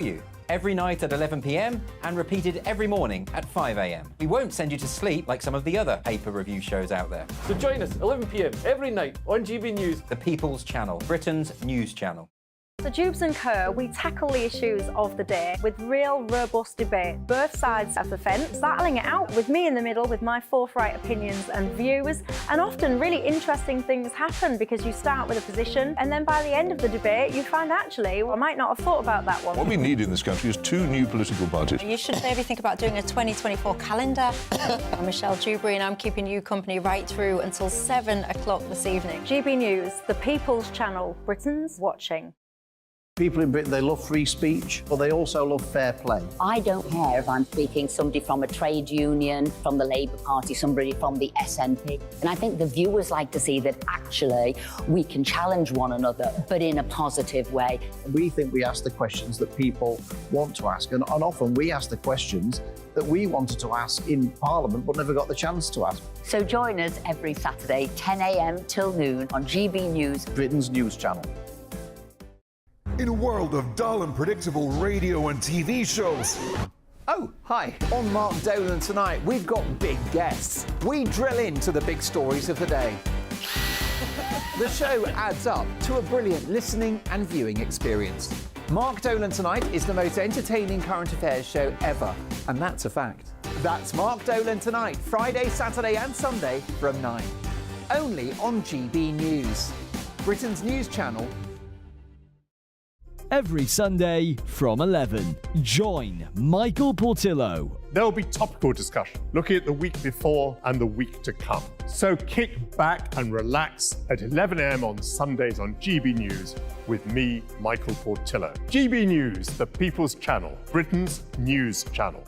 you every night at 11 p.m. and repeated every morning at 5 a.m. We won't send you to sleep like some of the other paper review shows out there. So join us 11 p.m. every night on GB News, The People's Channel, Britain's news channel. So Jubes and Kerr, we tackle the issues of the day with real, robust debate, both sides of the fence, battling it out with me in the middle with my forthright opinions and views. And often really interesting things happen because you start with a position and then by the end of the debate you find actually, well, I might not have thought about that one. What we need in this country is 2 new political parties. You should maybe think about doing a 2024 calendar. I'm Michelle Dewberry and I'm keeping you company right through until 7 o'clock this evening. GB News, The People's Channel, Britain's watching. People in Britain, they love free speech, but they also love fair play. I don't care if I'm speaking somebody from a trade union, from the Labour Party, somebody from the SNP. And I think the viewers like to see that actually we can challenge one another, but in a positive way. We think we ask the questions that people want to ask, and often we ask the questions that we wanted to ask in Parliament but never got the chance to ask. So join us every Saturday, 10 a.m. till noon on GB News, Britain's news channel. In a world of dull and predictable radio and TV shows. Oh, hi. On Mark Dolan tonight, we've got big guests. We drill into the big stories of the day. The show adds up to a brilliant listening and viewing experience. Mark Dolan Tonight is the most entertaining current affairs show ever, and that's a fact. That's Mark Dolan Tonight, Friday, Saturday and Sunday from 9. Only on GB News, Britain's news channel. Every Sunday from 11, join Michael Portillo. There will be topical discussion, looking at the week before and the week to come. So kick back and relax at 11 a.m. on Sundays on GB News with me, Michael Portillo. GB News, the People's Channel, Britain's news channel.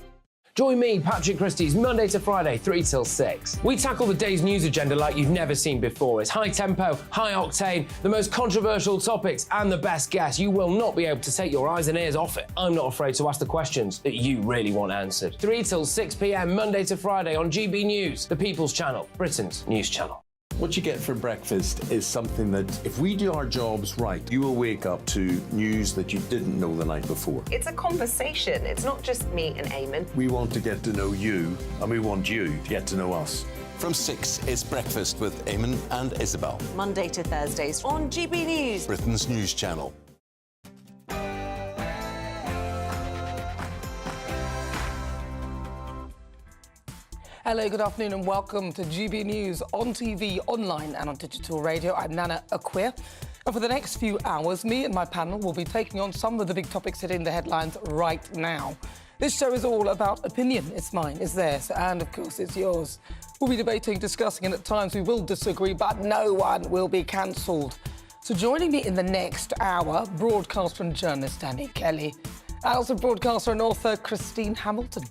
Join me, Patrick Christie's, Monday to Friday, 3 till 6. We tackle the day's news agenda like you've never seen before. It's high tempo, high octane, the most controversial topics, and the best guests. You will not be able to take your eyes and ears off it. I'm not afraid to ask the questions that you really want answered. 3 till 6 p.m, Monday to Friday on GB News, the People's Channel, Britain's news channel. What you get for breakfast is something that, if we do our jobs right, you will wake up to news that you didn't know the night before. It's a conversation. It's not just me and Eamon. We want to get to know you, and we want you to get to know us. From 6, it's Breakfast with Eamon and Isabel. Monday to Thursdays on GB News, Britain's news channel. Hello, good afternoon and welcome to GB News on TV, online and on digital radio. I'm Nana Akua. And for the next few hours, me and my panel will be taking on some of the big topics hitting the headlines right now. This show is all about opinion. It's mine, it's theirs, and of course it's yours. We'll be debating, discussing, and at times we will disagree, but no one will be cancelled. So joining me in the next hour, broadcaster and journalist Danny Kelly, and also broadcaster and author Christine Hamilton.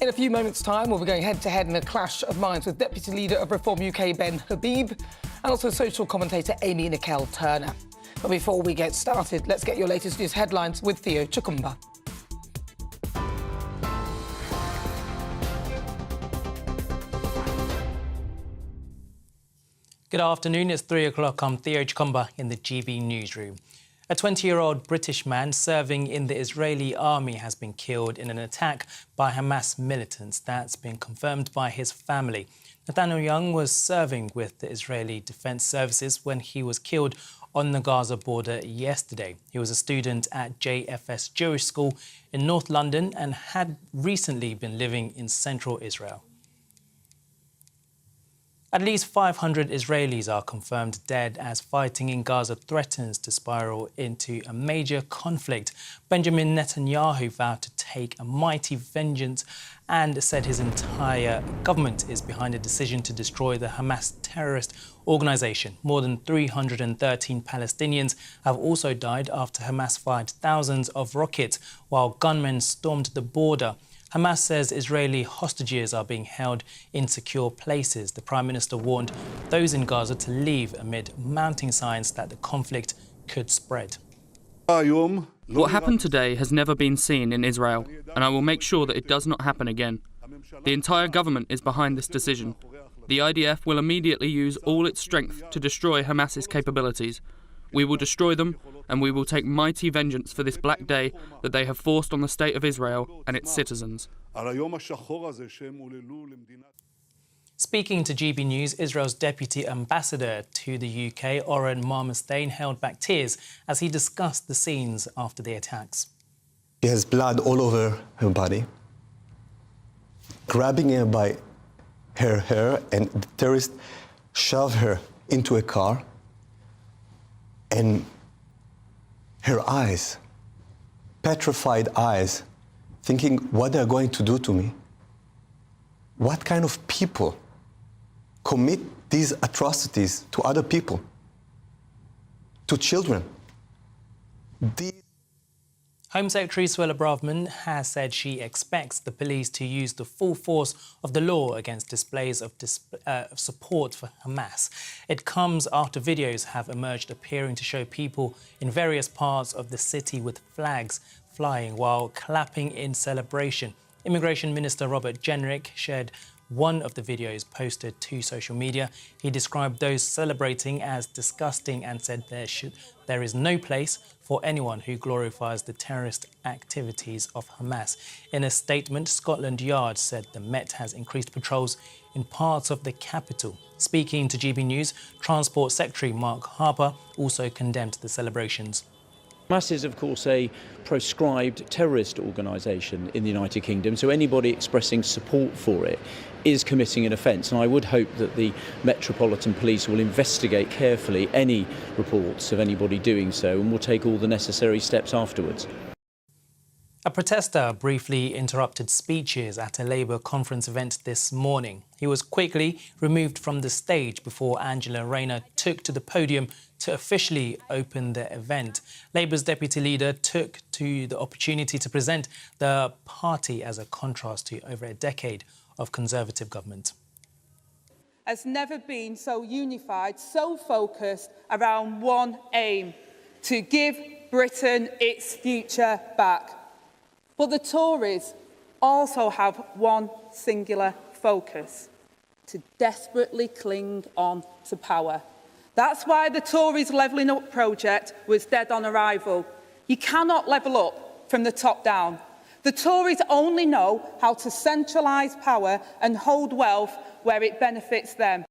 In a few moments' time, we'll be going head-to-head in a clash of minds with Deputy Leader of Reform UK Ben Habib and also social commentator Amy Nicole Turner. But before we get started, let's get your latest news headlines with Theo Chukumba. Good afternoon, it's 3 o'clock. I'm Theo Chukumba in the GB newsroom. A 20-year-old British man serving in the Israeli army has been killed in an attack by Hamas militants. That's been confirmed by his family. Nathaniel Young was serving with the Israeli Defence Services when he was killed on the Gaza border yesterday. He was a student at JFS Jewish School in North London and had recently been living in central Israel. At least 500 Israelis are confirmed dead as fighting in Gaza threatens to spiral into a major conflict. Benjamin Netanyahu vowed to take a mighty vengeance and said his entire government is behind a decision to destroy the Hamas terrorist organisation. More than 313 Palestinians have also died after Hamas fired thousands of rockets while gunmen stormed the border. Hamas says Israeli hostages are being held in secure places. The Prime Minister warned those in Gaza to leave amid mounting signs that the conflict could spread. What happened today has never been seen in Israel, and I will make sure that it does not happen again. The entire government is behind this decision. The IDF will immediately use all its strength to destroy Hamas's capabilities. We will destroy them, and we will take mighty vengeance for this black day that they have forced on the state of Israel and its citizens. Speaking to GB News, Israel's deputy ambassador to the UK, Oren Marmerstein, held back tears as he discussed the scenes after the attacks. She has blood all over her body, grabbing her by her hair, and the terrorists shoved her into a car, and her eyes, petrified eyes, thinking what they're going to do to me. What kind of people commit these atrocities to other people, to children? Home Secretary Suella Braverman has said she expects the police to use the full force of the law against displays of support for Hamas. It comes after videos have emerged appearing to show people in various parts of the city with flags flying while clapping in celebration. Immigration Minister Robert Jenrick shared one of the videos posted to social media. He described those celebrating as disgusting and said there is no place for anyone who glorifies the terrorist activities of Hamas. In a statement, Scotland Yard said the Met has increased patrols in parts of the capital. Speaking to GB News, Transport Secretary Mark Harper also condemned the celebrations. Hamas is, of course, a proscribed terrorist organisation in the United Kingdom, so anybody expressing support for it is committing an offence. And I would hope that the Metropolitan Police will investigate carefully any reports of anybody doing so and will take all the necessary steps afterwards. A protester briefly interrupted speeches at a Labour conference event this morning. He was quickly removed from the stage before Angela Rayner took to the podium to officially open the event. Labour's deputy leader took to the opportunity to present the party as a contrast to over a decade of Conservative government. Has never been so unified, so focused around one aim: to give Britain its future back. But the Tories also have one singular focus: to desperately cling on to power. That's why the Tories' Levelling Up project was dead on arrival. You cannot level up from the top down. The Tories only know how to centralise power and hold wealth where it benefits them.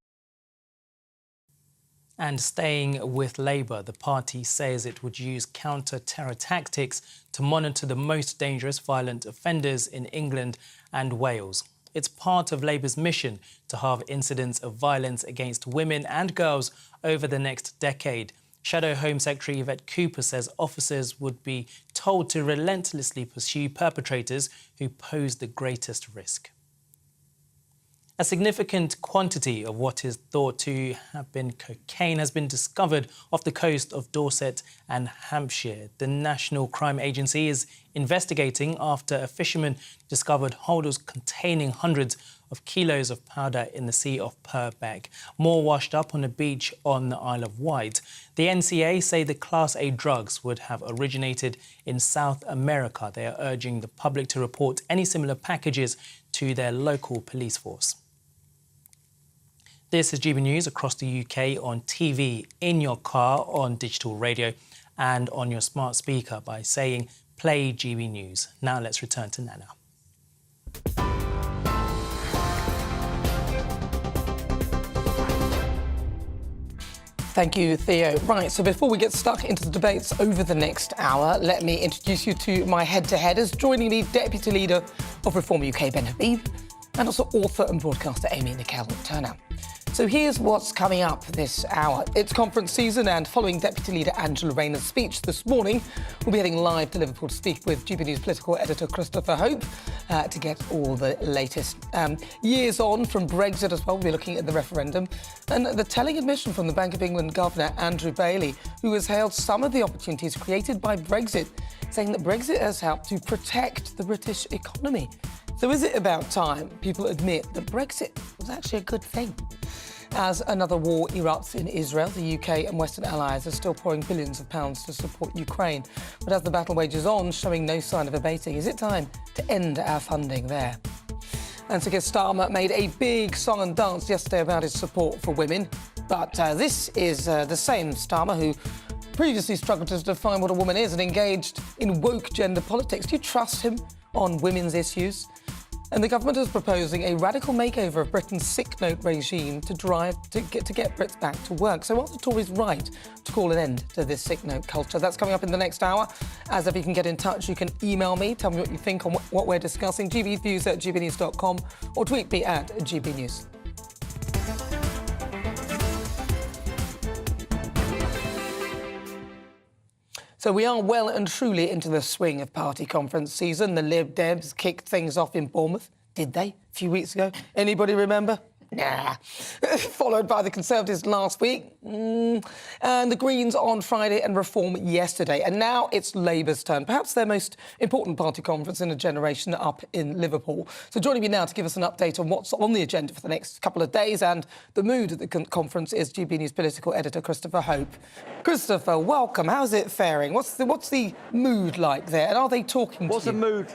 And staying with Labour, the party says it would use counter-terror tactics to monitor the most dangerous violent offenders in England and Wales. It's part of Labour's mission to halve incidents of violence against women and girls over the next decade. Shadow Home Secretary Yvette Cooper says officers would be told to relentlessly pursue perpetrators who pose the greatest risk. A significant quantity of what is thought to have been cocaine has been discovered off the coast of Dorset and Hampshire. The National Crime Agency is investigating after a fisherman discovered holders containing hundreds of kilos of powder in the Sea of Purbeck. More washed up on a beach on the Isle of Wight. The NCA say the Class A drugs would have originated in South America. They are urging the public to report any similar packages to their local police force. This is GB News across the UK on TV, in your car, on digital radio and on your smart speaker by saying play GB News. Now let's return to Nana. Thank you, Theo. Right, so before we get stuck into the debates over the next hour, let me introduce you to my head-to-headers. Joining me, Deputy Leader of Reform UK, Ben Habib, and also author and broadcaster Amy Nicole-Turner. So here's what's coming up this hour. It's conference season, and following Deputy Leader Angela Rayner's speech this morning, we'll be heading live to Liverpool to speak with GB News political editor Christopher Hope to get all the latest. Years on from Brexit as well, we'll be looking at the referendum and the telling admission from the Bank of England Governor Andrew Bailey, who has hailed some of the opportunities created by Brexit, saying that Brexit has helped to protect the British economy. So is it about time people admit that Brexit was actually a good thing? As another war erupts in Israel, the UK and Western allies are still pouring billions of pounds to support Ukraine. But as the battle wages on, showing no sign of abating, is it time to end our funding there? And Sir Keir Starmer made a big song and dance yesterday about his support for women. But this is the same Starmer who previously struggled to define what a woman is and engaged in woke gender politics. Do you trust him on women's issues? And the government is proposing a radical makeover of Britain's sick note regime to get Brits back to work. So are the Tories right to call an end to this sick note culture? That's coming up in the next hour. As if you can get in touch, you can email me, tell me what you think on what we're discussing, gbviews@gbnews.com, or tweet me at GBNews. So we are well and truly into the swing of party conference season. The Lib Dems kicked things off in Bournemouth. Did they? A few weeks ago. Anybody remember? Nah. Followed by the Conservatives last week. And the Greens on Friday and Reform yesterday. And now it's Labour's turn. Perhaps their most important party conference in a generation up in Liverpool. So joining me now to give us an update on what's on the agenda for the next couple of days and the mood at the conference is GB News political editor Christopher Hope. Christopher, welcome. How's it faring? What's the mood like there? And are they talking to you? What's the mood?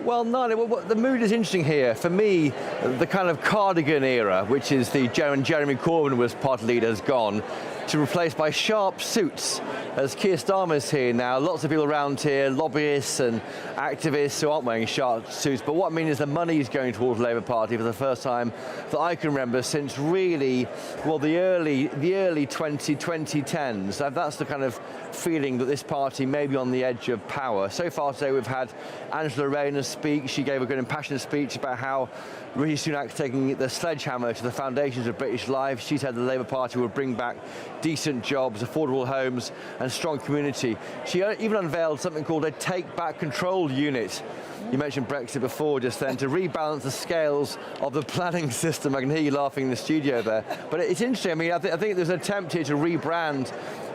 Well, Nana, the mood is interesting here. For me, the kind of cardigan era, which is when Jeremy Corbyn was party leader, has gone, to replace by sharp suits. As Keir Starmer's here now, lots of people around here, lobbyists and activists who aren't wearing sharp suits. But what I mean is the money is going towards the Labour Party for the first time that I can remember since really, well, the early 2010s. That's the kind of feeling that this party may be on the edge of power. So far today we've had Angela Rayner speak. She gave a good impassioned speech about how Rishi Sunak's taking the sledgehammer to the foundations of British life. She said the Labour Party will bring back decent jobs, affordable homes and strong community. She even unveiled something called a Take Back Control Unit. You mentioned Brexit before just then, to rebalance the scales of the planning system. I can hear you laughing in the studio there. But it's interesting. I mean, I think there's an attempt here to rebrand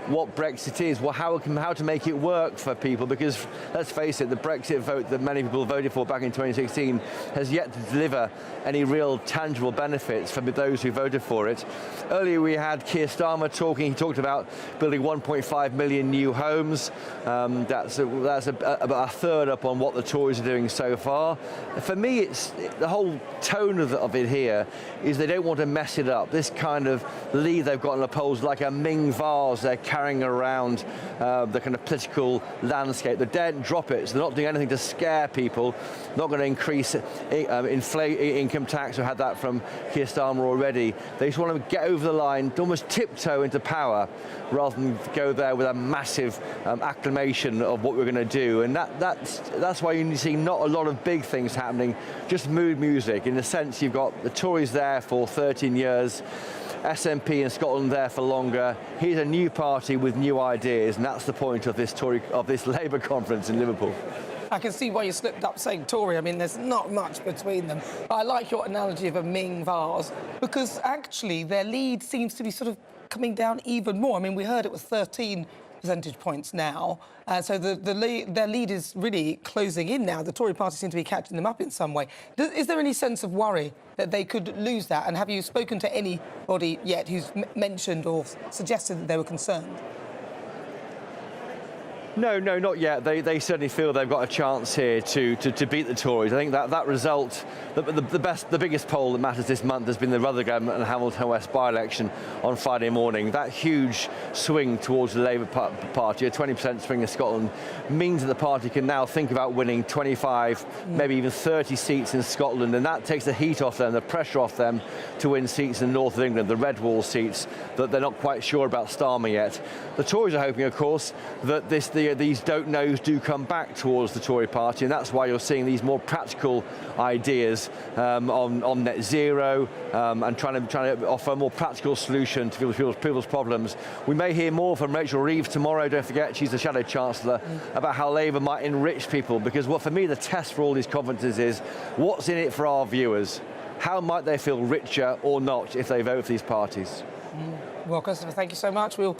what Brexit is, well, how to make it work for people, because let's face it, the Brexit vote that many people voted for back in 2016 has yet to deliver any real tangible benefits for those who voted for it. Earlier we had Keir Starmer talking. He talked about building 1.5 million new homes. That's about a third up on what the Tories are doing so far. For me, it's the whole tone of it here is they don't want to mess it up. This kind of lead they've got in the polls, like a Ming vase they're carrying around the kind of political landscape. They daren't drop it, so they're not doing anything to scare people, not going to increase income tax. We had that from Keir Starmer already. They just want to get over the line, almost tiptoe into power, rather than go there with a massive acclamation of what we're going to do. And that's why you see not a lot of big things happening, just mood music. In a sense, you've got the Tories there for 13 years, SNP in Scotland there for longer. Here's a new party with new ideas, and that's the point of this Labour conference in Liverpool. I can see why you slipped up saying Tory. I mean, there's not much between them. I like your analogy of a Ming vase, because actually their lead seems to be sort of coming down even more. I mean, we heard it was 13 percentage points now. So their lead is really closing in now. The Tory party seem to be catching them up in some way. Is there any sense of worry that they could lose that? And have you spoken to anybody yet who's mentioned or suggested that they were concerned? No, not yet. They certainly feel they've got a chance here to beat the Tories. I think that result, the biggest poll that matters this month has been the Rutherglen and Hamilton West by-election on Friday morning. That huge swing towards the Labour Party, a 20% swing in Scotland, means that the party can now think about winning 25, maybe even 30 seats in Scotland, and that takes the heat off them, the pressure off them to win seats in the north of England, the red wall seats that they're not quite sure about Starmer yet. The Tories are hoping, of course, that these don't-knows do come back towards the Tory party, and that's why you're seeing these more practical ideas on net zero and trying to offer a more practical solution to people's problems. We may hear more from Rachel Reeves tomorrow. Don't forget, she's the Shadow Chancellor, about how Labour might enrich people, because for me the test for all these conferences is what's in it for our viewers. How might they feel richer or not if they vote for these parties? Well, Christopher, thank you so much. We'll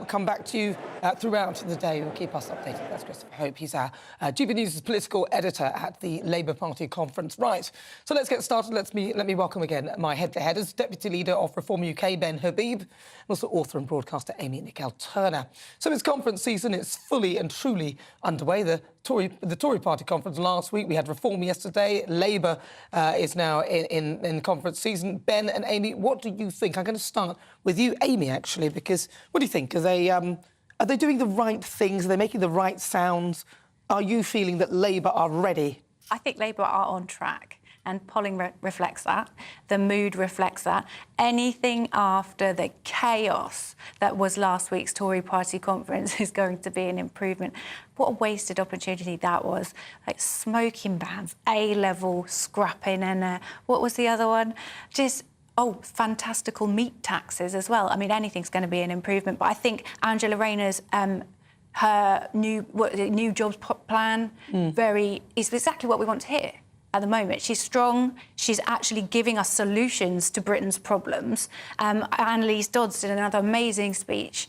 come back to you throughout the day. You'll keep us updated. That's Christopher Hope. He's our GB News' political editor at the Labour Party conference. Right, so let's get started. Let me welcome again my head-to-headers, Deputy Leader of Reform UK, Ben Habib, and also author and broadcaster Amy Nicole-Turner. So it's conference season. It's fully and truly underway. The Tory party conference last week. We had Reform yesterday. Labour is now in conference season. Ben and Amy, what do you think? I'm going to start with you, Amy. Amy, actually, because what do you think? Are they doing the right things? Are they making the right sounds? Are you feeling that Labour are ready? I think Labour are on track, and polling reflects that. The mood reflects that. Anything after the chaos that was last week's Tory party conference is going to be an improvement. What a wasted opportunity that was. Like smoking bans, A-level scrapping, and what was the other one? Fantastical meat taxes as well. I mean, anything's going to be an improvement. But I think Angela Rayner's her new jobs plan is exactly what we want to hear at the moment. She's strong. She's actually giving us solutions to Britain's problems. Annalise Dodds did another amazing speech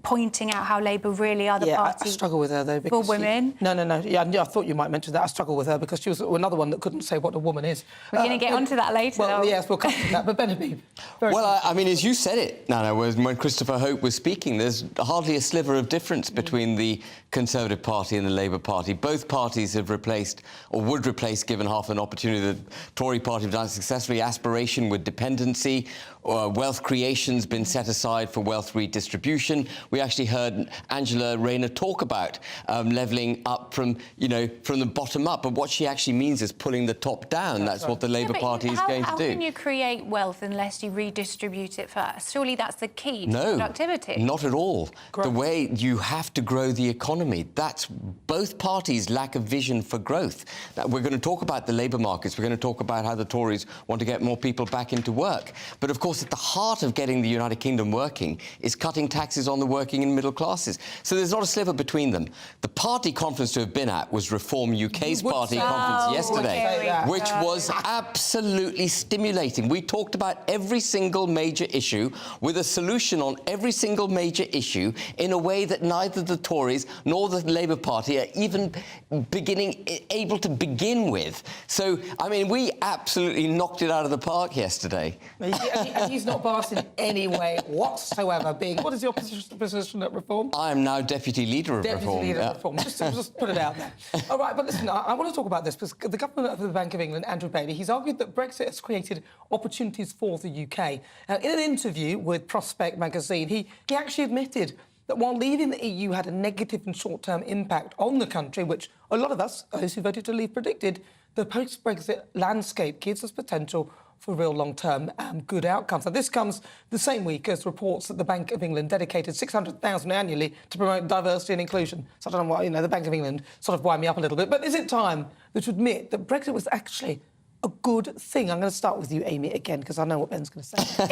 pointing out how Labour really are the party I struggle with her, though, for women. No. Yeah, I thought you might mention that. I struggle with her because she was another one that couldn't say what a woman is. We're going to get onto that later. Well, yes, we'll come to that. But Ben Habib. I mean, as you said it, Nana, when Christopher Hope was speaking, there's hardly a sliver of difference between the Conservative Party and the Labour Party. Both parties have replaced, or would replace, given half an opportunity, the Tory party have done successfully, aspiration with dependency. Wealth creation's been set aside for wealth redistribution. We actually heard Angela Rayner talk about levelling up from the bottom up. But what she actually means is pulling the top down. That's what the Labour Party is going to do. How can you create wealth unless you redistribute it first? Surely that's the key to productivity. No, not at all. The way you have to grow the economy, that's both parties lack a vision for growth. We're going to talk about the labour markets. We're going to talk about how the Tories want to get more people back into work. But of course, at the heart of getting the United Kingdom working is cutting taxes on the working and middle classes. So there's not a sliver between them. The party conference to have been at was Reform UK's party conference yesterday, which was absolutely stimulating. We talked about every single major issue with a solution on every single major issue in a way that neither the Tories nor the Labour Party are even able to begin with. So, I mean, we absolutely knocked it out of the park yesterday. And he's not biased in any way whatsoever. What is your position at Reform? I am now Deputy Leader of Reform. Deputy Leader of Reform. Just put it out there. All right, but listen, I want to talk about this because the Governor of the Bank of England, Andrew Bailey, he's argued that Brexit has created opportunities for the UK. In an interview with Prospect magazine, he actually admitted that while leaving the EU had a negative and short-term impact on the country, which a lot of us, those who voted to leave, predicted, the post-Brexit landscape gives us potential for real long-term good outcomes. Now, this comes the same week as reports that the Bank of England dedicated $600,000 annually to promote diversity and inclusion. So I don't know why, the Bank of England sort of wind me up a little bit. But is it time to admit that Brexit was actually a good thing? I'm going to start with you, Amy, again, because I know what Ben's going to say.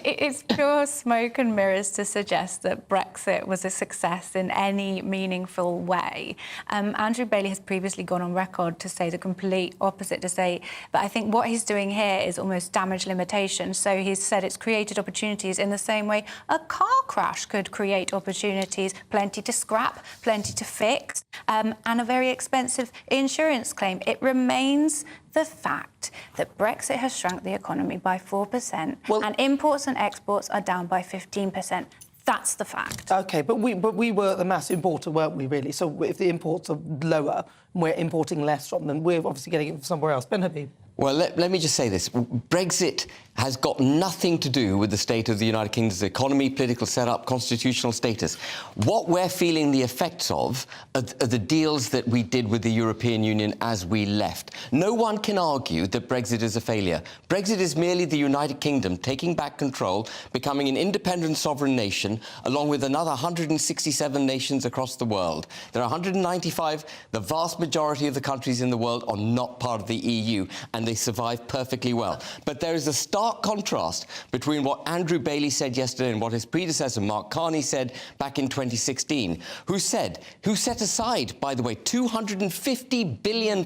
It is pure smoke and mirrors to suggest that Brexit was a success in any meaningful way. Andrew Bailey has previously gone on record to say the complete opposite, but I think what he's doing here is almost damage limitation. So he's said it's created opportunities in the same way a car crash could create opportunities, plenty to scrap, plenty to fix, and a very expensive insurance claim. It remains the fact that Brexit has shrunk the economy by 4% and imports and exports are down by 15%. That's the fact. OK, but we were the mass importer, weren't we, really? So if the imports are lower and we're importing less from them, we're obviously getting it from somewhere else. Ben Habib. Well, let me just say this. Brexit has got nothing to do with the state of the United Kingdom's economy, political setup, constitutional status. What we're feeling the effects of are the deals that we did with the European Union as we left. No one can argue that Brexit is a failure. Brexit is merely the United Kingdom taking back control, becoming an independent sovereign nation, along with another 167 nations across the world. There are 195. The vast majority of the countries in the world are not part of the EU, and they survive perfectly well. But there is a stark contrast between what Andrew Bailey said yesterday and what his predecessor, Mark Carney, said back in 2016, who set aside, by the way, £250 billion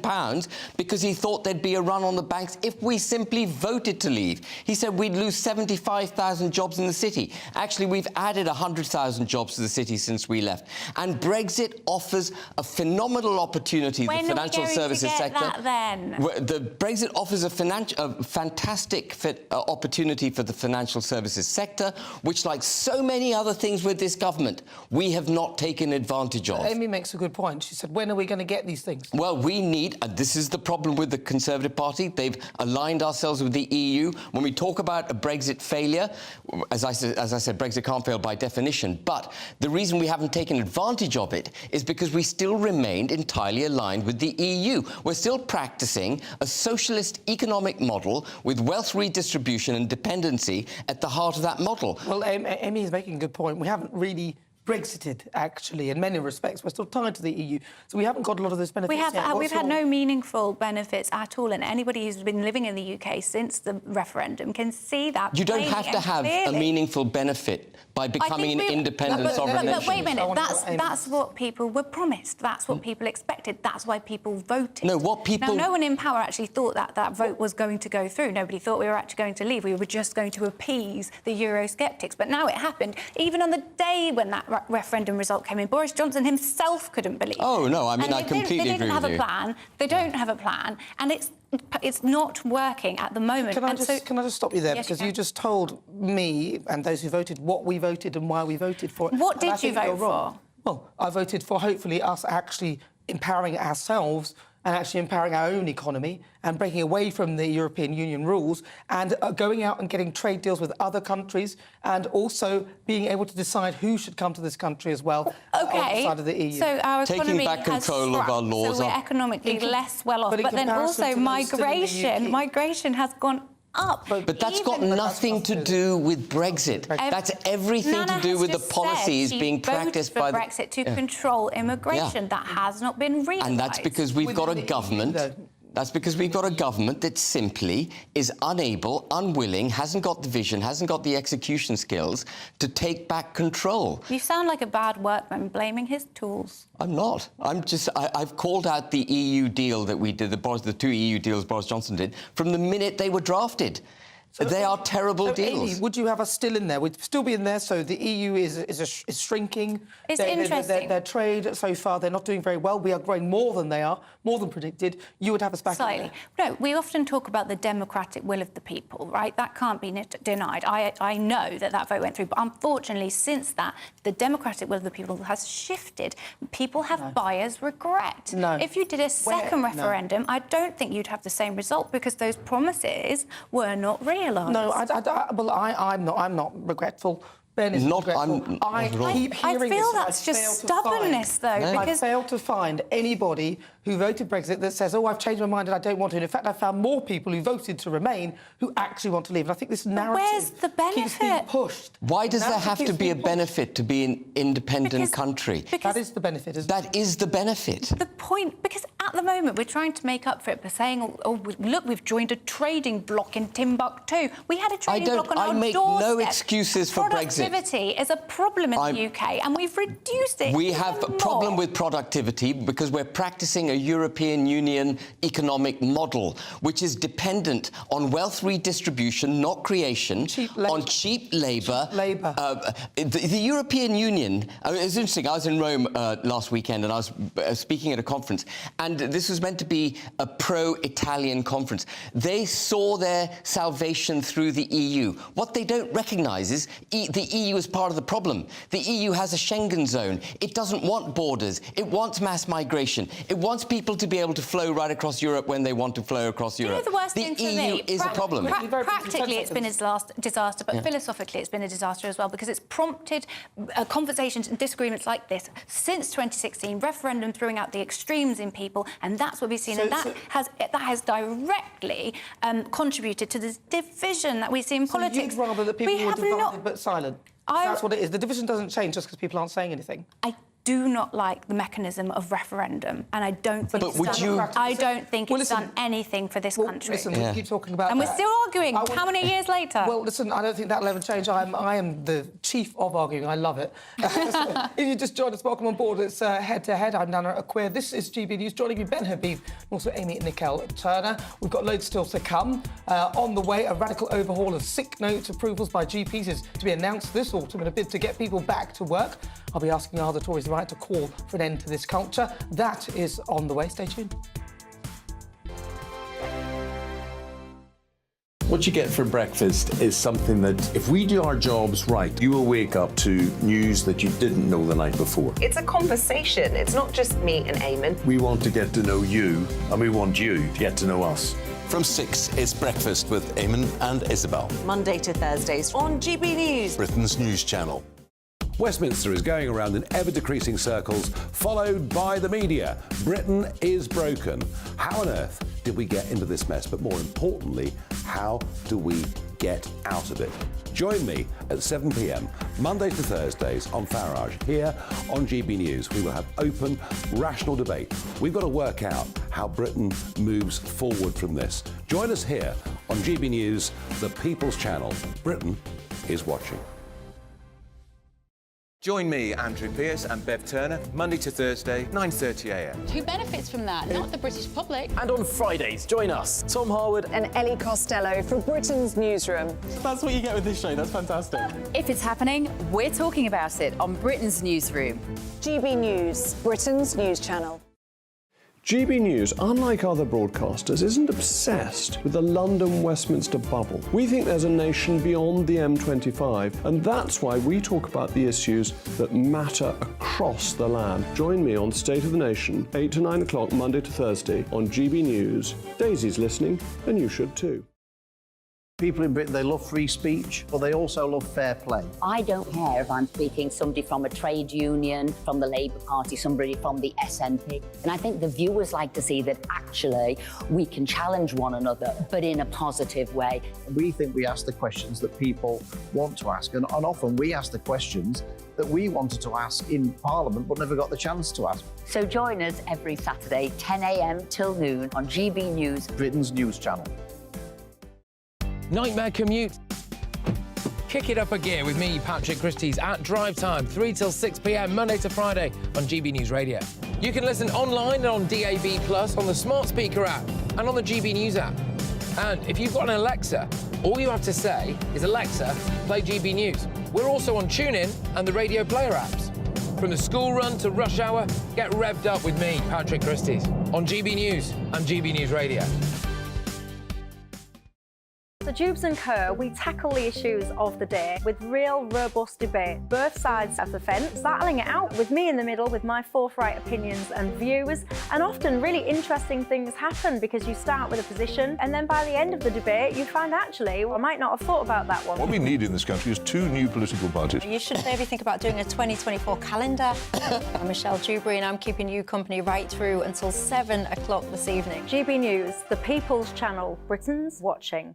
because he thought there'd be a run on the banks if we simply voted to leave. He said we'd lose 75,000 jobs in the city. Actually, we've added 100,000 jobs to the city since we left. And Brexit offers a phenomenal opportunity, the financial services sector. When are we going to get that, then? The Brexit Brexit offers a fantastic opportunity for the financial services sector, which, like so many other things with this government, we have not taken advantage of. Amy makes a good point. She said, when are we going to get these things? Well, we need, this is the problem with the Conservative Party, they've aligned ourselves with the EU. When we talk about a Brexit failure, as I said, Brexit can't fail by definition, but the reason we haven't taken advantage of it is because we still remained entirely aligned with the EU. We're still practicing a socialist economic model with wealth redistribution and dependency at the heart of that model. Well, Amy is making a good point. We haven't really Brexited, actually, in many respects. We're still tied to the EU, so we haven't got a lot of those benefits yet. We've had no meaningful benefits at all, and anybody who's been living in the UK since the referendum can see that. You don't have to have a meaningful benefit by becoming an independent sovereign nation. But wait a minute, that's what people were promised. That's what people expected. That's why people voted. No, what people... Now, no one in power actually thought that vote was going to go through. Nobody thought we were actually going to leave. We were just going to appease the Eurosceptics. But now it happened. Even on the day when that referendum result came in, Boris Johnson himself couldn't believe it. Oh, no, I mean, I completely agree with you. They didn't have a plan. They don't have a plan. And it's not working at the moment. Can I just stop you there? Yes, because you just told me and those who voted what we voted and why we voted for it. What did you vote for? Well, I voted for, hopefully, us actually empowering ourselves and actually empowering our own economy and breaking away from the European Union rules and going out and getting trade deals with other countries and also being able to decide who should come to this country as well on the side of the EU. So our economy taking back control of our laws. So we're economically less well off. But then also migration has gone up. But that's got nothing to do with Brexit. That's everything to do with the policies being practiced by the... Brexit to control immigration. That has not been realised. And that's because we've got a government... That's because we've got a government that simply is unable, unwilling, hasn't got the vision, hasn't got the execution skills to take back control. You sound like a bad workman blaming his tools. I'm not. I've called out the EU deal that we did, the two EU deals Boris Johnson did, from the minute they were drafted. They are terrible deals. Amy, would you have us still in there? We'd still be in there, so the EU is shrinking. It's interesting. Their trade, so far, they're not doing very well. We are growing more than they are, more than predicted. You would have us back in there. No, we often talk about the democratic will of the people, right? That can't be denied. I know that vote went through, but unfortunately, since that, the democratic will of the people has shifted. People have buyer's regret. No. If you did a second referendum, I don't think you'd have the same result because those promises were not realised. No, I'm not regretful. Ben is regretful. I keep hearing I feel that's just stubbornness, though, because I failed to find anybody who voted Brexit that says, oh, I've changed my mind and I don't want to. And in fact, I found more people who voted to remain who actually want to leave. And I think this narrative keeps being pushed. Why does there have to be a benefit to be an independent country? That is the benefit, isn't it? That is the benefit. The point, because at the moment we're trying to make up for it by saying, oh, look, we've joined a trading bloc in Timbuktu. We had a trading bloc on our doorstep. I make no excuses for Brexit. Productivity is a problem in the UK, and we've reduced it. We have a problem with productivity because we're practicing a European Union economic model, which is dependent on wealth redistribution, not creation, on cheap labour. The European Union, it was interesting, I was in Rome last weekend and I was speaking at a conference, and this was meant to be a pro-Italian conference. They saw their salvation through the EU. What they don't recognise is the EU is part of the problem. The EU has a Schengen zone. It doesn't want borders. It wants mass migration. It wants people to be able to flow right across Europe when they want to flow across Europe. You know the worst thing for me? EU is a problem. Practically, it's been a disaster, but philosophically, it's been a disaster as well because it's prompted conversations and disagreements like this since 2016. Referendum throwing out the extremes in people, and that's what we've seen, and that has directly contributed to this division that we see in politics. You'd rather that people were divided but silent. That's what it is. The division doesn't change just because people aren't saying anything. I do not like the mechanism of referendum, and I don't think it's done anything for this country. Listen, we keep talking about and we're still arguing. How many years later? Well, listen, I don't think that'll ever change. I am the chief of arguing. I love it. If you just joined us, welcome on board. It's head-to-head. I'm Nana Akua. This is GBNews. Joining me, Ben Habib, and also Amy Nicole Turner. We've got loads still to come. On the way, a radical overhaul of sick note approvals by GPs is to be announced this autumn in a bid to get people back to work. I'll be asking, are the Tories right to call for an end to this culture? That is on the way. Stay tuned. What you get for breakfast is something that, if we do our jobs right, you will wake up to news that you didn't know the night before. It's a conversation. It's not just me and Eamon. We want to get to know you, and we want you to get to know us. From 6, it's Breakfast with Eamon and Isabel. Monday to Thursdays on GB News, Britain's news channel. Westminster is going around in ever-decreasing circles, followed by the media. Britain is broken. How on earth did we get into this mess? But more importantly, how do we get out of it? Join me at 7 p.m, Mondays to Thursdays on Farage, here on GB News. We will have open, rational debate. We've got to work out how Britain moves forward from this. Join us here on GB News, the People's Channel. Britain is watching. Join me, Andrew Pearce and Bev Turner, Monday to Thursday, 9:30 a.m. Who benefits from that? Not the British public. And on Fridays, join us, Tom Harwood and Ellie Costello from Britain's Newsroom. That's what you get with this show. That's fantastic. If it's happening, we're talking about it on Britain's Newsroom. GB News, Britain's news channel. GB News, unlike other broadcasters, isn't obsessed with the London-Westminster bubble. We think there's a nation beyond the M25, and that's why we talk about the issues that matter across the land. Join me on State of the Nation, 8 to 9 o'clock, Monday to Thursday, on GB News. Daisy's listening, and you should too. People in Britain, they love free speech, but they also love fair play. I don't care if I'm speaking somebody from a trade union, from the Labour Party, somebody from the SNP. And I think the viewers like to see that actually we can challenge one another, but in a positive way. We think we ask the questions that people want to ask, and often we ask the questions that we wanted to ask in Parliament but never got the chance to ask. So join us every Saturday, 10 a.m. till noon on GB News, Britain's news channel. Nightmare commute. Kick it up a gear with me, Patrick Christie's, at drive time, 3 till 6 p.m, Monday to Friday on GB News Radio. You can listen online and on DAB+, on the smart speaker app, and on the GB News app. And if you've got an Alexa, all you have to say is, Alexa, play GB News. We're also on TuneIn and the Radio Player apps. From the school run to rush hour, get revved up with me, Patrick Christie's, on GB News and GB News Radio. So Jubes and Kerr, we tackle the issues of the day with real robust debate, both sides of the fence, battling it out with me in the middle with my forthright opinions and views. And often really interesting things happen because you start with a position and then by the end of the debate you find actually, well, I might not have thought about that one. What we need in this country is 2 new political parties. You should maybe think about doing a 2024 calendar. I'm Michelle Dewberry and I'm keeping you company right through until 7 o'clock this evening. GB News, the People's Channel, Britain's watching.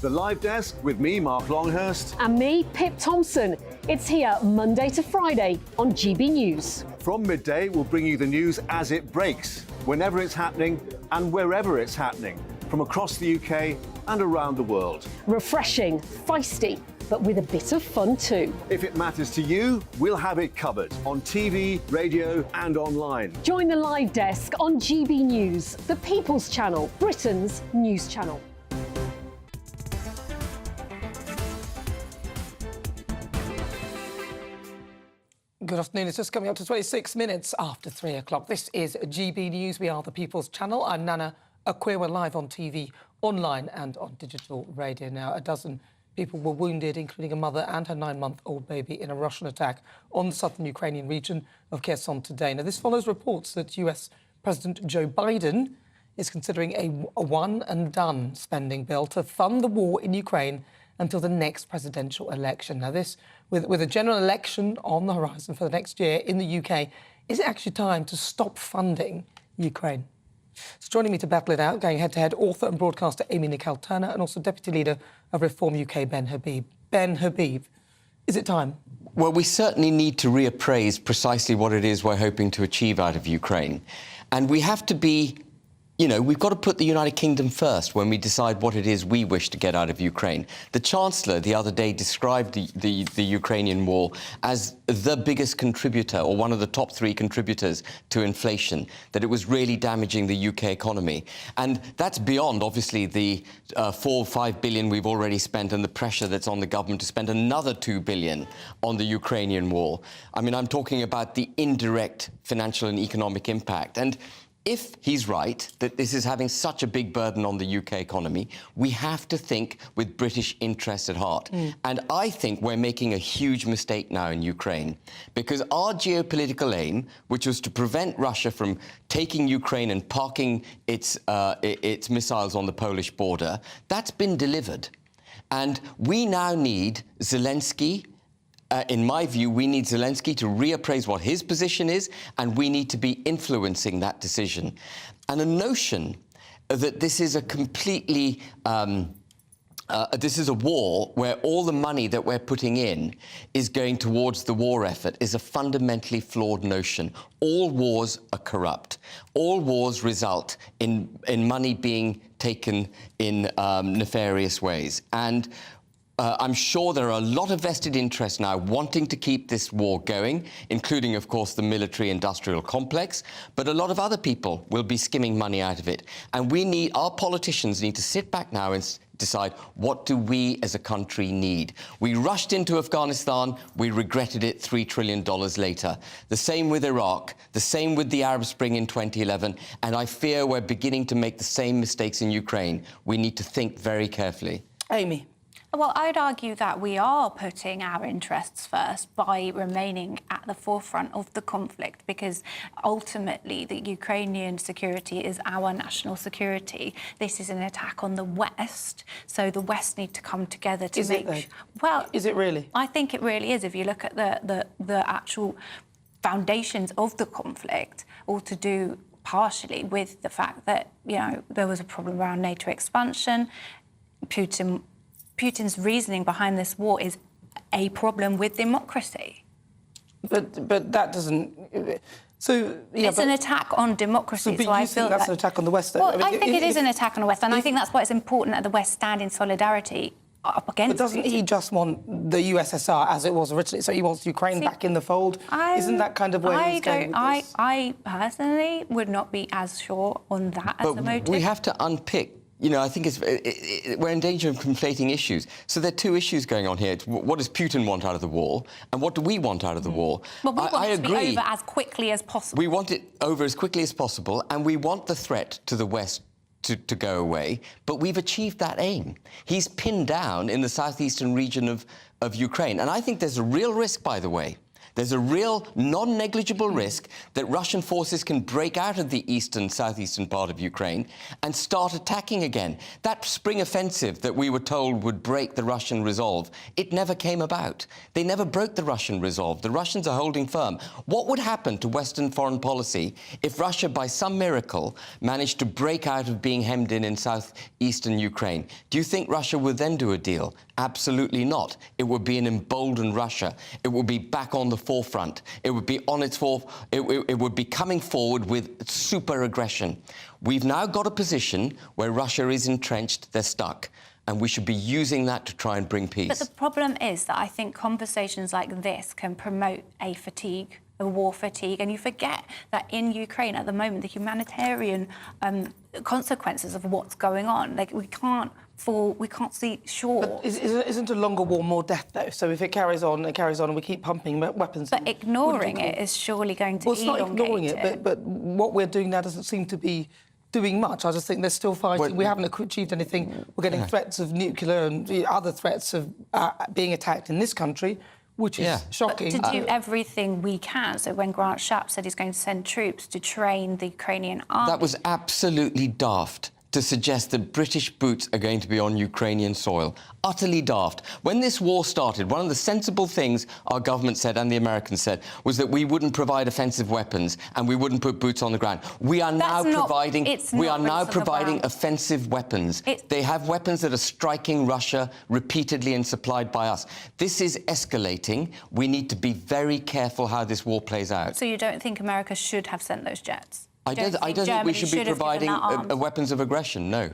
The Live Desk with me, Mark Longhurst. And me, Pip Thompson. It's here Monday to Friday on GB News. From midday, we'll bring you the news as it breaks, whenever it's happening and wherever it's happening, from across the UK and around the world. Refreshing, feisty, but with a bit of fun too. If it matters to you, we'll have it covered on TV, radio and online. Join the Live Desk on GB News, the People's Channel, Britain's news channel. Good afternoon. It's just coming up to 26 minutes after 3 o'clock. This is GB News. We are the People's Channel. I'm Nana Akua. We're live on TV, online and on digital radio now. A dozen people were wounded, including a mother and her 9-month-old baby, in a Russian attack on the southern Ukrainian region of Kherson today. Now, this follows reports that US President Joe Biden is considering a one-and-done spending bill to fund the war in Ukraine until the next presidential election. Now, this, with a general election on the horizon for the next year in the UK, is it actually time to stop funding Ukraine? So joining me to battle it out, going head-to-head, author and broadcaster Amy Nicole-Turner, and also Deputy Leader of Reform UK, Ben Habib. Ben Habib, is it time? Well, we certainly need to reappraise precisely what it is we're hoping to achieve out of Ukraine. And we have to be... You know, we've got to put the United Kingdom first when we decide what it is we wish to get out of Ukraine. The Chancellor the other day described the Ukrainian war as the biggest contributor, or one of the top 3 contributors to inflation, that it was really damaging the UK economy. And that's beyond, obviously, the 4 or 5 billion we've already spent and the pressure that's on the government to spend another 2 billion on the Ukrainian war. I mean, I'm talking about the indirect financial and economic impact. And if he's right that this is having such a big burden on the UK economy, we have to think with British interests at heart. And I think we're making a huge mistake now in Ukraine, because our geopolitical aim, which was to prevent Russia from taking Ukraine and parking its missiles on the Polish border, that's been delivered. And we now need Zelensky. In my view, we need Zelensky to reappraise what his position is, and we need to be influencing that decision. And a notion that this is a completely... this is a war where all the money that we're putting in is going towards the war effort is a fundamentally flawed notion. All wars are corrupt. All wars result in money being taken in nefarious ways. And I'm sure there are a lot of vested interests now wanting to keep this war going, including, of course, the military-industrial complex, but a lot of other people will be skimming money out of it. And our politicians need to sit back now and decide, what do we as a country need? We rushed into Afghanistan, we regretted it $3 trillion later. The same with Iraq, the same with the Arab Spring in 2011, and I fear we're beginning to make the same mistakes in Ukraine. We need to think very carefully. Amy. Well, I'd argue that we are putting our interests first by remaining at the forefront of the conflict, because ultimately the Ukrainian security is our national security. This is an attack on the West, so the West need to come together to make... Well, is it really? I think it really is. If you look at the actual foundations of the conflict, all to do partially with the fact that, you know, there was a problem around NATO expansion. Putin's reasoning behind this war is a problem with democracy. But that doesn't... So, yeah, it's an attack on democracy. So I feel that's an attack on the West. Well, I think it is an attack on the West, and I think that's why it's important that the West stand in solidarity up against. But doesn't he just want the USSR as it was originally? So he wants Ukraine back in the fold. Isn't that kind of where he's going with this? I personally would not be as sure on that as the motive. We have to unpick. You know, I think we're in danger of conflating issues. So there are two issues going on here. It's what does Putin want out of the war, and what do we want out of the war? Well, we want it to be over as quickly as possible. We want it over as quickly as possible, and we want the threat to the West to go away, but we've achieved that aim. He's pinned down in the southeastern region of Ukraine, and I think there's a real risk, by the way. There's a real non-negligible risk that Russian forces can break out of the southeastern part of Ukraine and start attacking again. That spring offensive that we were told would break the Russian resolve, it never came about. They never broke the Russian resolve. The Russians are holding firm. What would happen to Western foreign policy if Russia, by some miracle, managed to break out of being hemmed in southeastern Ukraine? Do you think Russia would then do a deal? Absolutely not. It would be an emboldened Russia. It would be back on the forefront. It would be on its it would be coming forward with super aggression. We've now got a position where Russia is entrenched, they're stuck, and we should be using that to try and bring peace. But the problem is that I think conversations like this can promote a war fatigue, and you forget that in Ukraine at the moment, the humanitarian consequences of what's going on, like we can't see shore. But isn't a longer war more death, though? So if it carries on, and we keep pumping weapons... But ignoring it is surely going to elongate it. Well, it's not ignoring it, but what we're doing now doesn't seem to be doing much. I just think they're still fighting. We haven't achieved anything. We're getting threats of nuclear and other threats of being attacked in this country, which is shocking. But to do everything we can. So when Grant Shapps said he's going to send troops to train the Ukrainian army... That was absolutely daft to suggest that British boots are going to be on Ukrainian soil. Utterly daft. When this war started, one of the sensible things our government said and the Americans said was that we wouldn't provide offensive weapons and we wouldn't put boots on the ground. We are now providing offensive weapons. They have weapons that are striking Russia repeatedly and supplied by us. This is escalating. We need to be very careful how this war plays out. So you don't think America should have sent those jets? I don't think we should be providing weapons of aggression, no.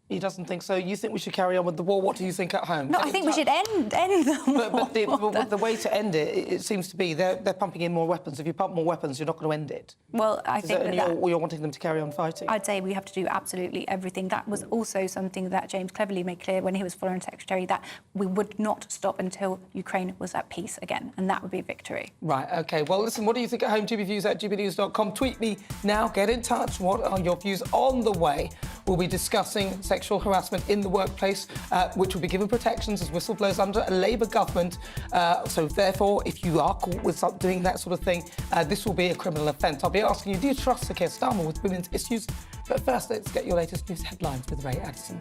He doesn't think so. You think we should carry on with the war? What do you think at home? No, I think we should end the war. But the way to end it, it seems to be they're pumping in more weapons. If you pump more weapons, you're not going to end it. Well, I think you're wanting them to carry on fighting. I'd say we have to do absolutely everything. That was also something that James cleverly made clear when he was Foreign Secretary, that we would not stop until Ukraine was at peace again, and that would be a victory. Right, OK. Well, listen, what do you think at home? GBViews@gbnews.com. Tweet me now. Get in touch. What are your views on the way? We'll be discussing sexual harassment in the workplace, which will be given protections as whistleblowers under a Labour government. So, therefore, if you are caught with doing that sort of thing, this will be a criminal offence. I'll be asking you, do you trust Sir Keir Starmer with women's issues? But first, let's get your latest news headlines with Ray Addison.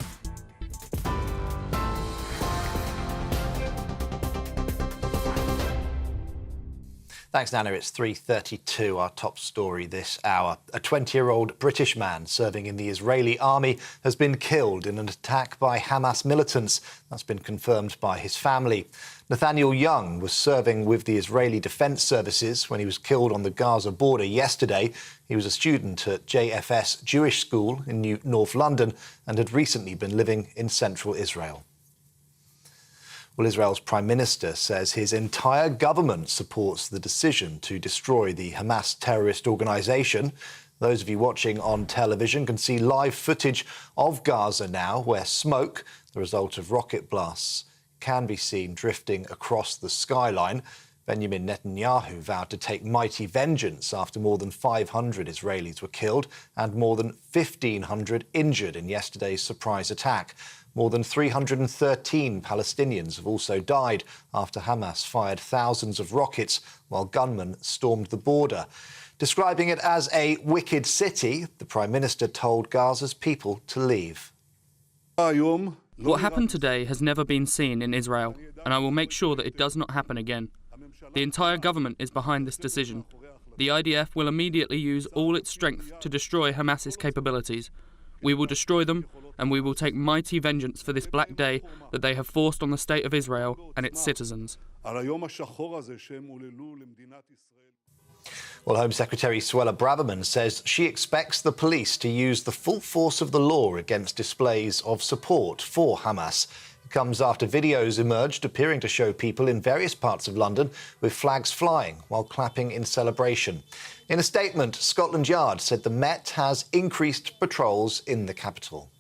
Thanks, Nana. It's 3:32, our top story this hour. A 20-year-old British man serving in the Israeli army has been killed in an attack by Hamas militants. That's been confirmed by his family. Nathaniel Young was serving with the Israeli Defence Services when he was killed on the Gaza border yesterday. He was a student at JFS Jewish School in North London and had recently been living in central Israel. Well, Israel's Prime Minister says his entire government supports the decision to destroy the Hamas terrorist organisation. Those of you watching on television can see live footage of Gaza now, where smoke, the result of rocket blasts, can be seen drifting across the skyline. Benjamin Netanyahu vowed to take mighty vengeance after more than 500 Israelis were killed and more than 1,500 injured in yesterday's surprise attack. More than 313 Palestinians have also died after Hamas fired thousands of rockets while gunmen stormed the border. Describing it as a wicked city, the Prime Minister told Gaza's people to leave. What happened today has never been seen in Israel, and I will make sure that it does not happen again. The entire government is behind this decision. The IDF will immediately use all its strength to destroy Hamas's capabilities. We will destroy them, and we will take mighty vengeance for this black day that they have forced on the state of Israel and its citizens. Well, Home Secretary Suella Braverman says she expects the police to use the full force of the law against displays of support for Hamas. It comes after videos emerged appearing to show people in various parts of London with flags flying while clapping in celebration. In a statement, Scotland Yard said the Met has increased patrols in the capital.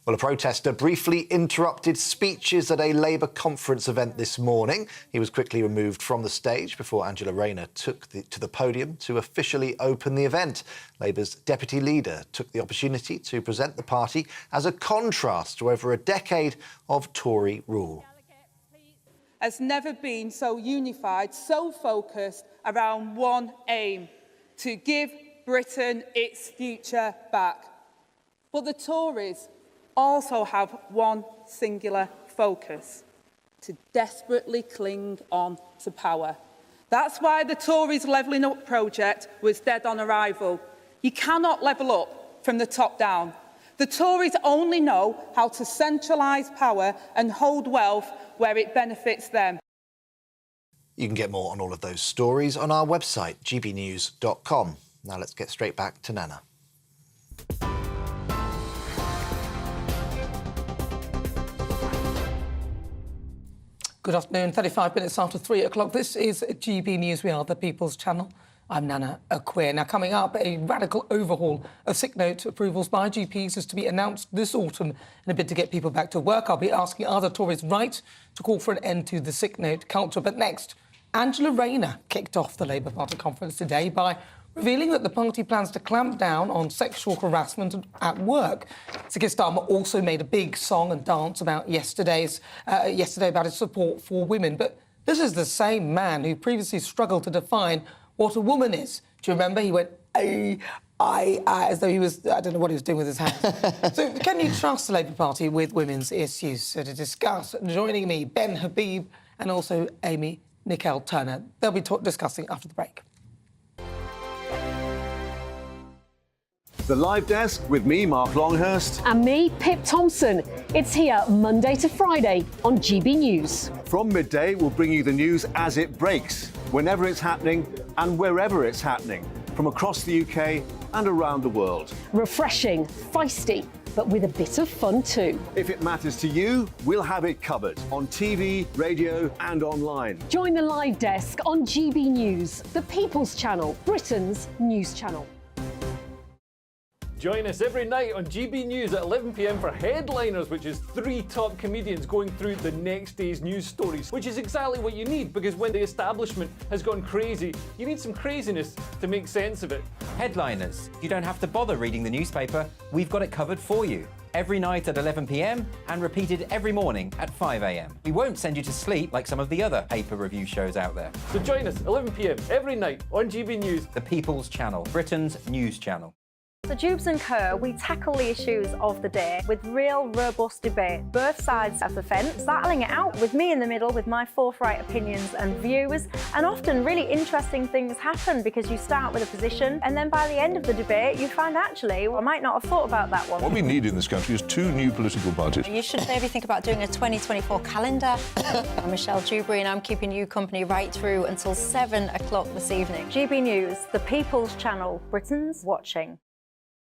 Well, a protester briefly interrupted speeches at a Labour conference event this morning. He was quickly removed from the stage before Angela Rayner took to the podium to officially open the event. Labour's deputy leader took the opportunity to present the party as a contrast to over a decade of Tory rule. Has never been so unified, so focused around one aim: to give Britain its future back. But the Tories also have one singular focus: to desperately cling on to power. That's why the Tories' Levelling Up project was dead on arrival. You cannot level up from the top down. The Tories only know how to centralise power and hold wealth where it benefits them. You can get more on all of those stories on our website, gbnews.com. Now let's get straight back to Nana. Good afternoon, 35 minutes after 3 o'clock. This is GB News. We are the People's Channel. I'm Nana Akua. Now, coming up, a radical overhaul of sick note approvals by GPs is to be announced this autumn in a bid to get people back to work. I'll be asking, are the Tories right to call for an end to the sick note culture? But next, Angela Rayner kicked off the Labour Party conference today by revealing that the party plans to clamp down on sexual harassment at work. Sir Keir Starmer also made a big song and dance about yesterday about his support for women. But this is the same man who previously struggled to define what a woman is. Do you remember? He went, I, as though he was, I don't know what he was doing with his hands. So can you trust the Labour Party with women's issues? So to discuss, joining me, Ben Habib and also Amy Nicole-Turner. They'll be discussing after the break. The Live Desk with me, Mark Longhurst. And me, Pip Thompson. It's here Monday to Friday on GB News. From midday, we'll bring you the news as it breaks, whenever it's happening and wherever it's happening, from across the UK and around the world. Refreshing, feisty, but with a bit of fun too. If it matters to you, we'll have it covered on TV, radio and online. Join the live desk on GB News, the People's Channel, Britain's news channel. Join us every night on GB News at 11 p.m. for Headliners, which is 3 top comedians going through the next day's news stories, which is exactly what you need, because when the establishment has gone crazy, you need some craziness to make sense of it. Headliners. You don't have to bother reading the newspaper. We've got it covered for you. Every night at 11 p.m. and repeated every morning at 5 a.m. We won't send you to sleep like some of the other paper review shows out there. So join us 11 p.m. every night on GB News. The People's Channel, Britain's news channel. So Jubes and Kerr, we tackle the issues of the day with real robust debate, both sides of the fence, battling it out with me in the middle with my forthright opinions and views. And often really interesting things happen because you start with a position and then by the end of the debate you find actually, well, I might not have thought about that one. What we need in this country is 2 new political parties. You should maybe think about doing a 2024 calendar. I'm Michelle Dewberry and I'm keeping you company right through until 7 o'clock this evening. GB News, the People's Channel, Britain's watching.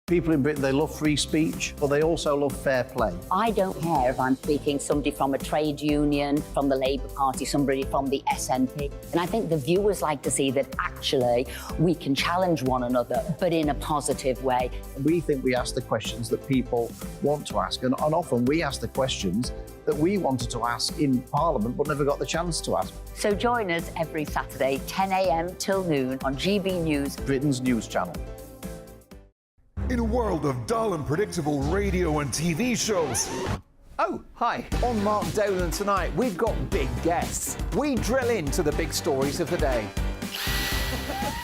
People in Britain, they love free speech, but they also love fair play. I don't care if I'm speaking somebody from a trade union, from the Labour Party, somebody from the SNP. And I think the viewers like to see that actually we can challenge one another, but in a positive way. We think we ask the questions that people want to ask, and often we ask the questions that we wanted to ask in Parliament but never got the chance to ask. So join us every Saturday, 10 a.m. till noon on GB News, Britain's news channel. In a world of dull and predictable radio and TV shows. Oh, hi. On Mark Dolan tonight, we've got big guests. We drill into the big stories of the day.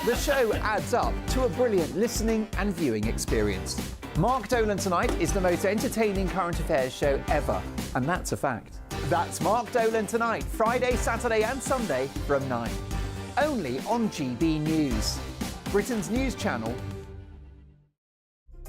The show adds up to a brilliant listening and viewing experience. Mark Dolan Tonight is the most entertaining current affairs show ever, and that's a fact. That's Mark Dolan Tonight, Friday, Saturday and Sunday from 9. Only on GB News, Britain's news channel.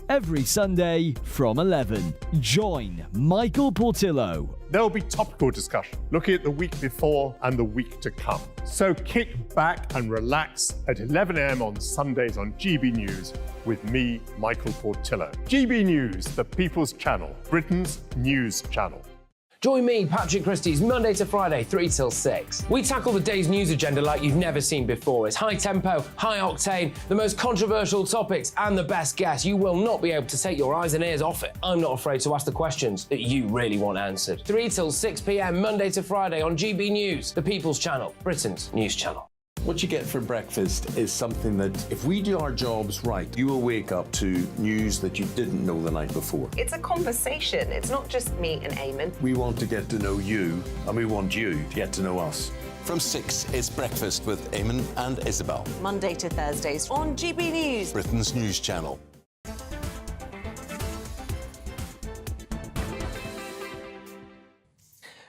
Every Sunday from 11, join Michael Portillo. There'll be topical discussion, looking at the week before and the week to come. So kick back and relax at 11 a.m. on Sundays on GB News with me, Michael Portillo. GB News, the People's Channel, Britain's news channel. Join me, Patrick Christie's Monday to Friday, 3 till 6. We tackle the day's news agenda like you've never seen before. It's high tempo, high octane, the most controversial topics and the best guests. You will not be able to take your eyes and ears off it. I'm not afraid to ask the questions that you really want answered. 3 till 6 p.m. Monday to Friday on GB News, the People's Channel, Britain's news channel. What you get for breakfast is something that, if we do our jobs right, you will wake up to news that you didn't know the night before. It's a conversation. It's not just me and Eamon. We want to get to know you, and we want you to get to know us. From 6, it's Breakfast with Eamon and Isabel. Monday to Thursdays on GB News, Britain's news channel.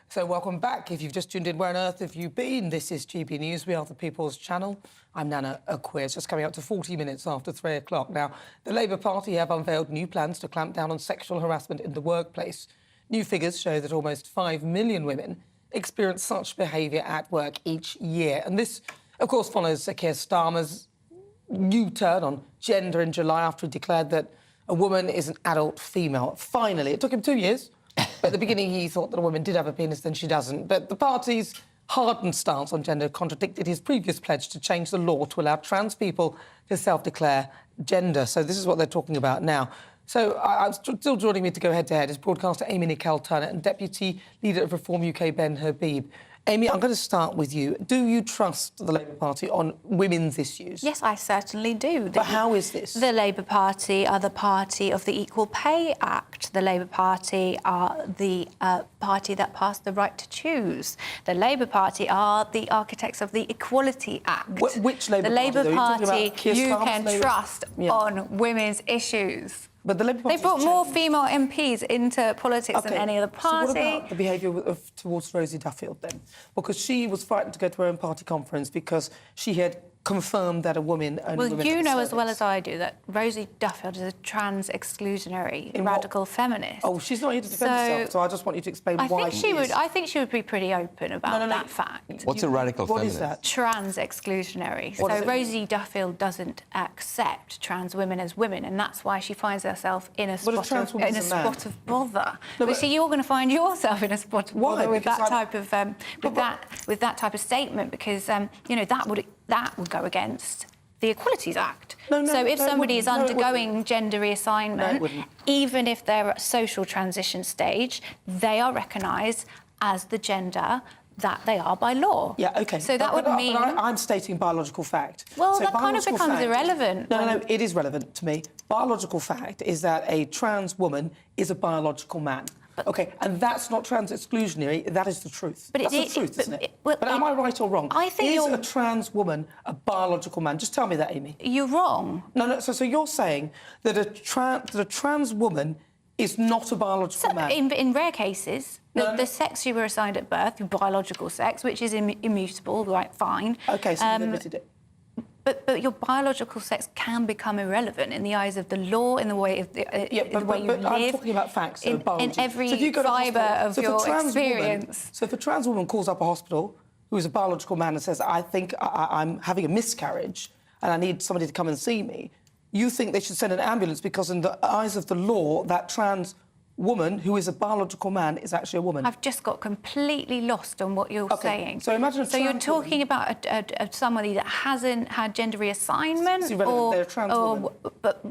So welcome back. If you've just tuned in, where on earth have you been? This is GB News. We are the People's Channel. I'm Nana Akua. It's just coming up to 40 minutes after 3 o'clock. Now, the Labour Party have unveiled new plans to clamp down on sexual harassment in the workplace. New figures show that almost 5 million women experience such behaviour at work each year. And this, of course, follows Keir Starmer's U-turn on gender in July after he declared that a woman is an adult female. Finally, it took him 2 years. At the beginning, he thought that a woman did have a penis, then she doesn't. But the party's hardened stance on gender contradicted his previous pledge to change the law to allow trans people to self-declare gender. So this is what they're talking about now. So I'm still joining me to go head-to-head is broadcaster Amy Nicole-Turner and Deputy Leader of Reform UK, Ben Habib. Amy, I'm going to start with you. Do you trust the Labour Party on women's issues? Yes, I certainly do. But how is this? The Labour Party are the party of the Equal Pay Act. The Labour Party are the party that passed the right to choose. The Labour Party are the architects of the Equality Act. Which Labour Party? The Labour Party you can trust on women's issues. But the Labour Party they brought more female MPs into politics than any other party. So what about the behaviour towards Rosie Duffield then? Because she was frightened to go to her own party conference because she had confirm that a woman only Well, women you have know a as well cervix. as I do that Rosie Duffield is a trans-exclusionary radical feminist. Oh, she's not here to defend herself, so I just want you to explain I why think she is. would. I think she would be pretty open about that fact. What's a radical What feminist? is that? Trans-exclusionary. What does So it Rosie Duffield doesn't accept trans women as women, and that's why she finds herself in a spot trans of woman is a man. bother. No, but see, you're going to find yourself in a spot of bother with Because that type of with that type of statement, because you know that would go against the Equalities Act. So if somebody is undergoing gender reassignment, even if they're at social transition stage, they are recognised as the gender that they are by law. Yeah, OK. So that would mean... I'm stating biological fact. Well, So that kind of biological becomes fact- irrelevant. No, it is relevant to me. Biological fact is that a trans woman is a biological man. OK, and that's not trans-exclusionary, that is the truth. But that's the truth, isn't it? But am I right or wrong? I think is you're... a trans woman a biological man? Just tell me that, Amy. You're wrong. No, so you're saying that a trans woman is not a biological man? In rare cases, the sex you were assigned at birth, your biological sex, which is immutable, right, fine. OK, so you've admitted it. But your biological sex can become irrelevant in the eyes of the law, in the way of the way you live. I'm talking about facts, so biology. In every So if you go to fibre hospital- of so your if a trans woman- experience. So if a trans woman calls up a hospital who is a biological man and says, I think I'm having a miscarriage and I need somebody to come and see me, you think they should send an ambulance because in the eyes of the law, that trans woman who is a biological man is actually a woman? I've just got completely lost on what you're saying. So imagine a So you're trans talking about somebody that hasn't had gender reassignment, It's irrelevant, they're a trans woman. But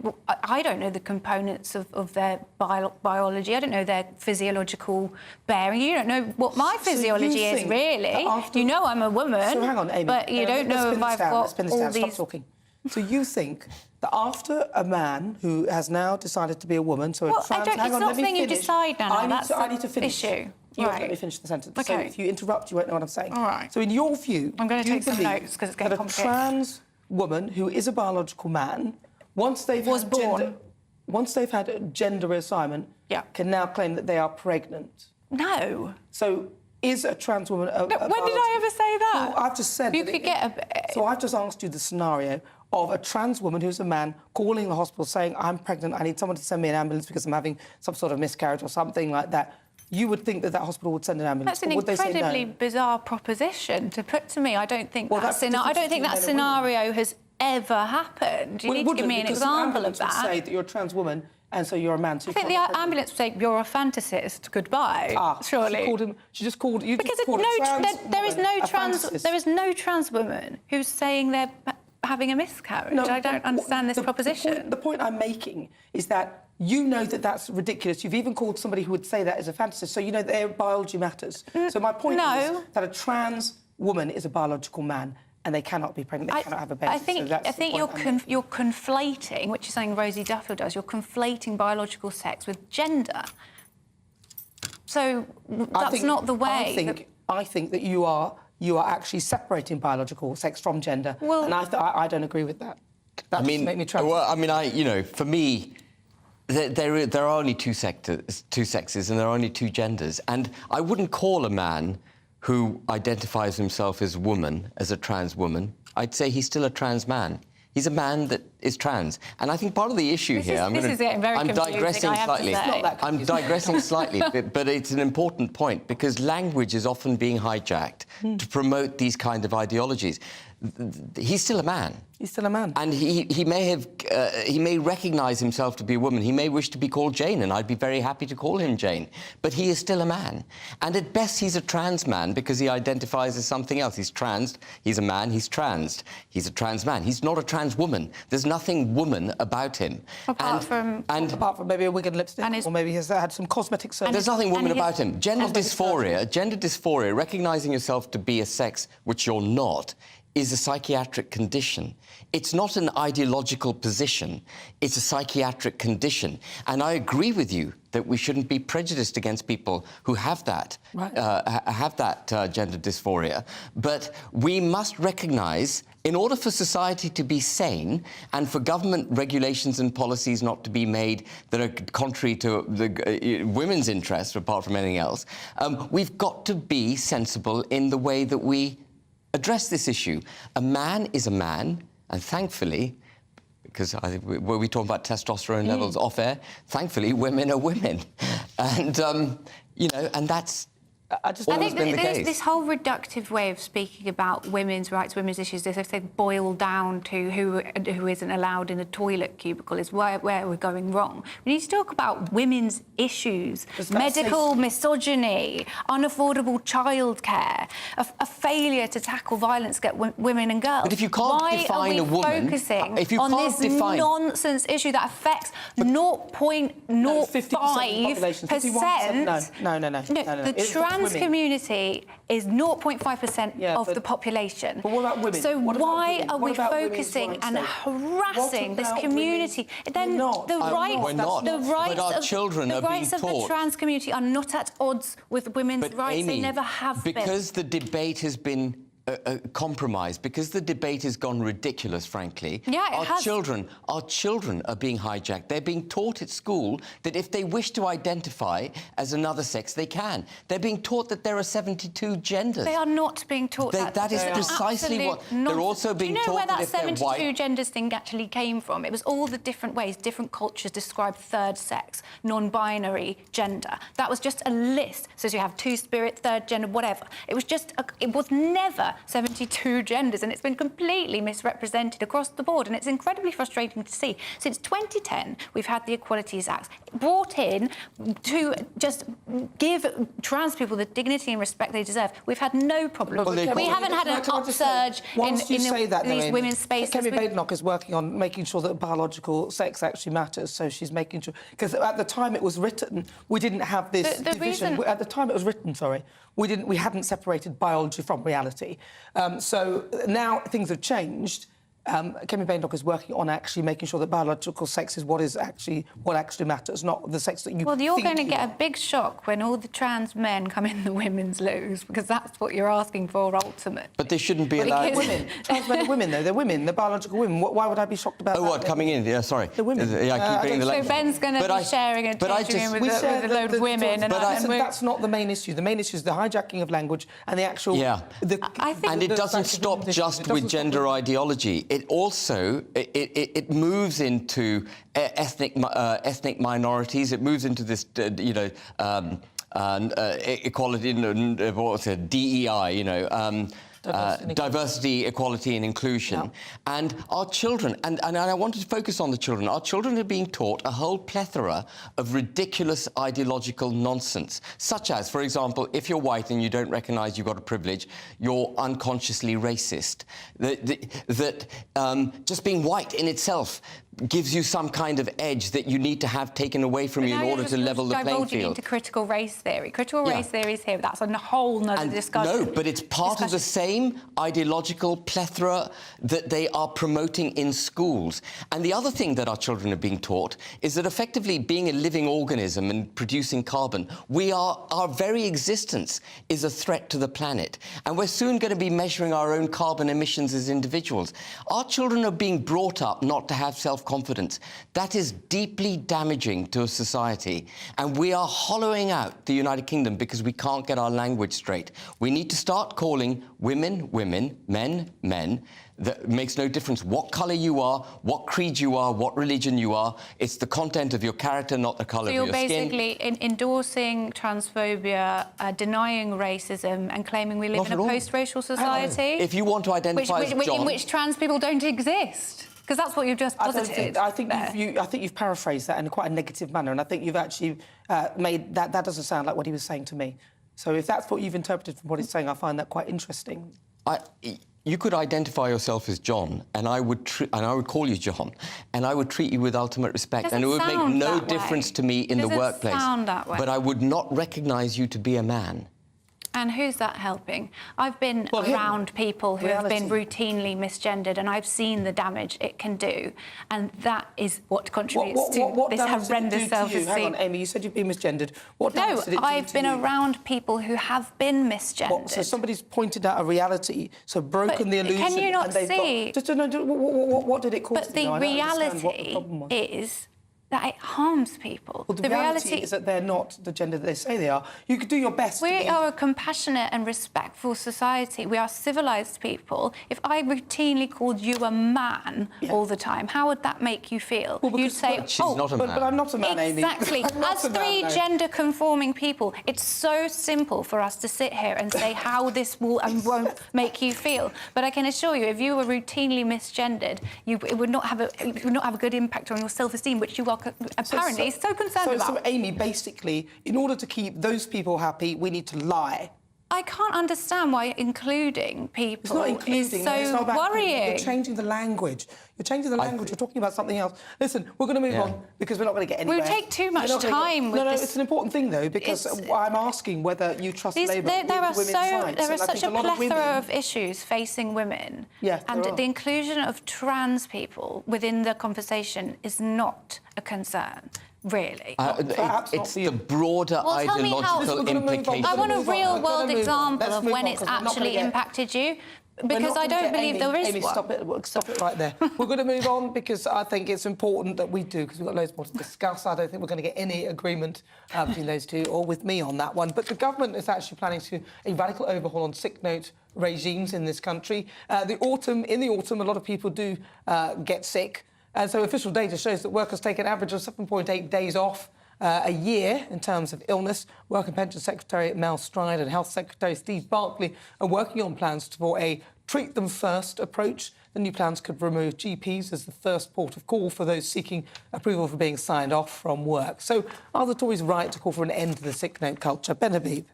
I don't know the components of their biology. I don't know their physiological bearing. You don't know what my So you physiology is think really. that after- You know I'm a woman. So hang on, Amy. But you don't know if I've got all Stop these. talking. So you think that after a man who has now decided to be a woman, so Well, a trans... it's hang on, not let me something you finish. decide, Nana. That's I the need to finish. issue. You have to Right. let me finish the sentence. So Okay. if you interrupt, you won't know what I'm saying. All right. So in your view, I'm going to you take some believe notes because it's getting that a complicated. trans woman who is a biological man, once they've had gender reassignment, can now claim that they are pregnant. No. So is a trans woman When did I ever say that? Well, I've just said You that could get So I've just asked you the scenario of a trans woman who's a man calling the hospital saying, I'm pregnant, I need someone to send me an ambulance because I'm having some sort of miscarriage or something like that. You would think that that hospital would send an ambulance. That's an or would they say incredibly no? bizarre proposition to put to me. I don't think Well, that that's the I don't difference think that between men and women. scenario has ever happened. You Well, it need to give wouldn't, me an because the example of ambulance would that. say that you're a trans woman and so you're a man. So I think the ambulance would say you're a fantasist. Goodbye. Surely. She just called you. Because just called a trans there is woman no a trans. fantasist. There is no trans woman who's saying they're having a miscarriage. I don't understand this proposition. The point I'm making is that you know that that's ridiculous. You've even called somebody who would say that as a fantasist, so you know their biology matters. So my point is that a trans woman is a biological man and they cannot be pregnant, they cannot have a baby. I think you're conflating, which is something Rosie Duffield does. You're conflating biological sex with gender. So that's not the way. I think that you are actually separating biological sex from gender, and I don't agree with that. That just make me trouble. Well, I mean, you know, for me, there are only two sexes, and there are only two genders, and I wouldn't call a man who identifies himself as woman, as a trans woman. I'd say he's still a trans man. He's a man that is trans. And I think part of the issue here... I'm digressing slightly. I'm digressing slightly, but it's an important point, because language is often being hijacked to promote these kind of ideologies. He's still a man. He's still a man. And he may recognise himself to be a woman. He may wish to be called Jane, and I'd be very happy to call him Jane. But he is still a man. And at best, he's a trans man because he identifies as something else. He's trans, he's a man, he's trans. He's a trans man. He's not a trans woman. There's nothing woman about him. Apart from maybe a wig and lipstick, or maybe he's had some cosmetic surgery. There's nothing woman about him. Gender dysphoria, recognising yourself to be a sex which you're not, is a psychiatric condition. It's not an ideological position. It's a psychiatric condition. And I agree with you that we shouldn't be prejudiced against people who have that, gender dysphoria. But we must recognise, in order for society to be sane and for government regulations and policies not to be made that are contrary to the women's interests, apart from anything else, we've got to be sensible in the way that we address this issue. A man is a man, and thankfully, because were we talking about testosterone levels off air? Thankfully, women are women. And, you know, and that's always been the case. This whole reductive way of speaking about women's rights, women's issues, as if they boil down to who isn't allowed in a toilet cubicle is where we're going wrong. We need to talk about women's issues, medical misogyny, unaffordable childcare, a failure to tackle violence against women and girls. But if you can't define a woman... Why are we focusing if you on can't this define... nonsense issue that affects 0.05%? No. The trans community is 0.5% of the population. But what about women? So why are we focusing and harassing this community? Then the rights of the trans community are not at odds with women's rights. Amy, they never have been. Because the debate has been compromised, because the debate has gone ridiculous, frankly. Yeah, it has. Our children are being hijacked. They're being taught at school that if they wish to identify as another sex, they can. They're being taught that there are 72 genders. They are not being taught that. That is precisely what... They're also being taught that if they're white... Do you know where that 72 genders thing actually came from? It was all the different ways different cultures describe third sex, non-binary gender. That was just a list. So you have two-spirit, third gender, whatever. It was just... it was never 72 genders, and it's been completely misrepresented across the board, and it's incredibly frustrating to see. Since 2010, we've had the Equalities Act brought in to just give trans people the dignity and respect they deserve. We've had no problem. We haven't had an upsurge in these women's spaces. Kemi Badenoch is working on making sure that biological sex actually matters, so she's making sure... Because at the time it was written, we didn't have this division. At the time it was written, we hadn't separated biology from reality. So now things have changed. Kemi Badenoch is working on actually making sure that biological sex is what actually matters, not the sex that you. Well, you're going to get a big shock when all the trans men come in the women's loos, because that's what you're asking for, ultimate. But they shouldn't be allowed. Women, trans men are women, though. They're women. They're biological women. Why would I be shocked about that? Oh, what, coming in? Yeah, sorry. The women. Yeah, I keep getting the So Ben's going to be sharing a changing room with a load of women. That's not the main issue. The main issue is the hijacking of language and the actual... Yeah. And it doesn't stop just with gender ideology. It also... It moves into ethnic minorities. It moves into this, equality, what's it, DEI, diversity, equality and inclusion. Yeah. And our children, and I wanted to focus on the children, our children are being taught a whole plethora of ridiculous ideological nonsense, such as, for example, if you're white and you don't recognise you've got a privilege, you're unconsciously racist. That just being white in itself gives you some kind of edge that you need to have taken away from you in order to level the playing field. Into critical race theory. Critical race theory is here. That's a whole nother discussion. No, but it's part of the same ideological plethora that they are promoting in schools. And the other thing that our children are being taught is that effectively being a living organism and producing carbon, our very existence is a threat to the planet. And we're soon going to be measuring our own carbon emissions as individuals. Our children are being brought up not to have self-confidence. That is deeply damaging to a society. And we are hollowing out the United Kingdom because we can't get our language straight. We need to start calling women, women, men, men. That makes no difference what colour you are, what creed you are, what religion you are. It's the content of your character, not the colour of your skin. So you're basically endorsing transphobia, denying racism and claiming we live in a post-racial society? If you want to identify as John... In which trans people don't exist. Because that's what you've just posited. I think you've paraphrased that in quite a negative manner, and I think you've actually made that... That doesn't sound like what he was saying to me. So if that's what you've interpreted from what he's saying, I find that quite interesting. You could identify yourself as John, and I would call you John, and I would treat you with ultimate respect, and it would make no difference to me in the workplace. Sound that way. But I would not recognise you to be a man. And who's that helping? I've been around people who have been routinely misgendered, and I've seen the damage it can do, and that is what contributes to this horrendous self-esteem. Hang on, Amy, you said you've been misgendered. What damage did it do to you? I've been around people who have been misgendered. So somebody's pointed out a reality, so broken the illusion. Can you not see? What did it cause? But the reality is that it harms people. Well, the reality is that they're not the gender that they say they are. You could do your best. We are a compassionate and respectful society. We are civilised people. If I routinely called you a man all the time, how would that make you feel? You'd say, she's not a man. But I'm not a man, Amy. Exactly. As three gender-conforming people, it's so simple for us to sit here and say how this will and won't make you feel. But I can assure you, if you were routinely misgendered, it would not have a good impact on your self-esteem, which you are apparently so concerned about. So, Amy, basically, in order to keep those people happy, we need to lie. I can't understand why including people It's not including, is so it's not about worrying. You're changing the language. You're changing the language. You're talking about something else. Listen, we're going to move on because we're not going to get anywhere. We take too much time with No, this. it's an important thing, though, because I'm asking whether you trust Labour with women's rights. There is And I such think a lot of plethora women- of issues facing women. Yeah, and there are. the inclusion of trans people within the conversation is not a concern. Really. It's the broader Well, tell me how- ideological implications. I want a move on. real-world Let's move on. example Let's of move when on, it's 'cause we're not gonna actually get- impacted you, We're because not I gonna don't get believe Amy, there is Amy, one. stop it right there. We're going to move on because I think it's important that we do, because we've got loads more to discuss. I don't think we're going to get any agreement between those two or with me on that one. But the government is actually planning to a radical overhaul on sick note regimes in this country. In the autumn, a lot of people do get sick. And so official data shows that workers take an average of 7.8 days off a year in terms of illness. Work and Pension Secretary Mel Stride and Health Secretary Steve Barclay are working on plans for a treat them first approach. The new plans could remove GPs as the first port of call for those seeking approval for being signed off from work. So are the Tories right to call for an end to the sick note culture? Ben Habib.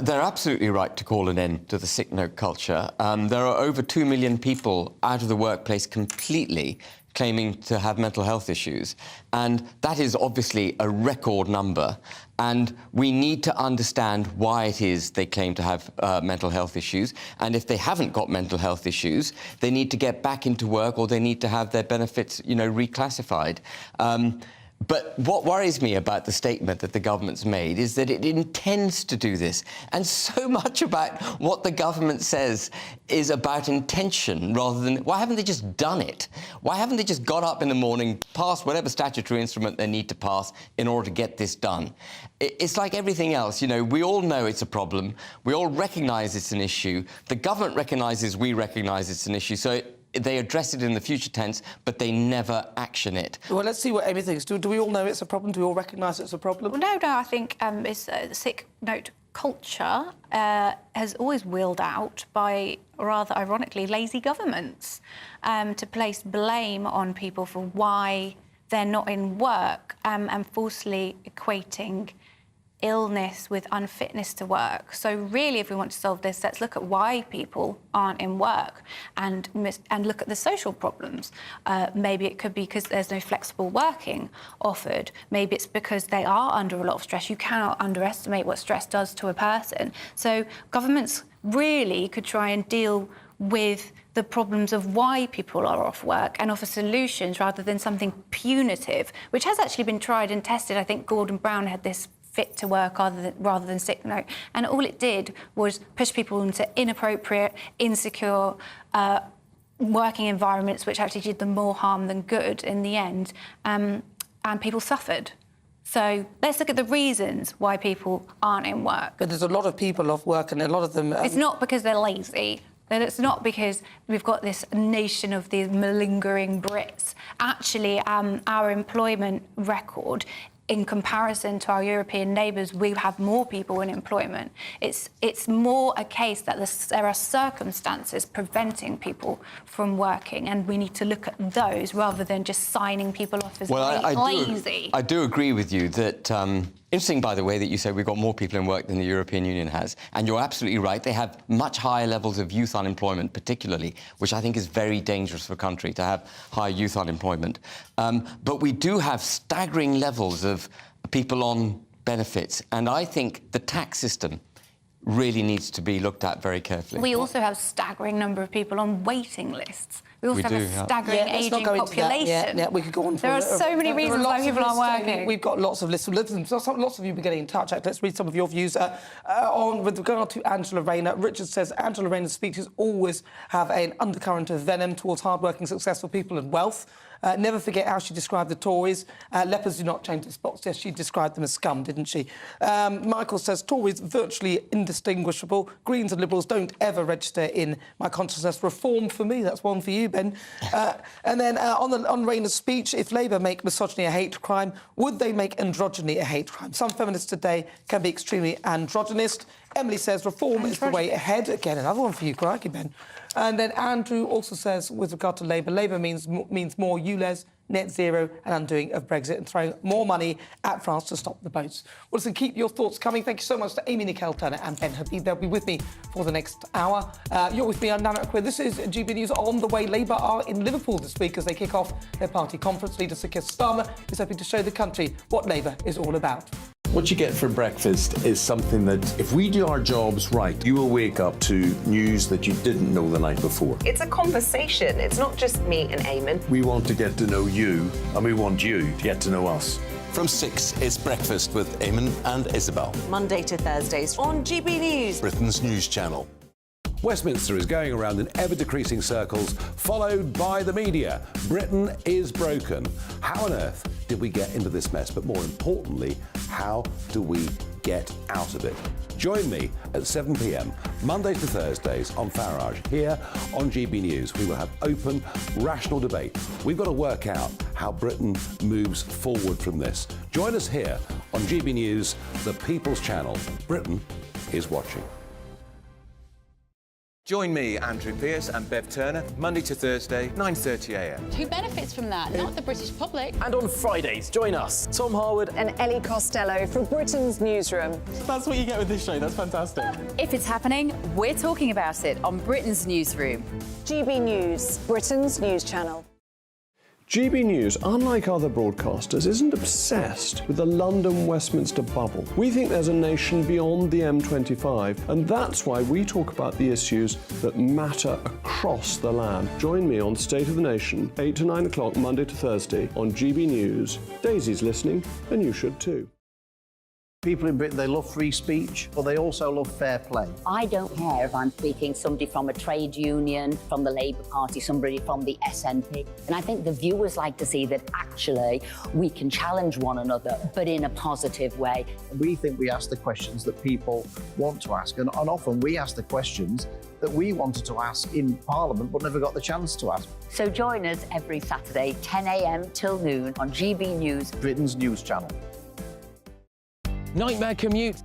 They're absolutely right to call an end to the sick note culture. There are over 2 million people out of the workplace completely claiming to have mental health issues. And that is obviously a record number. And we need to understand why it is they claim to have mental health issues. And if they haven't got mental health issues, they need to get back into work or they need to have their benefits, reclassified. But what worries me about the statement that the government's made is that it intends to do this. And so much about what the government says is about intention rather than... Why haven't they just done it? Why haven't they just got up in the morning, passed whatever statutory instrument they need to pass in order to get this done? It's like everything else, we all know it's a problem. We all recognise it's an issue. The government recognises we recognise it's an issue. So they address it in the future tense, but they never action it. Well, let's see what Amy thinks. Do we all know it's a problem? Do we all recognise it's a problem? Well, no, I think it's sick note culture has always wheeled out by, rather ironically, lazy governments to place blame on people for why they're not in work and falsely equating illness with unfitness to work. So really, if we want to solve this, let's look at why people aren't in work and look at the social problems. Maybe it could be because there's no flexible working offered. Maybe it's because they are under a lot of stress. You cannot underestimate what stress does to a person. So governments really could try and deal with the problems of why people are off work and offer solutions rather than something punitive, which has actually been tried and tested. I think Gordon Brown had this fit to work rather than sick note. And all it did was push people into inappropriate, insecure working environments, which actually did them more harm than good in the end. And people suffered. So let's look at the reasons why people aren't in work. But there's a lot of people off work and a lot of them... It's not because they're lazy. And it's not because we've got this nation of these malingering Brits. Actually, our employment record, in comparison to our European neighbours, we have more people in employment. It's more a case that there are circumstances preventing people from working, and we need to look at those rather than just signing people off as lazy. I do agree with you that... Interesting, by the way, that you say we've got more people in work than the European Union has. And you're absolutely right. They have much higher levels of youth unemployment, particularly, which I think is very dangerous for a country to have high youth unemployment. But we do have staggering levels of people on benefits. And I think the tax system really needs to be looked at very carefully. We also have a staggering number of people on waiting lists. We also have a staggering ageing population. Yeah, we could go on. There are so many reasons why people aren't working. We've got lots of lists. Lots of you have been getting in touch. Let's read some of your views with regard to Angela Rayner. Richard says Angela Rayner's speeches always have an undercurrent of venom towards hardworking, successful people and wealth. Never forget how she described the Tories. Lepers do not change their spots. Yes, she described them as scum, didn't she? Michael says, Tories virtually indistinguishable. Greens and Liberals don't ever register in my consciousness. Reform for me, that's one for you, Ben. And then on Rayner's speech, if Labour make misogyny a hate crime, would they make androgyny a hate crime? Some feminists today can be extremely androgynist. Emily says reform is the way ahead. Again, another one for you, crikey, Ben. And then Andrew also says, with regard to Labour, Labour means more ULEZ, net zero and undoing of Brexit and throwing more money at France to stop the boats. Well, listen, keep your thoughts coming. Thank you so much to Amy Nicole Turner and Ben Habib. They'll be with me for the next hour. You're with me, I'm Nana Akua. This is GB News. On the way, Labour are in Liverpool this week as they kick off their party conference. Leader Sir Keir Starmer is hoping to show the country what Labour is all about. What you get for breakfast is something that, if we do our jobs right, you will wake up to news that you didn't know the night before. It's a conversation. It's not just me and Eamon. We want to get to know you, and we want you to get to know us. From 6, it's Breakfast with Eamon and Isabel. Monday to Thursdays on GB News, Britain's news channel. Westminster is going around in ever-decreasing circles, followed by the media. Britain is broken. How on earth did we get into this mess? But more importantly, how do we get out of it? Join me at 7 p.m, Monday to Thursdays on Farage, here on GB News. We will have open, rational debate. We've got to work out how Britain moves forward from this. Join us here on GB News, the People's Channel. Britain is watching. Join me, Andrew Pearce and Bev Turner, Monday to Thursday, 9:30 a.m. Who benefits from that? Not the British public. And on Fridays, join us, Tom Harwood and Ellie Costello from Britain's Newsroom. That's what you get with this show, that's fantastic. If it's happening, we're talking about it on Britain's Newsroom. GB News, Britain's news channel. GB News, unlike other broadcasters, isn't obsessed with the London-Westminster bubble. We think there's a nation beyond the M25, and that's why we talk about the issues that matter across the land. Join me on State of the Nation, 8 to 9 o'clock, Monday to Thursday, on GB News. Daisy's listening, and you should too. People in Britain, they love free speech, but they also love fair play. I don't care if I'm speaking somebody from a trade union, from the Labour Party, somebody from the SNP. And I think the viewers like to see that actually we can challenge one another, but in a positive way. We think we ask the questions that people want to ask, and often we ask the questions that we wanted to ask in Parliament but never got the chance to ask. So join us every Saturday, 10 a.m. till noon on GB News, Britain's news channel. Nightmare commute.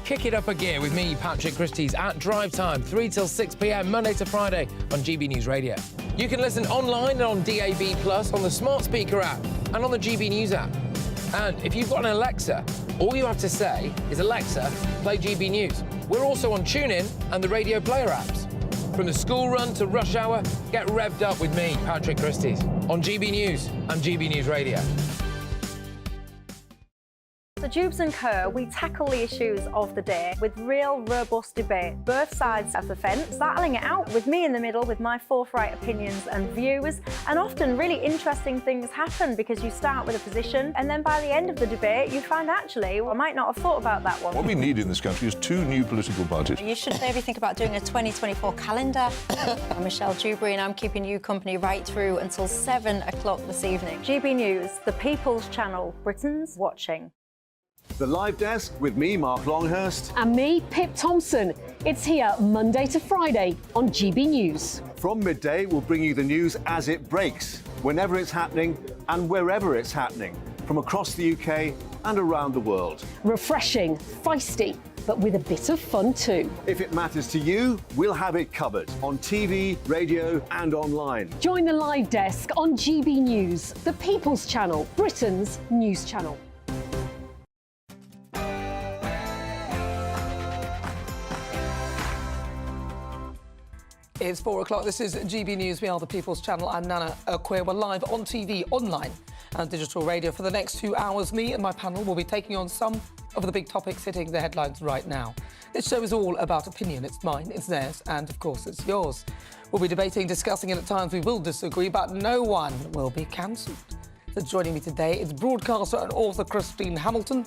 Kick it up a gear with me, Patrick Christie's, at drive time, 3 till 6 p.m, Monday to Friday on GB News Radio. You can listen online and on DAB+, on the smart speaker app and on the GB News app. And if you've got an Alexa, all you have to say is, Alexa, play GB News. We're also on TuneIn and the Radio Player apps. From the school run to rush hour, get revved up with me, Patrick Christie's, on GB News and GB News Radio. So Jubes and Kerr, we tackle the issues of the day with real robust debate, both sides of the fence, battling it out with me in the middle with my forthright opinions and views. And often really interesting things happen because you start with a position and then by the end of the debate you find actually, well, I might not have thought about that one. What we need in this country is 2 new political parties. You should maybe think about doing a 2024 calendar. I'm Michelle Dewberry and I'm keeping you company right through until 7 o'clock this evening. GB News, the People's Channel, Britain's watching. The Live Desk with me, Mark Longhurst. And me, Pip Thompson. It's here Monday to Friday on GB News. From midday, we'll bring you the news as it breaks, whenever it's happening and wherever it's happening, from across the UK and around the world. Refreshing, feisty, but with a bit of fun too. If it matters to you, we'll have it covered on TV, radio and online. Join the Live Desk on GB News, the People's Channel, Britain's news channel. It's 4 o'clock. This is GB News. We are the People's Channel. I'm Nana Akua. We're live on TV, online and digital radio. For the next 2 hours, me and my panel will be taking on some of the big topics hitting the headlines right now. This show is all about opinion. It's mine, it's theirs, and of course it's yours. We'll be debating, discussing, and at times we will disagree, but no one will be cancelled. So joining me today is broadcaster and author Christine Hamilton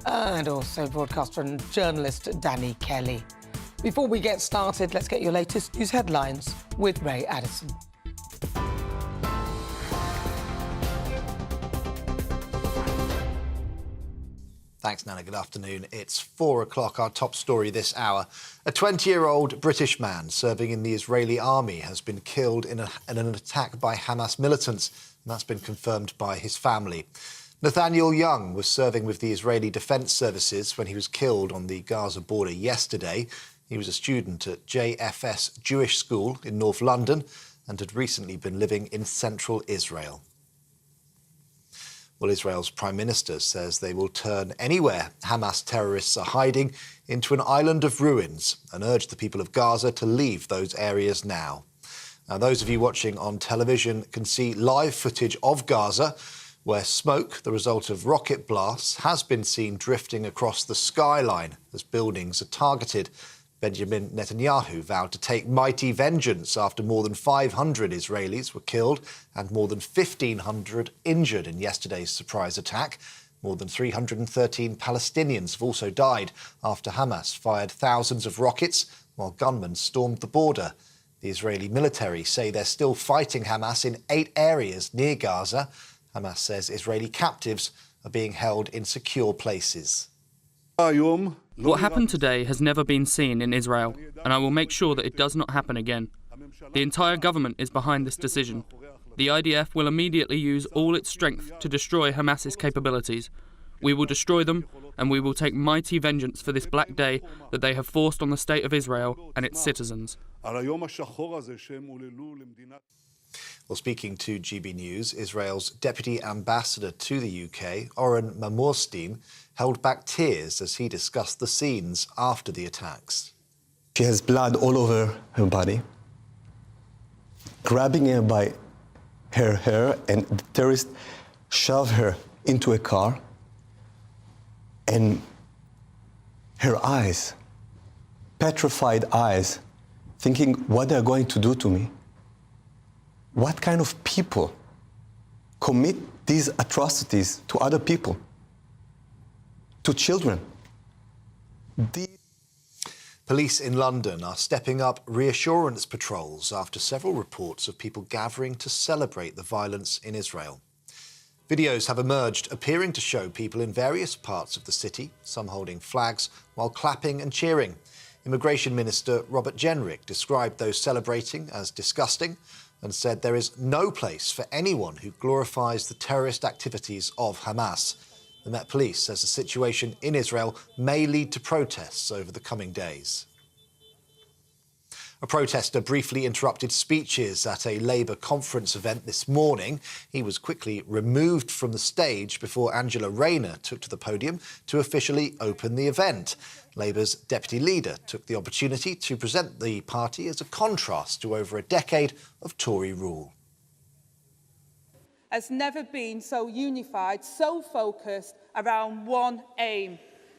and also broadcaster and journalist Danny Kelly. Before we get started, let's get your latest news headlines with Ray Addison. Thanks, Nana. Good afternoon. It's 4 o'clock. Our top story this hour. A 20-year-old British man serving in the Israeli army has been killed in an attack by Hamas militants, and that's been confirmed by his family. Nathaniel Young was serving with the Israeli Defence Services when he was killed on the Gaza border yesterday. He was a student at JFS Jewish School in North London and had recently been living in central Israel. Well, Israel's Prime Minister says they will turn anywhere Hamas terrorists are hiding into an island of ruins and urged the people of Gaza to leave those areas now. Now, those of you watching on television can see live footage of Gaza, where smoke, the result of rocket blasts, has been seen drifting across the skyline as buildings are targeted. Benjamin Netanyahu vowed to take mighty vengeance after more than 500 Israelis were killed and more than 1,500 injured in yesterday's surprise attack. More than 313 Palestinians have also died after Hamas fired thousands of rockets while gunmen stormed the border. The Israeli military say they're still fighting Hamas in 8 areas near Gaza. Hamas says Israeli captives are being held in secure places. What happened today has never been seen in Israel, and I will make sure that it does not happen again. The entire government is behind this decision. The IDF will immediately use all its strength to destroy Hamas's capabilities. We will destroy them, and we will take mighty vengeance for this black day that they have forced on the state of Israel and its citizens. Well, speaking to GB News, Israel's Deputy Ambassador to the UK, Oren Mamorstein, held back tears as he discussed the scenes after the attacks. She has blood all over her body, grabbing her by her hair, and the terrorists shoved her into a car, and her eyes, petrified eyes, thinking what they're going to do to me. What kind of people commit these atrocities to other people, to children? Police in London are stepping up reassurance patrols after several reports of people gathering to celebrate the violence in Israel. Videos have emerged appearing to show people in various parts of the city, some holding flags while clapping and cheering. Immigration Minister Robert Jenrick described those celebrating as disgusting and said there is no place for anyone who glorifies the terrorist activities of Hamas. The Met Police says the situation in Israel may lead to protests over the coming days. A protester briefly interrupted speeches at a Labour conference event this morning. He was quickly removed from the stage before Angela Rayner took to the podium to officially open the event. Labour's deputy leader took the opportunity to present the party as a contrast to over a decade of Tory rule. Has never been so unified, so focused around one aim: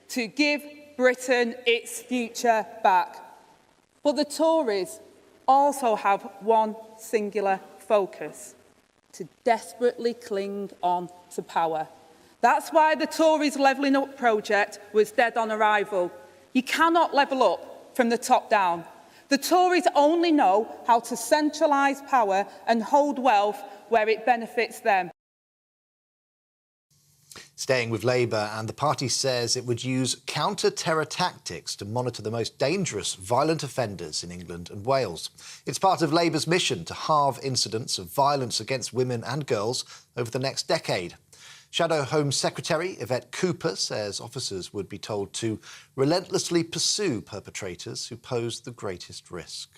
to give Britain its future back. But the Tories also have one singular focus: to desperately cling on to power. That's why the Tories' Levelling Up project was dead on arrival. You cannot level up from the top down. The Tories only know how to centralise power and hold wealth where it benefits them. Staying with Labour, and the party says it would use counter-terror tactics to monitor the most dangerous violent offenders in England and Wales. It's part of Labour's mission to halve incidents of violence against women and girls over the next decade. Shadow Home Secretary Yvette Cooper says officers would be told to relentlessly pursue perpetrators who pose the greatest risk.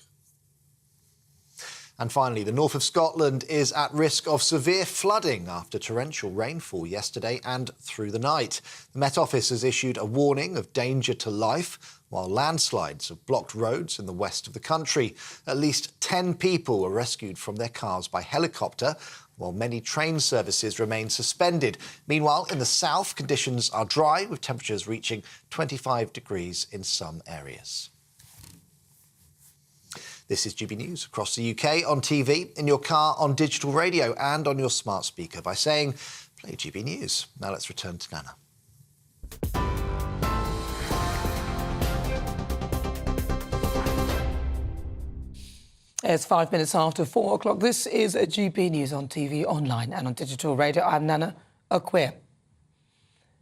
And finally, the north of Scotland is at risk of severe flooding after torrential rainfall yesterday and through the night. The Met Office has issued a warning of danger to life, while landslides have blocked roads in the west of the country. At least 10 people were rescued from their cars by helicopter, while many train services remain suspended. Meanwhile, in the south, conditions are dry, with temperatures reaching 25 degrees in some areas. This is GB News across the UK, on TV, in your car, on digital radio and on your smart speaker by saying, play GB News. Now let's return to Nana. It's 5 minutes after 4 o'clock. This is GB News on TV, online and on digital radio. I'm Nana Akua.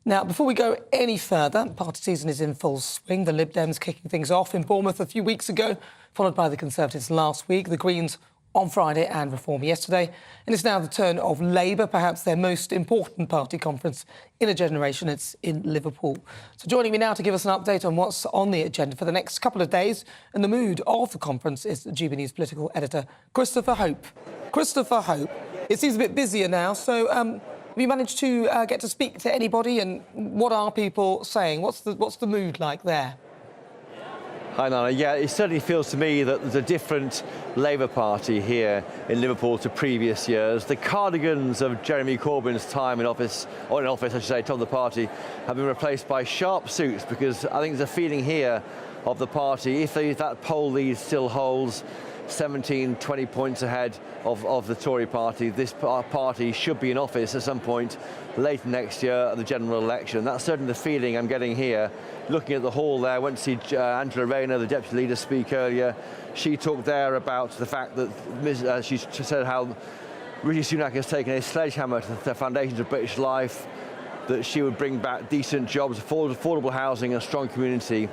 Now, before we go any further, party season is in full swing. The Lib Dems kicking things off in Bournemouth a few weeks ago, followed by the Conservatives last week, the Greens on Friday and Reform yesterday. And it's now the turn of Labour, perhaps their most important party conference in a generation. It's in Liverpool. So joining me now to give us an update on what's on the agenda for the next couple of days and the mood of the conference is GB News political editor Christopher Hope. Christopher Hope, it seems a bit busier now, so have you managed to get to speak to anybody, and what are people saying? What's the mood like there? Hi, Nana. Yeah, it certainly feels to me that there's a different Labour Party here in Liverpool to previous years. The cardigans of Jeremy Corbyn's time in office, or in office, I should say, top of the party, have been replaced by sharp suits, because I think there's a feeling here of the party, if that poll lead still holds, 17, 20 points ahead of the Tory party, this party should be in office at some point late next year at the general election. That's certainly the feeling I'm getting here. Looking at the hall there, I went to see Angela Rayner, the deputy leader, speak earlier. She talked there about the fact that she said how Rishi Sunak has taken a sledgehammer to the foundations of British life, that she would bring back decent jobs, affordable housing and a strong community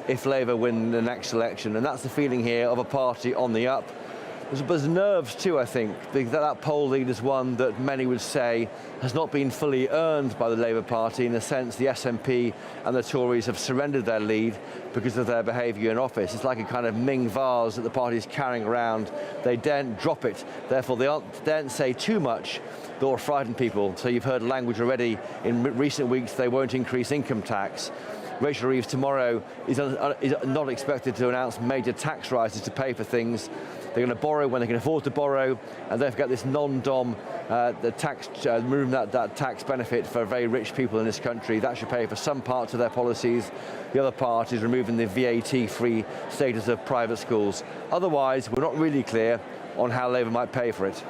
if Labour win the next election. And that's the feeling here of a party on the up. There's nerves too, I think. That poll lead is one that many would say has not been fully earned by the Labour Party. In a sense, the SNP and the Tories have surrendered their lead because of their behaviour in office. It's like a kind of Ming vase that the party is carrying around. They daren't drop it. Therefore, they daren't say too much that will frighten people. So you've heard language already in recent weeks. They won't increase income tax. Rachel Reeves tomorrow is not expected to announce major tax rises to pay for things. They're going to borrow when they can afford to borrow, and don't forget this non-dom, the tax, removing that tax benefit for very rich people in this country. That should pay for some parts of their policies. The other part is removing the VAT-free status of private schools. Otherwise, we're not really clear on how Labour might pay for it.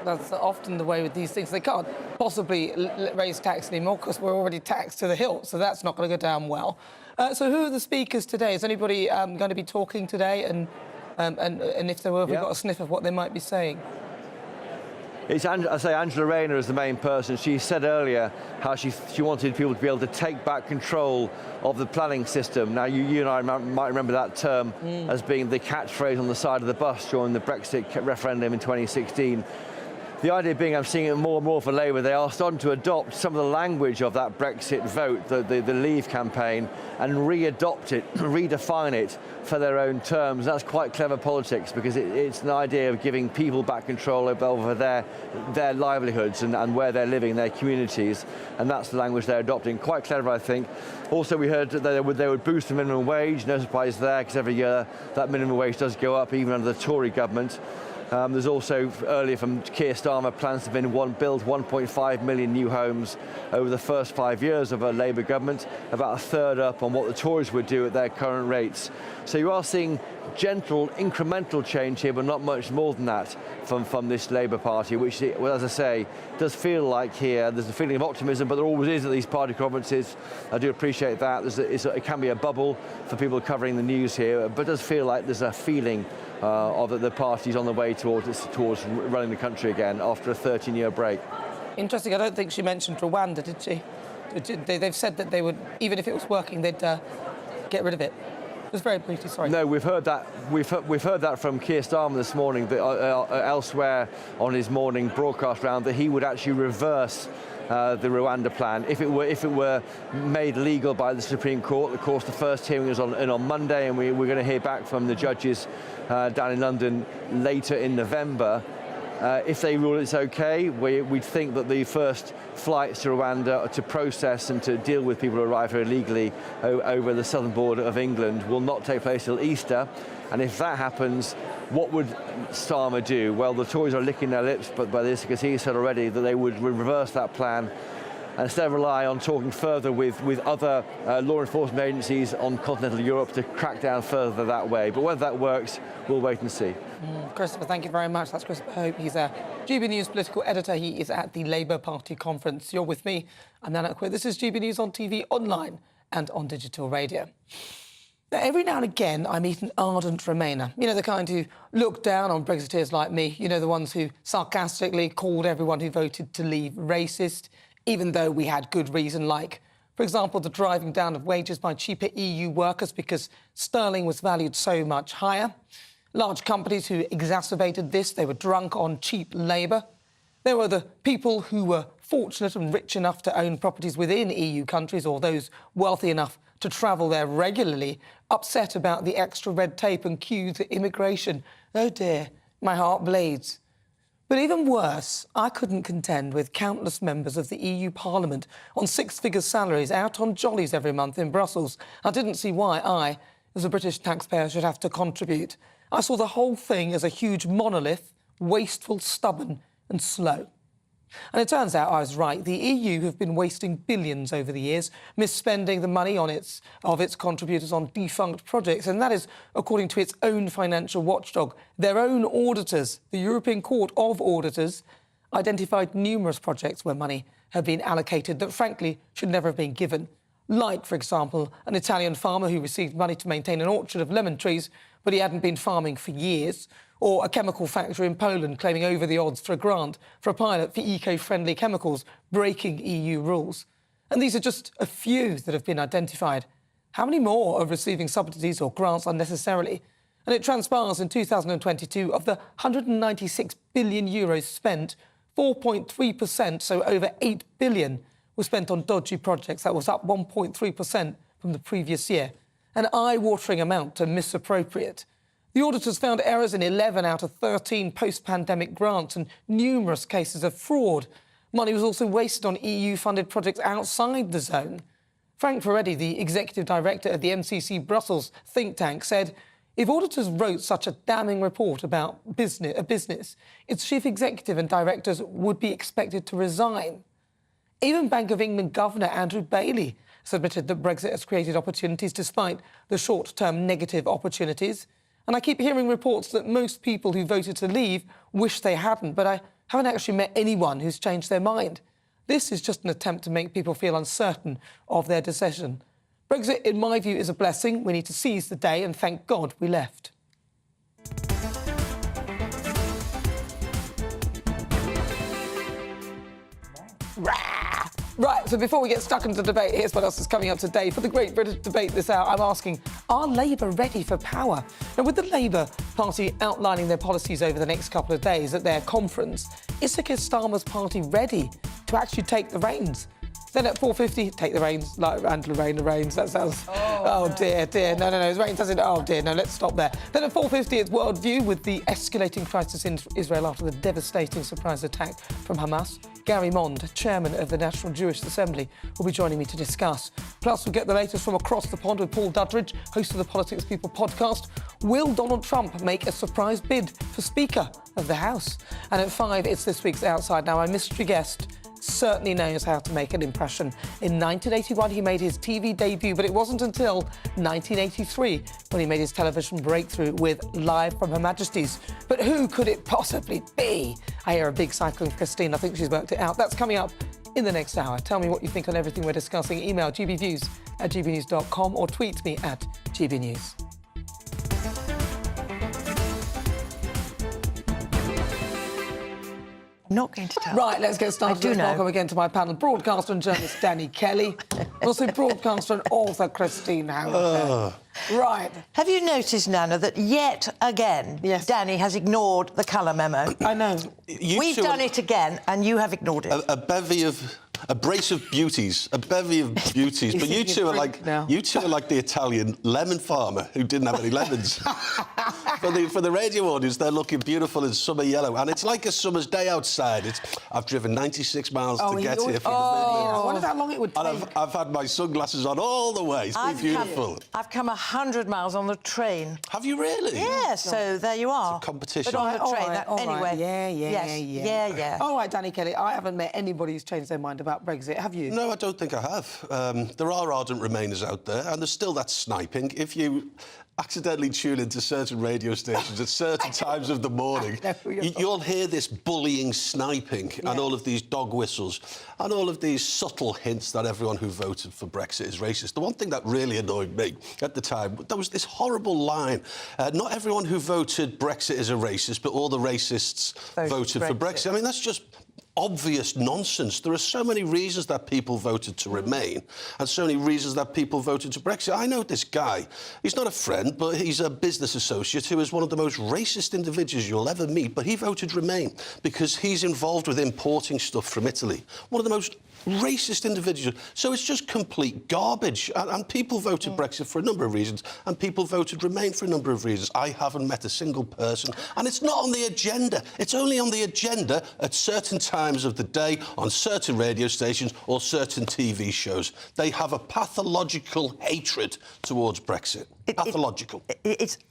That's often the way with these things. They can't possibly raise tax anymore because we're already taxed to the hilt, so that's not going to go down well. So who are the speakers today? Is anybody going to be talking today? And if there were, have we got a sniff of what they might be saying? I say Angela Rayner is the main person. She said earlier how she wanted people to be able to take back control of the planning system. Now, you and I might remember that term as being the catchphrase on the side of the bus during the Brexit referendum in 2016. The idea being, I'm seeing it more and more for Labour, they are starting to adopt some of the language of that Brexit vote, the Leave campaign, and re-adopt it, redefine it for their own terms. That's quite clever politics, because it's an idea of giving people back control over their livelihoods and where they're living, their communities, and that's the language they're adopting. Quite clever, I think. Also, we heard that they would boost the minimum wage. No surprise there, because every year that minimum wage does go up, even under the Tory government. There's also, earlier from Keir Starmer, plans to build 1.5 million new homes over the first 5 years of a Labour government, about a third up on what the Tories would do at their current rates. So you are seeing gentle, incremental change here, but not much more than that from this Labour Party, which, well, as I say, does feel like here there's a feeling of optimism, but there always is at these party conferences. I do appreciate that. It can be a bubble for people covering the news here, but it does feel like there's a feeling of that the party's on the way towards running the country again after a 13-year break. Interesting. I don't think she mentioned Rwanda, did she? They've said that they would, even if it was working, they'd get rid of it. Just very briefly, sorry. No, we've heard that. We've heard that from Keir Starmer this morning. That elsewhere on his morning broadcast round, that he would actually reverse the Rwanda plan if it were made legal by the Supreme Court. Of course, the first hearing is on Monday, and we're going to hear back from the judges down in London later in November. If they rule it's okay, we'd think that the first flights to Rwanda to process and to deal with people who arrive here illegally over the southern border of England will not take place till Easter. And if that happens, what would Starmer do? Well, the Tories are licking their lips by this, because he said already that they would reverse that plan and instead rely on talking further with other law enforcement agencies on continental Europe to crack down further that way. But whether that works, we'll wait and see. Christopher, thank you very much. That's Christopher Hope. He's a GB News political editor. He is at the Labour Party conference. You're with me. I'm Nana Akua. This is GB News on TV, online and on digital radio. Now, every now and again, I meet an ardent Remainer. You know, the kind who look down on Brexiteers like me. You know, the ones who sarcastically called everyone who voted to leave racist. even though we had good reason, like, for example, the driving down of wages by cheaper EU workers because sterling was valued so much higher. Large companies who exacerbated this, they were drunk on cheap labour. There were the people who were fortunate and rich enough to own properties within EU countries, or those wealthy enough to travel there regularly, upset about the extra red tape and queues at immigration. Oh dear, my heart bleeds. But even worse, I couldn't contend with countless members of the EU Parliament on six-figure salaries out on jollies every month in Brussels. I didn't see why I, as a British taxpayer, should have to contribute. I saw the whole thing as a huge monolith, wasteful, stubborn and slow. And it turns out I was right. The EU have been wasting billions over the years, misspending the money of its contributors on defunct projects, and that is according to its own financial watchdog. Their own auditors, the European Court of Auditors, identified numerous projects where money had been allocated that, frankly, should never have been given. Like, for example, an Italian farmer who received money to maintain an orchard of lemon trees, but he hadn't been farming for years. Or a chemical factory in Poland claiming over the odds for a grant for a pilot for eco-friendly chemicals, breaking EU rules. And these are just a few that have been identified. How many more are receiving subsidies or grants unnecessarily? And it transpires in 2022, of the 196 billion euros spent, 4.3%, so over 8 billion, was spent on dodgy projects. That was up 1.3% from the previous year. An eye-watering amount to misappropriate. The auditors found errors in 11 out of 13 post-pandemic grants and numerous cases of fraud. Money was also wasted on EU-funded projects outside the zone. Frank Ferretti, the executive director of the MCC Brussels think tank, said, if auditors wrote such a damning report about a business, its chief executive and directors would be expected to resign. Even Bank of England Governor Andrew Bailey has admitted that Brexit has created opportunities despite the short-term negative opportunities. And I keep hearing reports that most people who voted to leave wish they hadn't, but I haven't actually met anyone who's changed their mind. This is just an attempt to make people feel uncertain of their decision. Brexit, in my view, is a blessing. We need to seize the day and thank God we left. Right, so before we get stuck into the debate, here's what else is coming up today. For the Great British Debate this hour, I'm asking, are Labour ready for power? Now, with the Labour Party outlining their policies over the next couple of days at their conference, is Keir Starmer's party ready to actually take the reins? Then at 4:50, take the reins, like Angela Rayner reigns. That sounds... Oh, dear. No, it reigns, doesn't it? Oh, dear, no, let's stop there. Then at 4:50, it's Worldview with the escalating crisis in Israel after the devastating surprise attack from Hamas. Gary Mond, chairman of the National Jewish Assembly, will be joining me to discuss. Plus, we'll get the latest from across the pond with Paul Duddridge, host of the Politics People podcast. Will Donald Trump make a surprise bid for Speaker of the House? And at 5, it's this week's Outside. Now, our mystery guest certainly knows how to make an impression. In 1981, he made his TV debut, but it wasn't until 1983 when he made his television breakthrough with Live from Her Majesty's. But who could it possibly be? I hear a big cycling Christine. I think she's worked it out. That's coming up in the next hour. Tell me what you think on everything we're discussing. Email gbviews@gbnews.com or tweet me at gbnews. Not going to tell. Right, let's get started. Let's welcome again to my panel broadcaster and journalist Danny Kelly, also broadcaster and author Christine Howard. Right. Have you noticed, Nana, that yet again Danny has ignored the colour memo? I know. We've done it again, and you have ignored it. A brace of beauties, but you two are like the Italian lemon farmer who didn't have any lemons. For the radio audience, they're looking beautiful in summer yellow, and it's like a summer's day outside. I've driven 96 miles to get here from the Midlands. I wonder how long it would take. And I've had my sunglasses on all the way. It's been beautiful. I've come 100 miles on the train. Have you really? Yeah, so there you are. It's a competition. But on the train, anyway. Yeah. All right, Danny Kelly, I haven't met anybody who's changed their mind about Brexit, have you? No, I don't think I have. There are ardent Remainers out there, and there's still that sniping. If you accidentally tune into certain radio stations at certain times of the morning, you'll hear this bullying sniping and all of these dog whistles and all of these subtle hints that everyone who voted for Brexit is racist. The one thing that really annoyed me at the time, there was this horrible line. Not everyone who voted Brexit is a racist, but all the racists voted for Brexit. I mean, that's just obvious nonsense. There are so many reasons that people voted to remain and so many reasons that people voted to Brexit. I know this guy. He's not a friend, but he's a business associate who is one of the most racist individuals you'll ever meet, but he voted remain because he's involved with importing stuff from Italy. One of the most racist individuals. So it's just complete garbage. And people voted Brexit for a number of reasons, and people voted Remain for a number of reasons. I haven't met a single person, and it's not on the agenda. It's only on the agenda at certain times of the day, on certain radio stations or certain TV shows. They have a pathological hatred towards Brexit. Pathological.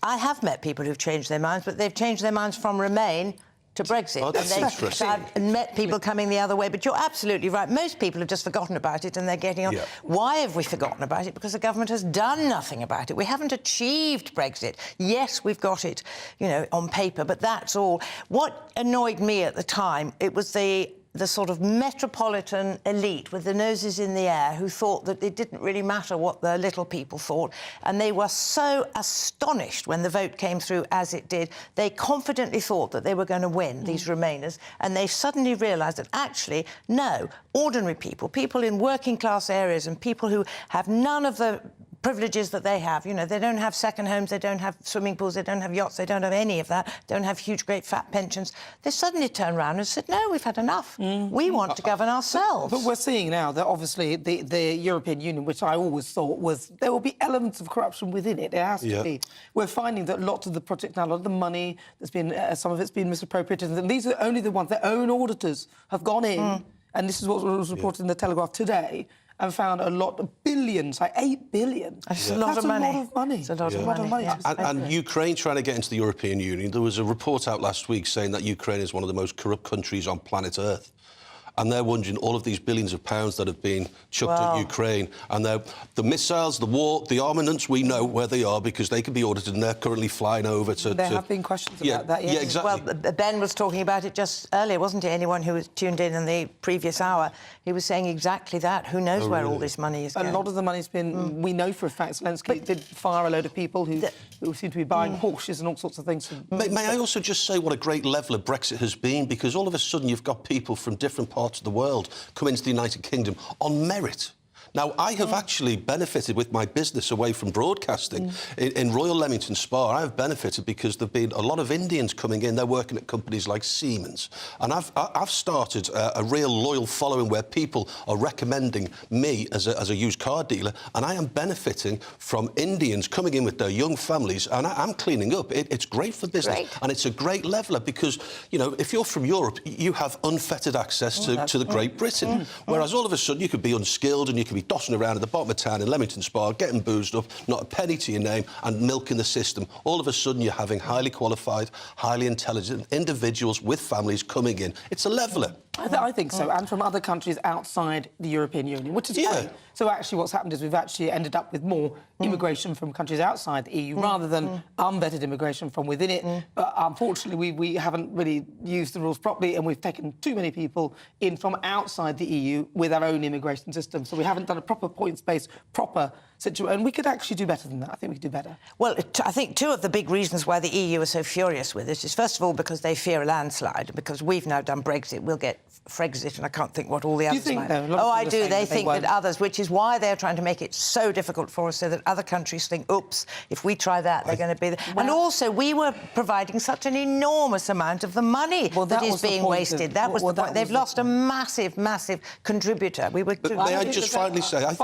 I have met people who've changed their minds, but they've changed their minds from Remain to Brexit. Oh, that's interesting. I've met people coming the other way, but you're absolutely right. Most people have just forgotten about it and they're getting on. Yeah. Why have we forgotten about it? Because the government has done nothing about it. We haven't achieved Brexit. Yes, we've got it, you know, on paper, but that's all. What annoyed me at the time, it was the sort of metropolitan elite with the noses in the air who thought that it didn't really matter what the little people thought. And they were so astonished when the vote came through as it did. They confidently thought that they were going to win, these Remainers, and they suddenly realised that actually, no, ordinary people, people in working class areas and people who have none of the privileges that they have. You know, they don't have second homes, they don't have swimming pools, they don't have yachts, they don't have any of that, don't have huge, great, fat pensions. They suddenly turned around and said, no, we've had enough. We want to govern ourselves. But we're seeing now that obviously the European Union, which I always thought was, there will be elements of corruption within it. It has to be. We're finding that lots of the project now, a lot of the money that's been, some of it's been misappropriated, and these are only the ones, their own auditors have gone in, and this is what was reported in the Telegraph today, and found a lot of billions, like 8 billion. That's a lot of money. That's a lot of money. It's a lot of money. And Ukraine trying to get into the European Union, there was a report out last week saying that Ukraine is one of the most corrupt countries on planet Earth. And they're wondering all of these billions of pounds that have been chucked at Ukraine. And the missiles, the war, the armaments, we know where they are because they can be audited and they're currently flying over to... There have been questions about that, Yeah, exactly. Well, Ben was talking about it just earlier, wasn't he? Anyone who was tuned in the previous hour, he was saying exactly that. Who knows where all this money is going? A lot of the money's been... We know for a fact Zelensky did fire a load of people who seem to be buying Porsches and all sorts of things. May I also just say what a great leveller Brexit has been, because all of a sudden you've got people from different parts of the world come into the United Kingdom on merit. Now, I have actually benefited with my business away from broadcasting. In Royal Leamington Spa, I have benefited because there have been a lot of Indians coming in. They're working at companies like Siemens. And I've started a real loyal following where people are recommending me as a used car dealer, and I am benefiting from Indians coming in with their young families, and I'm cleaning up. It's great for business, and it's a great leveller because, you know, if you're from Europe, you have unfettered access to the Great Britain, whereas all of a sudden you could be unskilled and you could be dossing around at the bottom of town in Leamington Spa, getting boozed up, not a penny to your name, and milking the system. All of a sudden, you're having highly qualified, highly intelligent individuals with families coming in. It's a leveller. I think so, and from other countries outside the European Union, which is great. So actually what's happened is we've actually ended up with more immigration from countries outside the EU rather than unvetted immigration from within it. But unfortunately, we haven't really used the rules properly, and we've taken too many people in from outside the EU with our own immigration system. So we haven't done a proper points-based, proper situation. And we could actually do better than that. I think we could do better. Well, I think two of the big reasons why the EU are so furious with this is, first of all, because they fear a landslide, because we've now done Brexit, we'll get Frexit, and I can't think what all the others might. Oh, I do. They think that others, which is why they're trying to make it so difficult for us so that other countries think, oops, if we try that, they're going to be there. And also, we were providing such an enormous amount of the money that is being wasted. That was the point. They've lost a massive, massive contributor. We were... But may I just finally say, I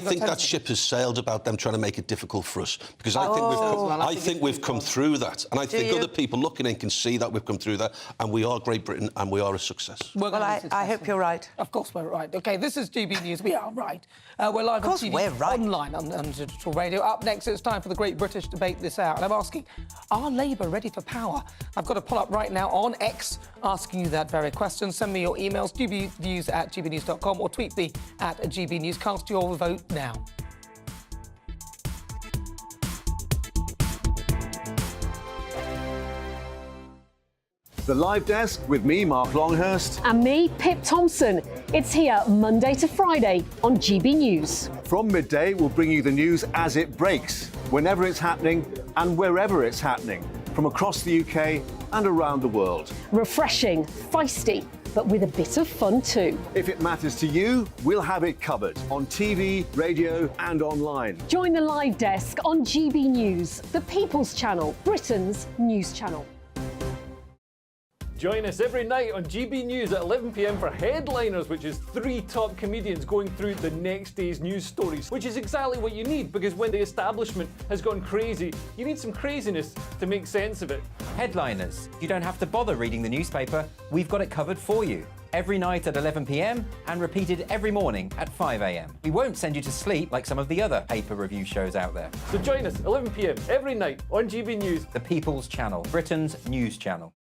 think that ship has sailed about them trying to make it difficult for us, because I think we've come through that, and I think other people looking in can see that we've come through that, and we are Great Britain, and we are a success. Well, I hope you're right. Of course we're right. OK, this is GB News. We are right. We're live on TV, online on digital radio. Up next, it's time for the Great British Debate this hour. And I'm asking, are Labour ready for power? I've got a poll up right now on X asking you that very question. Send me your emails, gbnews@gbnews.com, or tweet me at GBNews. Cast your vote now. The Live Desk with me, Mark Longhurst. And me, Pip Thompson. It's here Monday to Friday on GB News. From midday, we'll bring you the news as it breaks, whenever it's happening and wherever it's happening, from across the UK and around the world. Refreshing, feisty, but with a bit of fun too. If it matters to you, we'll have it covered on TV, radio, and online. Join the live desk on GB News, the People's Channel, Britain's news channel. Join us every night on GB News at 11 p.m. for Headliners, which is 3 top comedians going through the next day's news stories, which is exactly what you need, because when the establishment has gone crazy, you need some craziness to make sense of it. Headliners. You don't have to bother reading the newspaper. We've got it covered for you. Every night at 11 p.m. and repeated every morning at 5 a.m. We won't send you to sleep like some of the other paper review shows out there. So join us 11 p.m. every night on GB News. The People's Channel, Britain's news channel.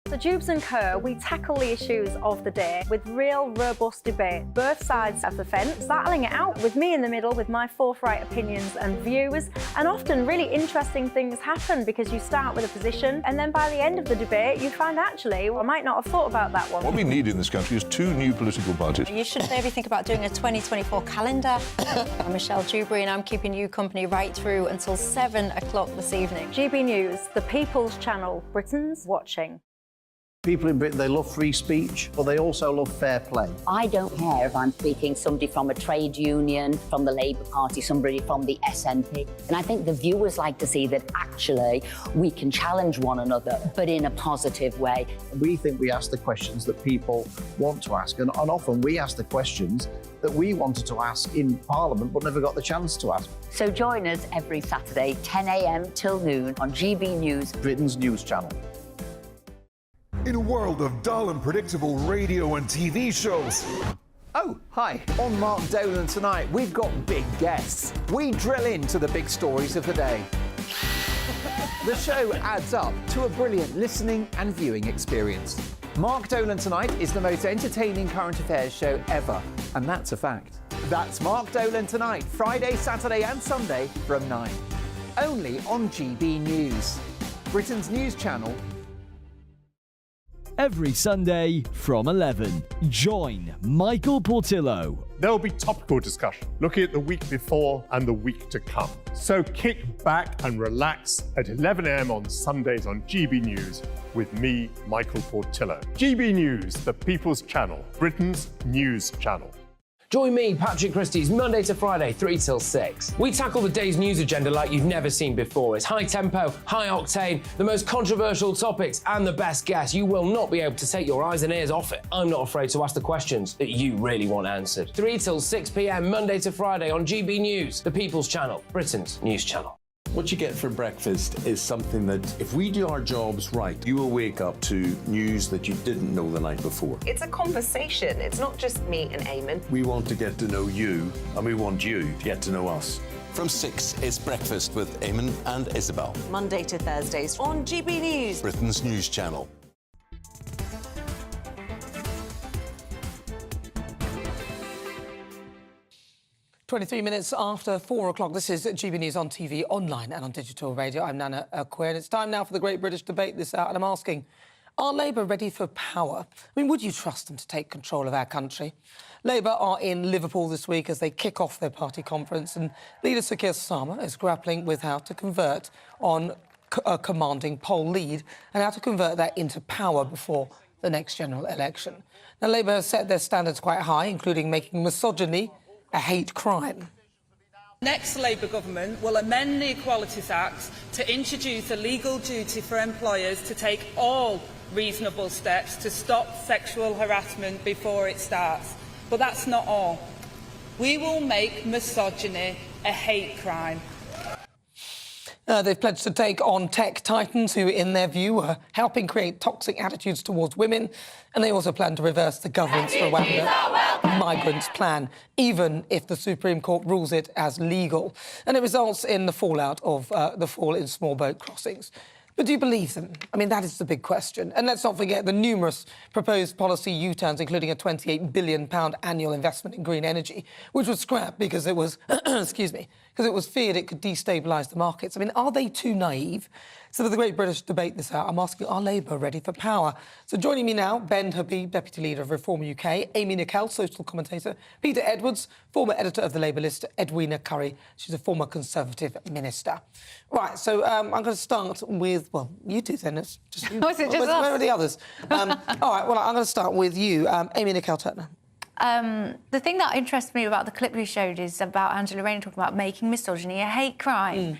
So Jubes and Kerr, we tackle the issues of the day with real robust debate, both sides of the fence, battling it out with me in the middle with my forthright opinions and views. And often really interesting things happen because you start with a position and then by the end of the debate you find actually, well, I might not have thought about that one. What we need in this country is 2 new political parties. You should maybe think about doing a 2024 calendar. I'm Michelle Dewberry and I'm keeping you company right through until 7 o'clock this evening. GB News, the People's Channel, Britain's watching. People in Britain, they love free speech, but they also love fair play. I don't care if I'm speaking somebody from a trade union, from the Labour Party, somebody from the SNP. And I think the viewers like to see that actually we can challenge one another, but in a positive way. We think we ask the questions that people want to ask, and often we ask the questions that we wanted to ask in Parliament but never got the chance to ask. So join us every Saturday, 10 a.m. till noon on GB News, Britain's news channel. In a world of dull and predictable radio and TV shows. Oh, hi. On Mark Dolan tonight, we've got big guests. We drill into the big stories of the day. The show adds up to a brilliant listening and viewing experience. Mark Dolan Tonight is the most entertaining current affairs show ever, and that's a fact. That's Mark Dolan Tonight, Friday, Saturday and Sunday from 9. Only on GB News, Britain's news channel. Every Sunday from 11, join Michael Portillo. There'll be topical discussion, looking at the week before and the week to come. So kick back and relax at 11 a.m. on Sundays on GB News with me, Michael Portillo. GB News, the People's Channel, Britain's news channel. Join me, Patrick Christie's Monday to Friday, 3 till 6. We tackle the day's news agenda like you've never seen before. It's high tempo, high octane, the most controversial topics and the best guests. You will not be able to take your eyes and ears off it. I'm not afraid to ask the questions that you really want answered. 3 till 6 p.m. Monday to Friday on GB News, the People's Channel, Britain's news channel. What you get for breakfast is something that, if we do our jobs right, you will wake up to news that you didn't know the night before. It's a conversation. It's not just me and Eamon. We want to get to know you, and we want you to get to know us. From 6 is Breakfast with Eamon and Isabel. Monday to Thursdays on GB News, Britain's news channel. "23 minutes after 4 o'clock. This is GB News on TV, online and on digital radio. I'm Nana Akua, and it's time now for the Great British Debate this hour. And I'm asking, are Labour ready for power? I mean, would you trust them to take control of our country? Labour are in Liverpool this week as they kick off their party conference, and leader Sir Keir Starmer is grappling with how to convert on a commanding poll lead and how to convert that into power before the next general election. Now, Labour has set their standards quite high, including making misogyny a hate crime. Next Labour government will amend the Equalities Act to introduce a legal duty for employers to take all reasonable steps to stop sexual harassment before it starts. But that's not all. We will make misogyny a hate crime. They've pledged to take on tech titans who, in their view, are helping create toxic attitudes towards women. And they also plan to reverse the government's Rwanda migrants plan, even if the Supreme Court rules it as legal. And it results in the fallout of the fall in small boat crossings. But do you believe them? I mean, that is the big question. And let's not forget the numerous proposed policy U-turns, including a £28 billion annual investment in green energy, which was scrapped because it was, excuse me, because it was feared it could destabilise the markets. I mean, are they too naive So for the Great British Debate this hour, I'm asking, are Labour ready for power? So joining me now, Ben Habib, Deputy Leader of Reform UK, Amy Nicol, social commentator, Peter Edwards, former editor of the Labour list, Edwina Currie, she's a former Conservative minister. Right, so I'm going to start with, well, you two then. It's just you. Was it just us? Where are the others? All right, well, I'm going to start with you, Amy Nicol Turner. The thing that interests me about the clip you showed is about Angela Rayner talking about making misogyny a hate crime.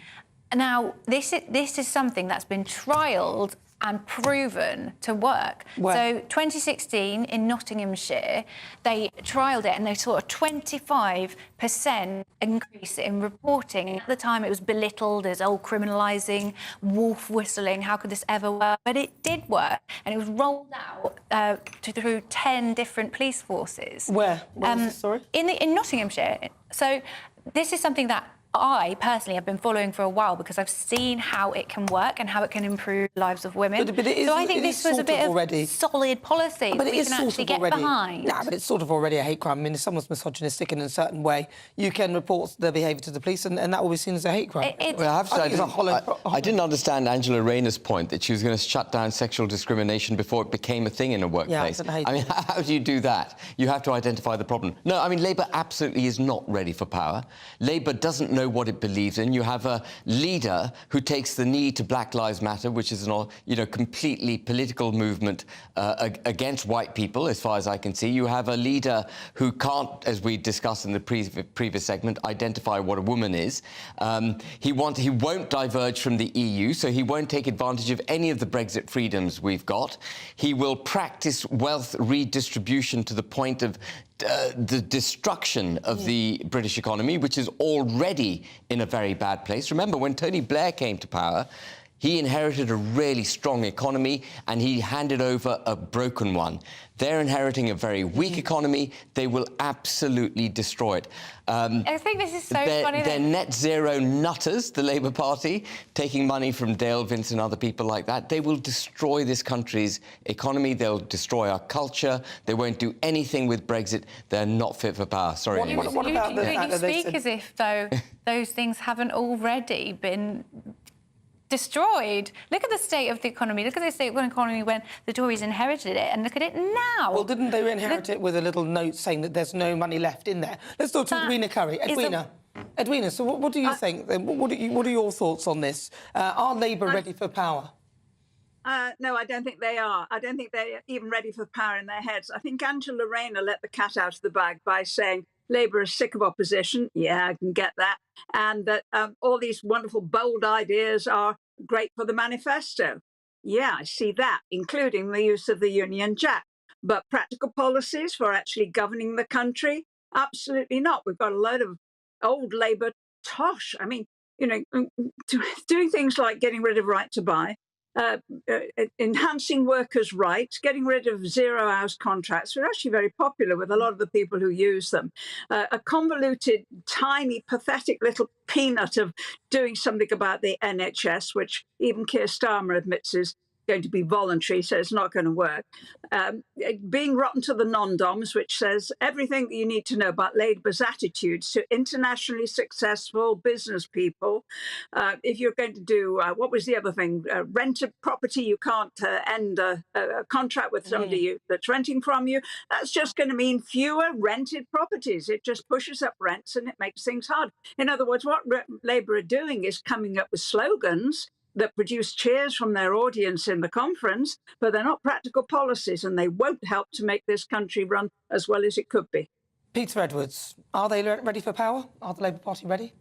Now, this is something that's been trialled and proven to work. So 2016 in Nottinghamshire, they trialled it and they saw a 25% increase in reporting. At the time, it was belittled as, oh, criminalising, wolf whistling, how could this ever work? But it did work, and it was rolled out through 10 different police forces. Where? Where was this, sorry? In Nottinghamshire. So this is something that I personally have been following for a while because I've seen how it can work and how it can improve the lives of women. But it is, so I think this was a bit of solid policy but that we can actually get behind. No, but it's sort of already a hate crime. I mean, if someone's misogynistic in a certain way, you can report their behaviour to the police and that will be seen as a hate crime. Well, I have to say, I didn't understand Angela Rayner's point that she was going to shut down sexual discrimination before it became a thing in a workplace. Yeah, I mean, how do you do that? You have to identify the problem. No, I mean, Labour absolutely is not ready for power. Labour doesn't know what it believes in. You have a leader who takes the knee to Black Lives Matter, which is an, completely political movement against white people, as far as I can see. You have a leader who can't, as we discussed in the previous segment, identify what a woman is. He won't diverge from the EU, so he won't take advantage of any of the Brexit freedoms we've got. He will practice wealth redistribution to the point of the destruction of the British economy, which is already in a very bad place. Remember, when Tony Blair came to power, he inherited a really strong economy and he handed over a broken one. They're inheriting a very weak economy. They will absolutely destroy it. I think this is so funny. They're net zero nutters, the Labour Party, taking money from Dale Vince and other people like that. They will destroy this country's economy. They'll destroy our culture. They won't do anything with Brexit. They're not fit for power. Sorry. What about you speak as if, though, those things haven't already been destroyed. Look at the state of the economy. Look at the state of the economy when the Tories inherited it, and look at it now. Well, didn't they inherit it with a little note saying that there's no money left in there? Let's talk to Edwina Currie. Edwina, so what do you think? What are your thoughts on this? Are Labour ready for power? No, I don't think they are. I don't think they're even ready for power in their heads. I think Angela Rayner let the cat out of the bag by saying Labour is sick of opposition. Yeah, I can get that. And that all these wonderful, bold ideas are great for the manifesto. Yeah, I see that, including the use of the Union Jack. But practical policies for actually governing the country? Absolutely not. We've got a load of old Labour tosh. I mean, doing things like getting rid of right to buy, enhancing workers' rights, getting rid of zero-hours contracts, which are actually very popular with a lot of the people who use them. A convoluted, tiny, pathetic little peanut of doing something about the NHS, which even Keir Starmer admits is going to be voluntary, so it's not going to work. Being rotten to the non-doms, which says everything that you need to know about Labour's attitudes to internationally successful business people. If you're going to do, what was the other thing? Rented property, you can't end a contract with somebody that's renting from you. That's just going to mean fewer rented properties. It just pushes up rents and it makes things hard. In other words, what Labour are doing is coming up with slogans that produce cheers from their audience in the conference, but they're not practical policies and they won't help to make this country run as well as it could be. Peter Edwards, are they ready for power? Are the Labour Party ready?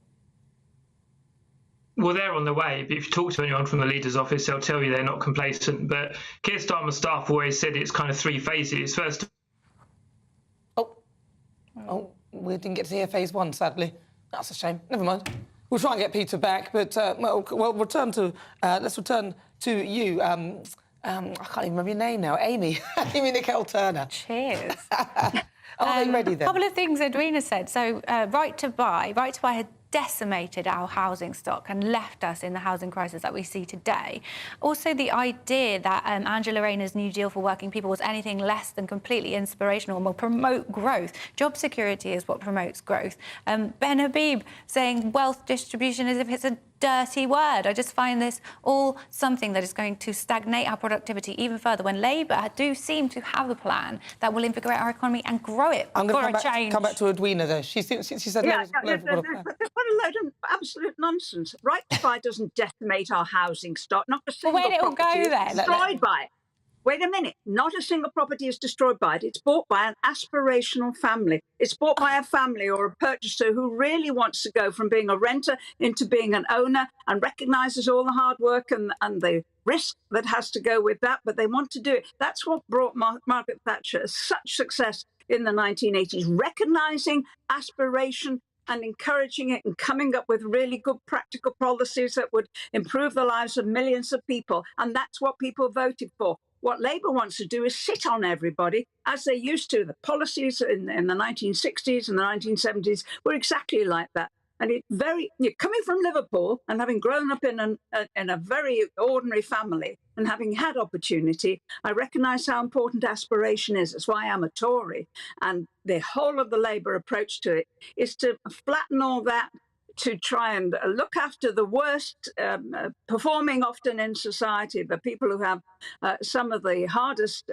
Well, they're on the way, but if you talk to anyone from the leader's office, they'll tell you they're not complacent. But Keir Starmer's staff always said it's kind of three phases. First... Oh, we didn't get to hear phase one, sadly. That's a shame. Never mind. We'll try and get Peter back, but let's return to you. I can't even remember your name now. Amy. Amy Nicol Turner. Cheers. Are they ready then? A couple of things Edwina said. So, right to buy had decimated our housing stock and left us in the housing crisis that we see today. Also, the idea that Angela Rayner's New Deal for working people was anything less than completely inspirational and will promote growth. Job security is what promotes growth. Ben Habib saying wealth distribution as if it's a dirty word. I just find this all something that is going to stagnate our productivity even further when Labour do seem to have a plan that will invigorate our economy and grow it. I'm going to come back to Edwina, though. She said... Yeah, what a load of absolute nonsense. Right to buy doesn't decimate our housing stock. Not a single where did it all property go is then? destroyed by it. Wait a minute. Not a single property is destroyed by it. It's bought by an aspirational family. It's bought by a family or a purchaser who really wants to go from being a renter into being an owner and recognises all the hard work and the risk that has to go with that, but they want to do it. That's what brought Margaret Thatcher such success in the 1980s, recognising aspiration and encouraging it and coming up with really good practical policies that would improve the lives of millions of people. And that's what people voted for. What Labour wants to do is sit on everybody, as they used to. The policies in the 1960s and the 1970s were exactly like that. And coming from Liverpool and having grown up in a very ordinary family and having had opportunity, I recognise how important aspiration is. That's why I'm a Tory. And the whole of the Labour approach to it is to flatten all that, to try and look after the worst performing often in society, the people who have some of the hardest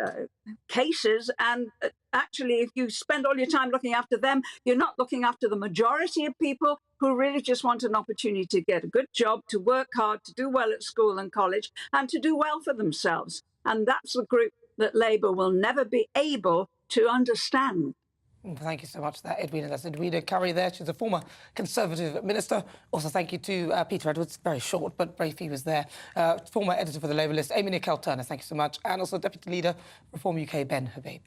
cases. And actually, if you spend all your time looking after them, you're not looking after the majority of people who really just want an opportunity to get a good job, to work hard, to do well at school and college, and to do well for themselves. And that's the group that Labour will never be able to understand. Thank you so much for that, Edwina. That's Edwina Curry there. She's a former Conservative minister. Also, thank you to Peter Edwards, very short, but brief he was there. Former editor for the Labour list, Amy Nicole-Turner, thank you so much. And also Deputy Leader, Reform UK, Ben Habib.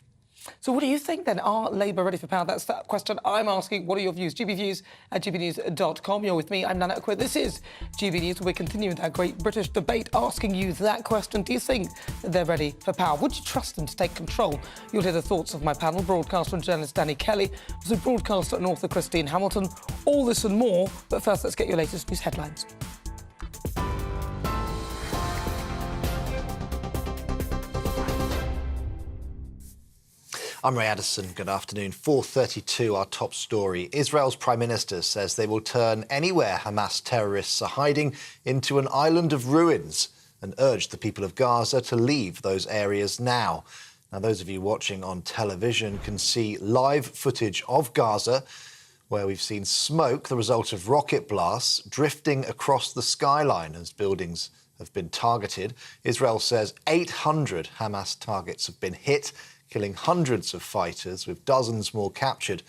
So what do you think, then? Are Labour ready for power? That's the question I'm asking. What are your views? GBviews at gbnews.com. You're with me. I'm Nana Akua. This is GB News. We're continuing that great British debate, asking you that question. Do you think that they're ready for power? Would you trust them to take control? You'll hear the thoughts of my panel, broadcaster and journalist Danny Kelly, also broadcaster and author Christine Hamilton. All this and more. But first, let's get your latest news headlines. I'm Ray Addison. Good afternoon. 4:32, our top story. Israel's Prime Minister says they will turn anywhere Hamas terrorists are hiding into an island of ruins and urged the people of Gaza to leave those areas now. Now, those of you watching on television can see live footage of Gaza, where we've seen smoke, the result of rocket blasts, drifting across the skyline as buildings have been targeted. Israel says 800 Hamas targets have been hit, killing hundreds of fighters, with dozens more captured.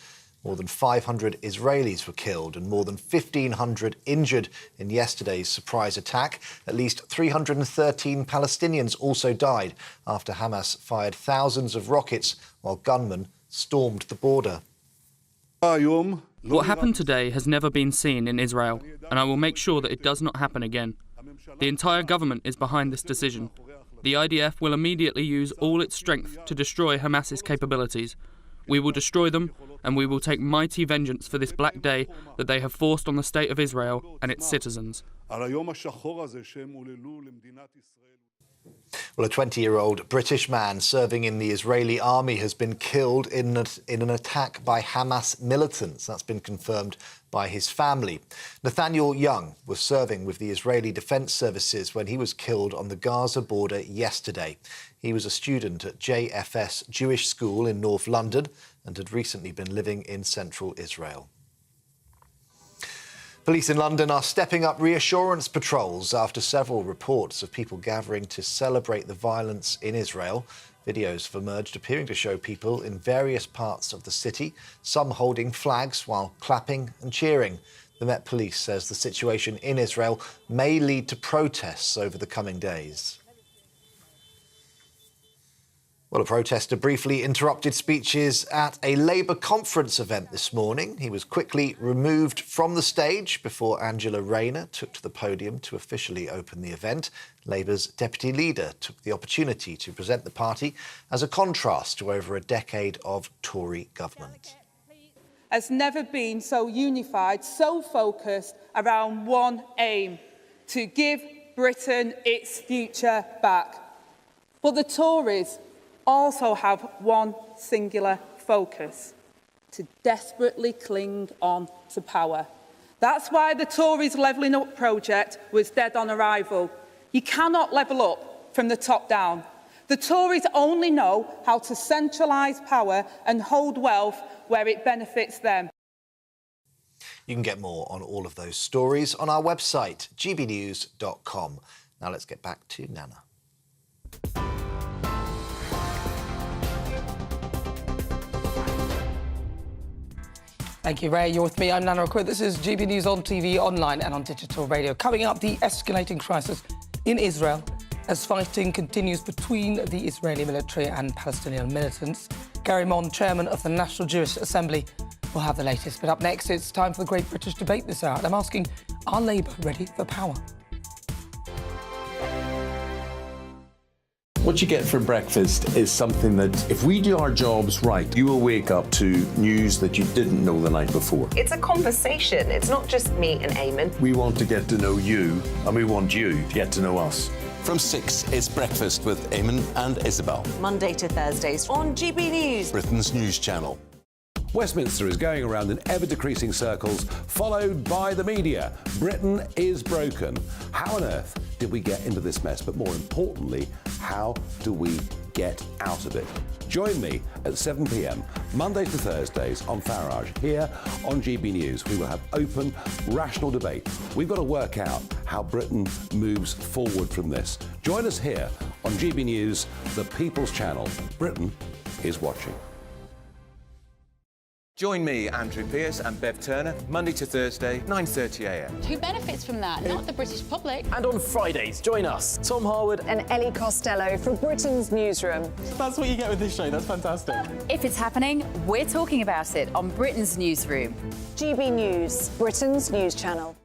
More than 500 Israelis were killed and more than 1,500 injured in yesterday's surprise attack. At least 313 Palestinians also died after Hamas fired thousands of rockets while gunmen stormed the border. What happened today has never been seen in Israel, and I will make sure that it does not happen again. The entire government is behind this decision. The IDF will immediately use all its strength to destroy Hamas's capabilities. We will destroy them, and we will take mighty vengeance for this black day that they have forced on the state of Israel and its citizens. Well, a 20-year-old British man serving in the Israeli army has been killed in an attack by Hamas militants. That's been confirmed by his family. Nathaniel Young was serving with the Israeli Defense Services when he was killed on the Gaza border yesterday. He was a student at JFS Jewish School in North London and had recently been living in central Israel. Police in London are stepping up reassurance patrols after several reports of people gathering to celebrate the violence in Israel. Videos have emerged appearing to show people in various parts of the city, some holding flags while clapping and cheering. The Met Police says the situation in Israel may lead to protests over the coming days. Well, a protester briefly interrupted speeches at a Labour conference event this morning. He was quickly removed from the stage before Angela Rayner took to the podium to officially open the event. Labour's deputy leader took the opportunity to present the party as a contrast to over a decade of Tory government. has never been so unified, so focused around one aim: to give Britain its future back. But the Tories also have one singular focus: to desperately cling on to power. That's why the Tories' Levelling Up project was dead on arrival. You cannot level up from the top down. The Tories only know how to centralise power and hold wealth where it benefits them. You can get more on all of those stories on our website, gbnews.com. Now let's get back to Nana. Thank you, Ray. You're with me. I'm Nana Akua. This is GB News on TV, online and on digital radio. Coming up, the escalating crisis in Israel as fighting continues between the Israeli military and Palestinian militants. Gary Mon, chairman of the National Jewish Assembly, will have the latest. But up next, it's time for the Great British Debate this hour. And I'm asking, are Labour ready for power? What you get for breakfast is something that, if we do our jobs right, you will wake up to news that you didn't know the night before. It's a conversation. It's not just me and Eamon. We want to get to know you, and we want you to get to know us. From 6, it's Breakfast with Eamon and Isabel. Monday to Thursdays on GB News, Britain's news channel. Westminster is going around in ever-decreasing circles, followed by the media. Britain is broken. How on earth did we get into this mess? But more importantly, how do we get out of it? Join me at 7 p.m, Mondays to Thursdays on Farage, here on GB News. We will have open, rational debate. We've got to work out how Britain moves forward from this. Join us here on GB News, the People's Channel. Britain is watching. Join me, Andrew Pearce and Bev Turner, Monday to Thursday, 9:30 a.m. Who benefits from that? Not the British public. And on Fridays, join us, Tom Harwood and Ellie Costello from Britain's Newsroom. That's what you get with this show. That's fantastic. If it's happening, we're talking about it on Britain's Newsroom. GB News, Britain's news channel.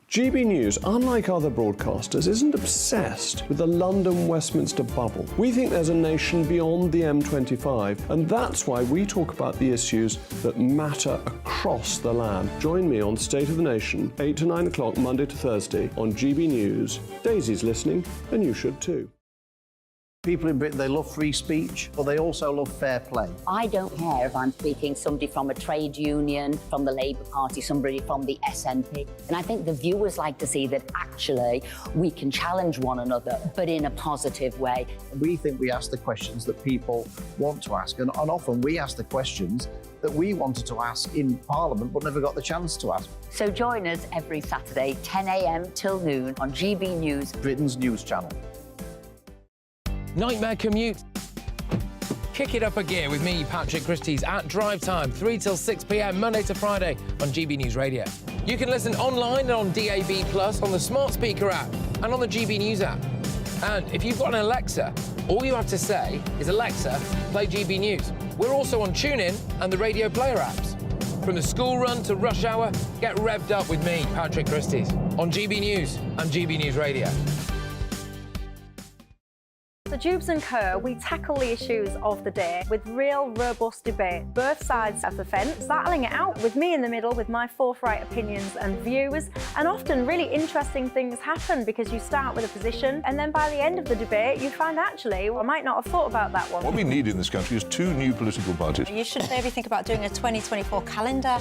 GB News, unlike other broadcasters, isn't obsessed with the London-Westminster bubble. We think there's a nation beyond the M25, and that's why we talk about the issues that matter across the land. Join me on State of the Nation, 8 to 9 o'clock, Monday to Thursday, on GB News. Daisy's listening, and you should too. People in Britain, they love free speech, but they also love fair play. I don't care if I'm speaking somebody from a trade union, from the Labour Party, somebody from the SNP. And I think the viewers like to see that actually we can challenge one another, but in a positive way. We think we ask the questions that people want to ask, and often we ask the questions that we wanted to ask in Parliament but never got the chance to ask. So join us every Saturday, 10 a.m. till noon on GB News, Britain's news channel. Nightmare commute. Kick it up a gear with me, Patrick Christie's, at drive time, 3 till 6 p.m, Monday to Friday on GB News Radio. You can listen online and on DAB+, on the smart speaker app, and on the GB News app. And if you've got an Alexa, all you have to say is, Alexa, play GB News. We're also on TuneIn and the Radio Player apps. From the school run to rush hour, get revved up with me, Patrick Christie's, on GB News and GB News Radio. So Jubes and Kerr, we tackle the issues of the day with real robust debate, both sides of the fence, battling it out with me in the middle with my forthright opinions and views. And often really interesting things happen because you start with a position and then by the end of the debate you find actually, well, I might not have thought about that one. What we need in this country is 2 new political parties. You should maybe think about doing a 2024 calendar.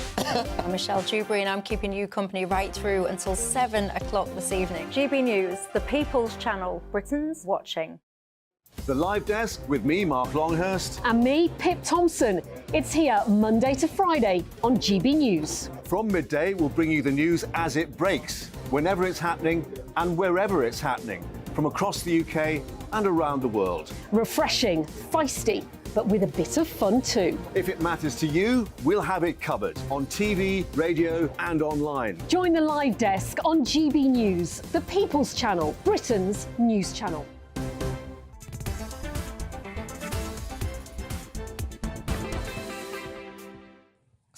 I'm Michelle Dewberry and I'm keeping you company right through until 7 o'clock this evening. GB News, the People's Channel, Britain's watching. The Live Desk with me, Mark Longhurst. And me, Pip Thompson. It's here Monday to Friday on GB News. From midday, we'll bring you the news as it breaks, whenever it's happening and wherever it's happening, from across the UK and around the world. Refreshing, feisty, but with a bit of fun too. If it matters to you, we'll have it covered on TV, radio and online. Join the Live Desk on GB News, the People's Channel, Britain's news channel.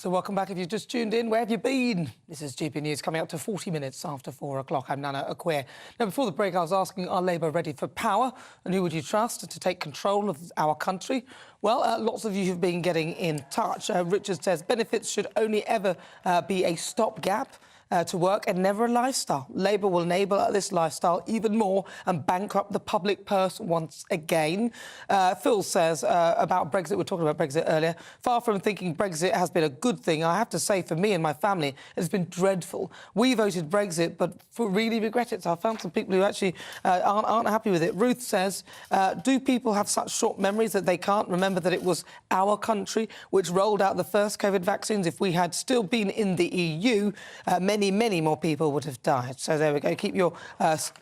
So welcome back if you've just tuned in. Where have you been? This is GB News coming up to 40 minutes after 4 o'clock. I'm Nana Akua. Now, before the break, I was asking, are Labour ready for power? And who would you trust to take control of our country? Well, lots of you have been getting in touch. Richard says benefits should only ever be a stopgap to work and never a lifestyle. Labour will enable this lifestyle even more and bankrupt the public purse once again. Phil says about Brexit, we were talking about Brexit earlier, far from thinking Brexit has been a good thing, I have to say for me and my family, it's been dreadful. We voted Brexit, but really regret it. So I found some people who actually aren't happy with it. Ruth says, do people have such short memories that they can't remember that it was our country which rolled out the first COVID vaccines? If we had still been in the EU, many more people would have died. So there we go. Keep your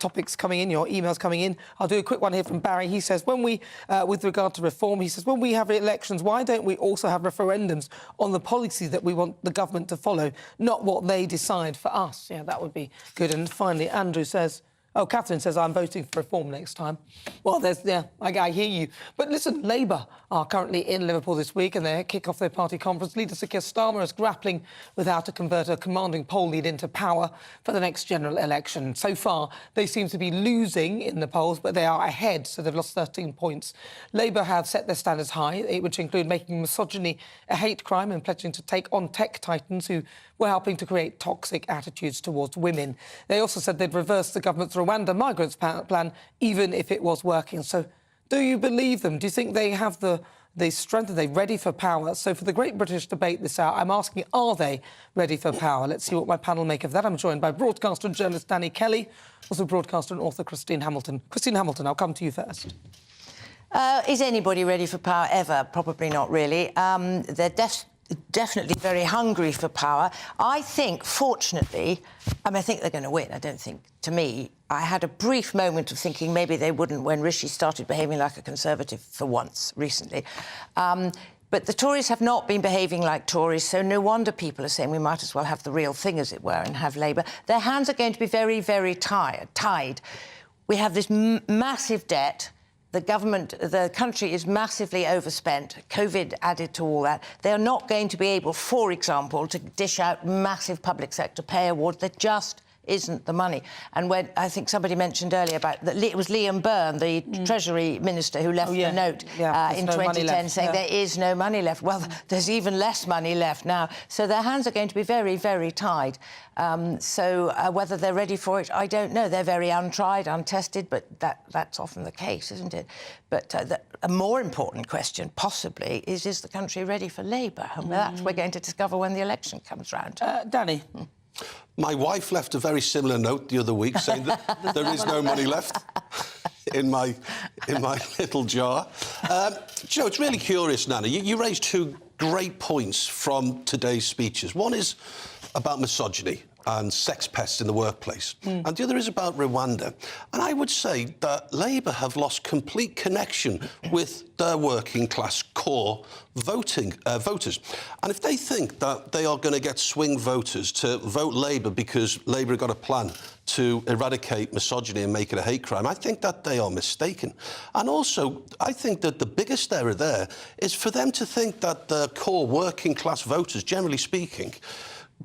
topics coming in, your emails coming in. I'll do a quick one here from Barry. He says, when we, with regard to reform, he says, when we have elections, why don't we also have referendums on the policy that we want the government to follow, not what they decide for us? Yeah, that would be good. And finally, Andrew says, oh, Catherine says, I'm voting for reform next time. Well, I hear you. But listen, Labour are currently in Liverpool this week and they kick off their party conference. Leader Sir Keir Starmer is grappling with how to convert a commanding poll lead into power for the next general election. So far, they seem to be losing in the polls, but they are ahead, so they've lost 13 points. Labour have set their standards high, which include making misogyny a hate crime and pledging to take on tech titans who were helping to create toxic attitudes towards women. They also said they'd reverse the government's Rwanda migrants plan, even if it was working. So do you believe them? Do you think they have the strength? Are they ready for power? So for the Great British Debate this hour, I'm asking, are they ready for power? Let's see what my panel make of that. I'm joined by broadcaster and journalist Danny Kelly, also broadcaster and author Christine Hamilton. Christine Hamilton, I'll come to you first. Is anybody ready for power ever? Probably not really. They're definitely very hungry for power. I think, fortunately, I think they're going to win. I don't think, to me, I had a brief moment of thinking maybe they wouldn't when Rishi started behaving like a Conservative for once recently. But the Tories have not been behaving like Tories, so no wonder people are saying we might as well have the real thing, as it were, and have Labour. Their hands are going to be very, very tied. We have this massive debt. The country is massively overspent, COVID added to all that. They're not going to be able, for example, to dish out massive public sector pay awards. There just isn't the money. And when I think somebody mentioned earlier about that, it was Liam Byrne, the Treasury Minister, who left the note in 2010 saying there is no money left. Well, there's even less money left now. So their hands are going to be very, very tied. So whether they're ready for it, I don't know. They're very untried, untested, but that's often the case, isn't it? But a more important question, possibly, is the country ready for Labour? And that we're going to discover when the election comes round. Danny? My wife left a very similar note the other week saying that there is no money left in my little jar. You know, it's really curious, Nana. You raised two great points from today's speeches. One is about misogyny and sex pests in the workplace. And the other is about Rwanda. And I would say that Labour have lost complete connection with their working-class core voters. And if they think that they are going to get swing voters to vote Labour because Labour have got a plan to eradicate misogyny and make it a hate crime, I think that they are mistaken. And also, I think that the biggest error there is for them to think that the core working-class voters, generally speaking,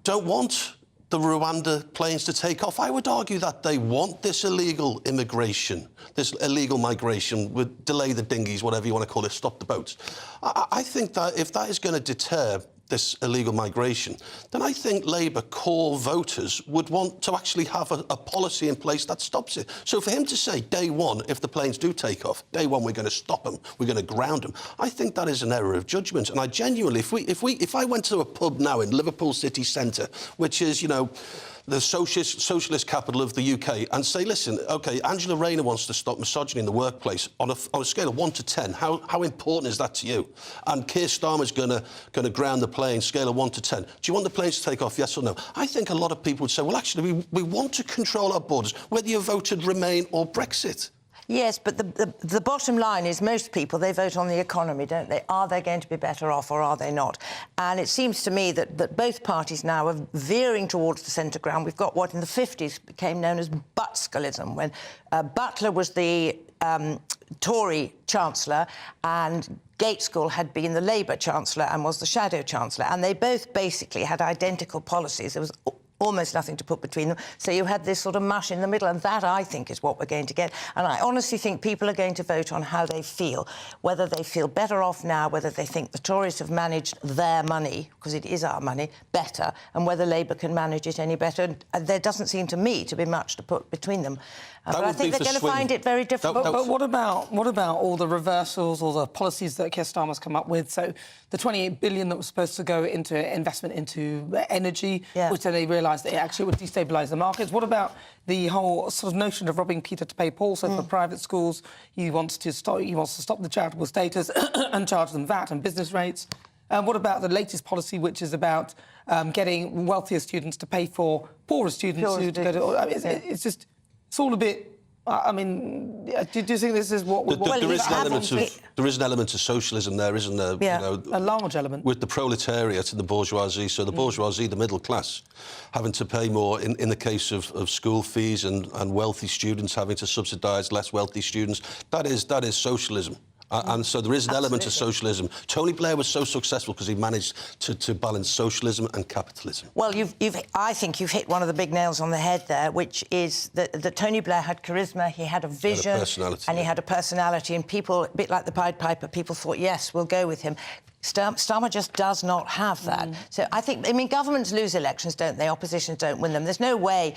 don't want the Rwanda planes to take off. I would argue that they want this illegal immigration, this illegal migration, would delay the dinghies, whatever you want to call it, stop the boats. I think that if that is going to deter this illegal migration, then I think Labour core voters would want to actually have a policy in place that stops it. So for him to say, day one, if the planes do take off, day one, we're going to stop them, we're going to ground them, I think that is an error of judgment. And I genuinely, if I went to a pub now in Liverpool city centre, which is, you know, the socialist capital of the UK, and say, listen, OK, Angela Rayner wants to stop misogyny in the workplace on a scale of 1 to 10. How important is that to you? And Keir Starmer's going to ground the plane, scale of 1 to 10. Do you want the planes to take off, yes or no? I think a lot of people would say, well, actually, we want to control our borders, whether you voted Remain or Brexit. Yes, but the bottom line is most people, they vote on the economy, don't they? Are they going to be better off or are they not? And it seems to me that both parties now are veering towards the centre ground. We've got what in the 50s became known as Buttskullism, when Butler was the Tory Chancellor, and Gateschall had been the Labour Chancellor and was the Shadow Chancellor, and they both basically had identical policies. There was almost nothing to put between them. So you had this sort of mush in the middle, and that, I think, is what we're going to get. And I honestly think people are going to vote on how they feel, whether they feel better off now, whether they think the Tories have managed their money, because it is our money, better, and whether Labour can manage it any better. And there doesn't seem to me to be much to put between them. But I think they're going to find it very difficult. But what about all the reversals, all the policies that Keir Starmer's come up with? So the 28 billion that was supposed to go into investment into energy, which then they realised that it actually would destabilise the markets. What about the whole sort of notion of robbing Peter to pay Paul? So for private schools, he wants to stop the charitable status and charge them VAT and business rates. What about the latest policy, which is about getting wealthier students to pay for poorer students to go to? It's just... It's all a bit... I mean, do you think this is what... There is an element of socialism there, isn't there? Yeah, you know, a large element. With the proletariat and the bourgeoisie. So the bourgeoisie, the middle class, having to pay more in the case of school fees and wealthy students having to subsidise less wealthy students. That is socialism. And so there is an element of socialism. Tony Blair was so successful because he managed to balance socialism and capitalism. Well, I think you've hit one of the big nails on the head there, which is that Tony Blair had charisma, he had a vision, he had a personality, and people, a bit like the Pied Piper, people thought, yes, we'll go with him. Starmer just does not have that. So I mean, governments lose elections, don't they? Oppositions don't win them. There's no way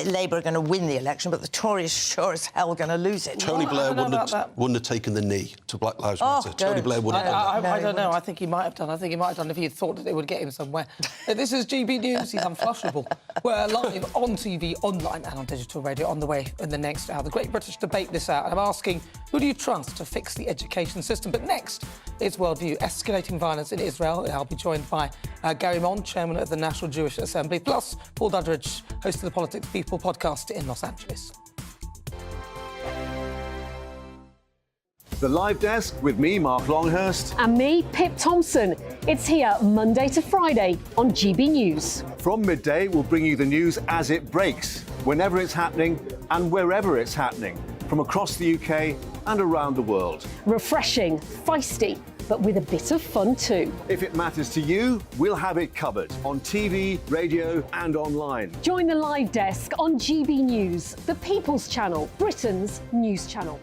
Labour are going to win the election, but the Tories sure as hell going to lose it. Tony Blair wouldn't have taken the knee to Black Lives Matter. Tony Blair wouldn't have done that. I don't know. I think he might have done. I think he might have done if he had thought that it would get him somewhere. This is GB News. He's unflushable. We're live on TV, online and on digital radio on the way in the next hour. The Great British Debate this hour. I'm asking, who do you trust to fix the education system? But next, it's Worldview. Escalating violence in Israel. I'll be joined by Gary Mond, chairman of the National Jewish Assembly, plus Paul Dudridge, host of the Politics People podcast in Los Angeles. The Live Desk with me, Mark Longhurst. And me, Pip Thompson. It's here Monday to Friday on GB News. From midday, we'll bring you the news as it breaks, whenever it's happening and wherever it's happening, from across the UK and around the world. Refreshing, feisty, but with a bit of fun too. If it matters to you, we'll have it covered on TV, radio and online. Join the Live Desk on GB News, the People's Channel, Britain's news channel.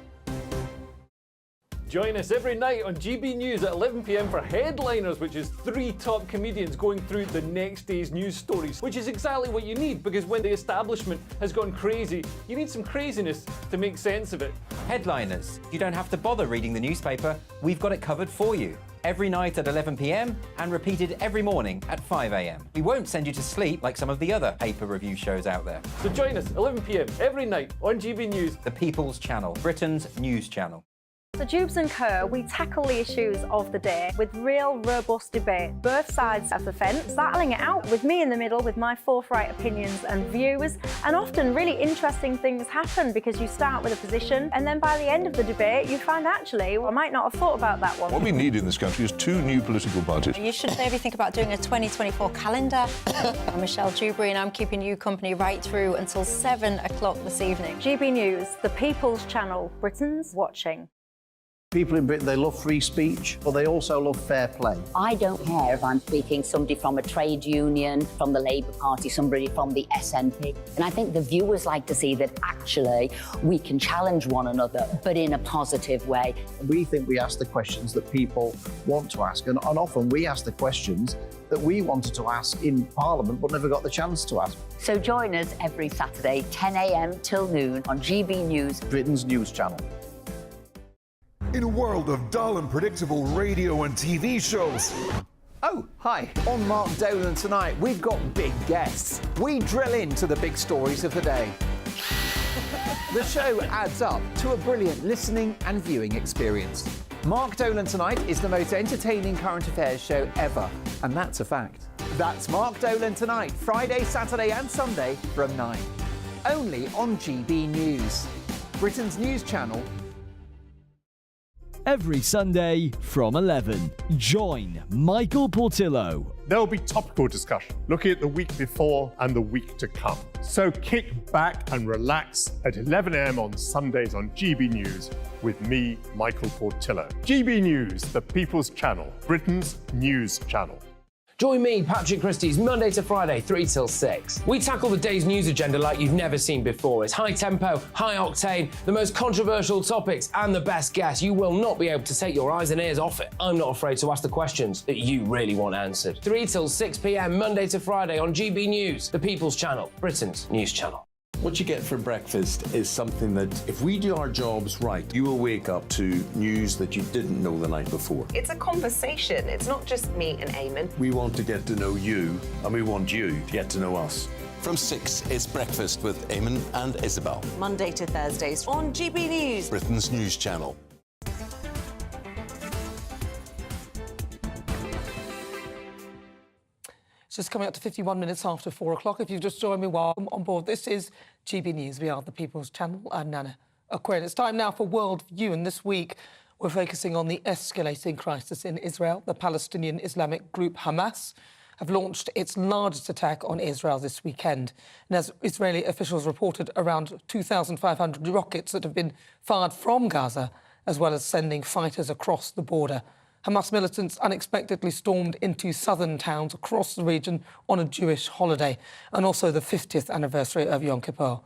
Join us every night on GB News at 11 p.m. for Headliners, which is 3 top comedians going through the next day's news stories, which is exactly what you need, because when the establishment has gone crazy, you need some craziness to make sense of it. Headliners. You don't have to bother reading the newspaper. We've got it covered for you. Every night at 11 p.m. and repeated every morning at 5 a.m. We won't send you to sleep like some of the other paper review shows out there. So join us 11 p.m. every night on GB News. The People's Channel, Britain's news channel. So Jubes and Co, we tackle the issues of the day with real robust debate, both sides of the fence, battling it out with me in the middle with my forthright opinions and views. And often really interesting things happen because you start with a position and then by the end of the debate you find actually, I might not have thought about that one. What we need in this country is 2 new political parties. You should maybe think about doing a 2024 calendar. I'm Michelle Dewberry and I'm keeping you company right through until 7 o'clock this evening. GB News, the People's Channel, Britain's watching. People in Britain, they love free speech, but they also love fair play. I don't care if I'm speaking somebody from a trade union, from the Labour Party, somebody from the SNP. And I think the viewers like to see that actually we can challenge one another, but in a positive way. We think we ask the questions that people want to ask, and often we ask the questions that we wanted to ask in Parliament but never got the chance to ask. So join us every Saturday, 10 a.m. till noon on GB News, Britain's news channel. In a world of dull and predictable radio and TV shows. Oh, hi. On Mark Dolan tonight, we've got big guests. We drill into the big stories of the day. The show adds up to a brilliant listening and viewing experience. Mark Dolan Tonight is the most entertaining current affairs show ever, and that's a fact. That's Mark Dolan Tonight, Friday, Saturday and Sunday from 9. Only on GB News, Britain's news channel. every Sunday from 11. Join Michael Portillo. There will be topical discussion, looking at the week before and the week to come. So kick back and relax at 11 a.m. on Sundays on GB News with me, Michael Portillo. GB News, the People's Channel, Britain's news channel. Join me, Patrick Christie's, Monday to Friday, 3 till 6. We tackle the day's news agenda like you've never seen before. It's high tempo, high octane, the most controversial topics and the best guests. You will not be able to take your eyes and ears off it. I'm not afraid to ask the questions that you really want answered. 3 till 6 p.m, Monday to Friday on GB News, the People's Channel, Britain's news channel. What you get for breakfast is something that, if we do our jobs right, you will wake up to news that you didn't know the night before. It's a conversation. It's not just me and Eamon. We want to get to know you, and we want you to get to know us. From 6, it's Breakfast with Eamon and Isabel. Monday to Thursdays on GB News, Britain's news channel. It's just coming up to 51 minutes after 4 o'clock. If you've just joined me, welcome on board. This is GB News. We are the People's Channel. I'm Nana Akua. It's time now for World View, and this week we're focusing on the escalating crisis in Israel. The Palestinian Islamic group Hamas have launched its largest attack on Israel this weekend. And as Israeli officials reported, around 2,500 rockets that have been fired from Gaza, as well as sending fighters across the border. Hamas militants unexpectedly stormed into southern towns across the region on a Jewish holiday, and also the 50th anniversary of Yom Kippur.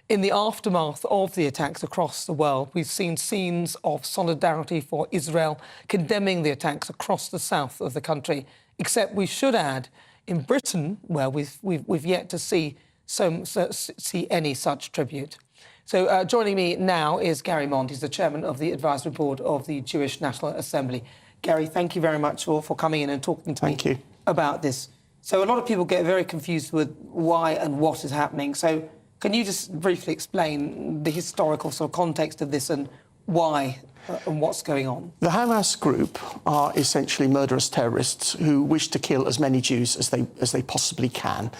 In the aftermath of the attacks across the world, we've seen scenes of solidarity for Israel, condemning the attacks across the south of the country. Except we should add, in Britain, where we've yet to see any such tribute. So joining me now is Gary Mond. He's the chairman of the advisory board of the Jewish National Assembly. Gary, thank you very much for coming in and talking to me about this. So a lot of people get very confused with why and what is happening. So can you just briefly explain the historical sort of context of this and why and what's going on? The Hamas group are essentially murderous terrorists who wish to kill as many Jews as they possibly can.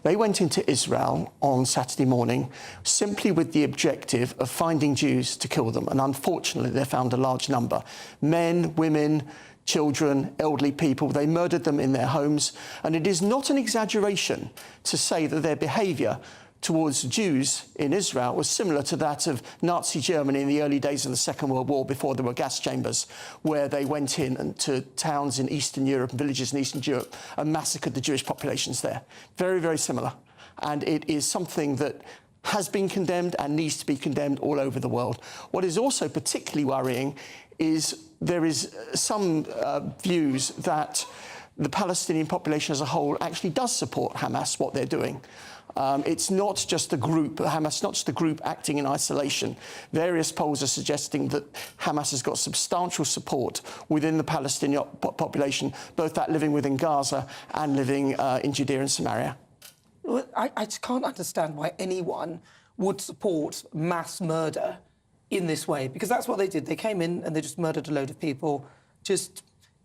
They went into Israel on Saturday morning simply with the objective of finding Jews to kill them, and unfortunately they found a large number. Men, women, children, elderly people. They murdered them in their homes, and it is not an exaggeration to say that their behaviour towards Jews in Israel was similar to that of Nazi Germany in the early days of the Second World War, before there were gas chambers, where they went in and to towns in Eastern Europe and villages in Eastern Europe and massacred the Jewish populations there. Very, very similar. And it is something that has been condemned and needs to be condemned all over the world. What is also particularly worrying is there is some views that the Palestinian population as a whole actually does support Hamas, what they're doing. It's not just a group, Hamas, not just a group acting in isolation. Various polls are suggesting that Hamas has got substantial support within the Palestinian population, both that living within Gaza and living in Judea and Samaria. Well, I just can't understand why anyone would support mass murder in this way, because that's what they did. They came in and they just murdered a load of people.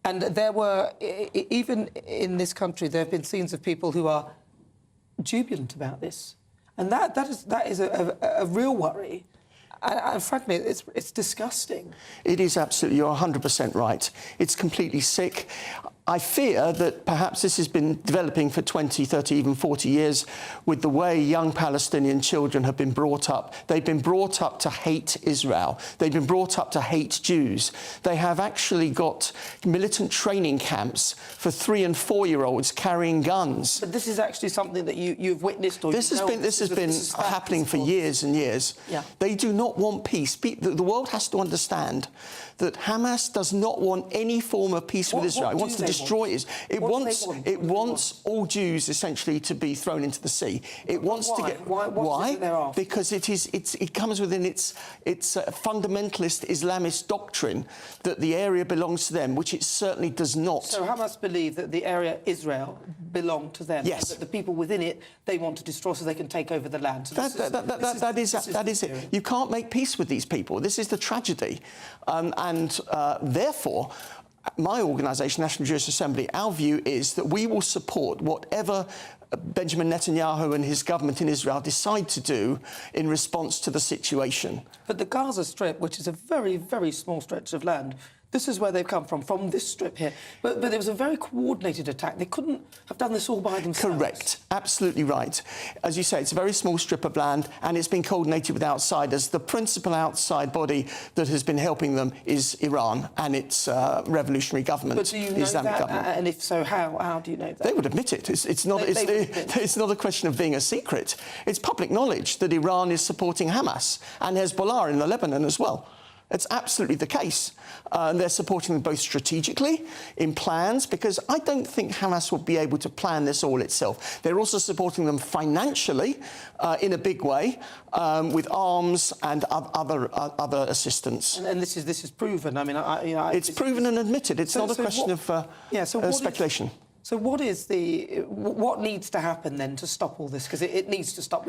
And there were, even in this country, there have been scenes of people who are jubilant about this, and that is a real worry. And frankly, it's disgusting. It is absolutely. You're 100% right. It's completely sick. I fear that perhaps this has been developing for 20, 30, even 40 years with the way young Palestinian children have been brought up. They've been brought up to hate Israel. They've been brought up to hate Jews. They have actually got militant training camps for 3- and 4-year-olds carrying guns. But this is actually something that you've witnessed, or this has been happening for years and years. Yeah. They do not want peace. The world has to understand that Hamas does not want any form of peace with Israel. It wants to destroy it. It wants all Jews essentially to be thrown into the sea. It wants to get why? Because it comes within its fundamentalist Islamist doctrine that the area belongs to them, which it certainly does not. So Hamas believe that the area Israel belonged to them. Yes. And that the people within it they want to destroy so they can take over the land. So that is it. You can't make peace with these people. This is the tragedy, and therefore, my organisation, National Jewish Assembly, our view is that we will support whatever Benjamin Netanyahu and his government in Israel decide to do in response to the situation. But the Gaza Strip, which is a very, very small stretch of land, this is where they've come from this strip here. But there was a very coordinated attack. They couldn't have done this all by themselves. Correct. Absolutely right. As you say, it's a very small strip of land and it's been coordinated with outsiders. The principal outside body that has been helping them is Iran and its revolutionary government, But do you know the Islamic that? government. And if so, how do you know that? They would admit it. It's not a question of being a secret. It's public knowledge that Iran is supporting Hamas and Hezbollah in Lebanon as well. It's absolutely the case. And they're supporting them both strategically, in plans, because I don't think Hamas will be able to plan this all itself. They're also supporting them financially in a big way, with arms and other assistance. And this is proven. I mean, it's proven and admitted. It's not a question of speculation. So what needs to happen then to stop all this? Because it needs to stop.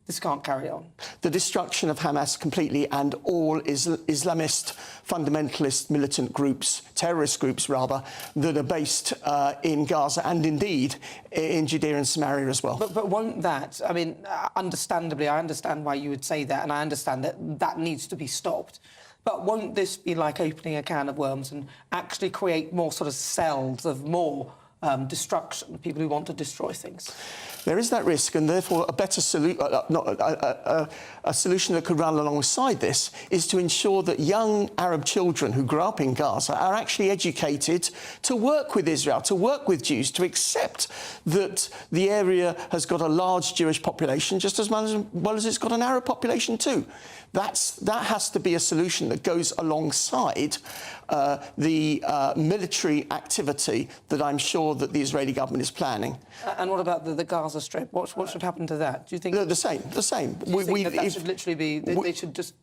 This can't carry on. The destruction of Hamas completely and all Islamist, fundamentalist, militant groups, terrorist groups rather, that are based in Gaza and indeed in Judea and Samaria as well. But won't that, I mean, understandably, I understand why you would say that, and I understand that needs to be stopped. But won't this be like opening a can of worms and actually create more sort of cells of more destruction, people who want to destroy things? There is that risk, and therefore a better solution that could run alongside this is to ensure that young Arab children who grow up in Gaza are actually educated to work with Israel, to work with Jews, to accept that the area has got a large Jewish population just as well as it's got an Arab population too. That has to be a solution that goes alongside the military activity that I'm sure that the Israeli government is planning. And what about the Gaza Strip? What should happen to that? Do you think the same? Do you think that should literally be? They should just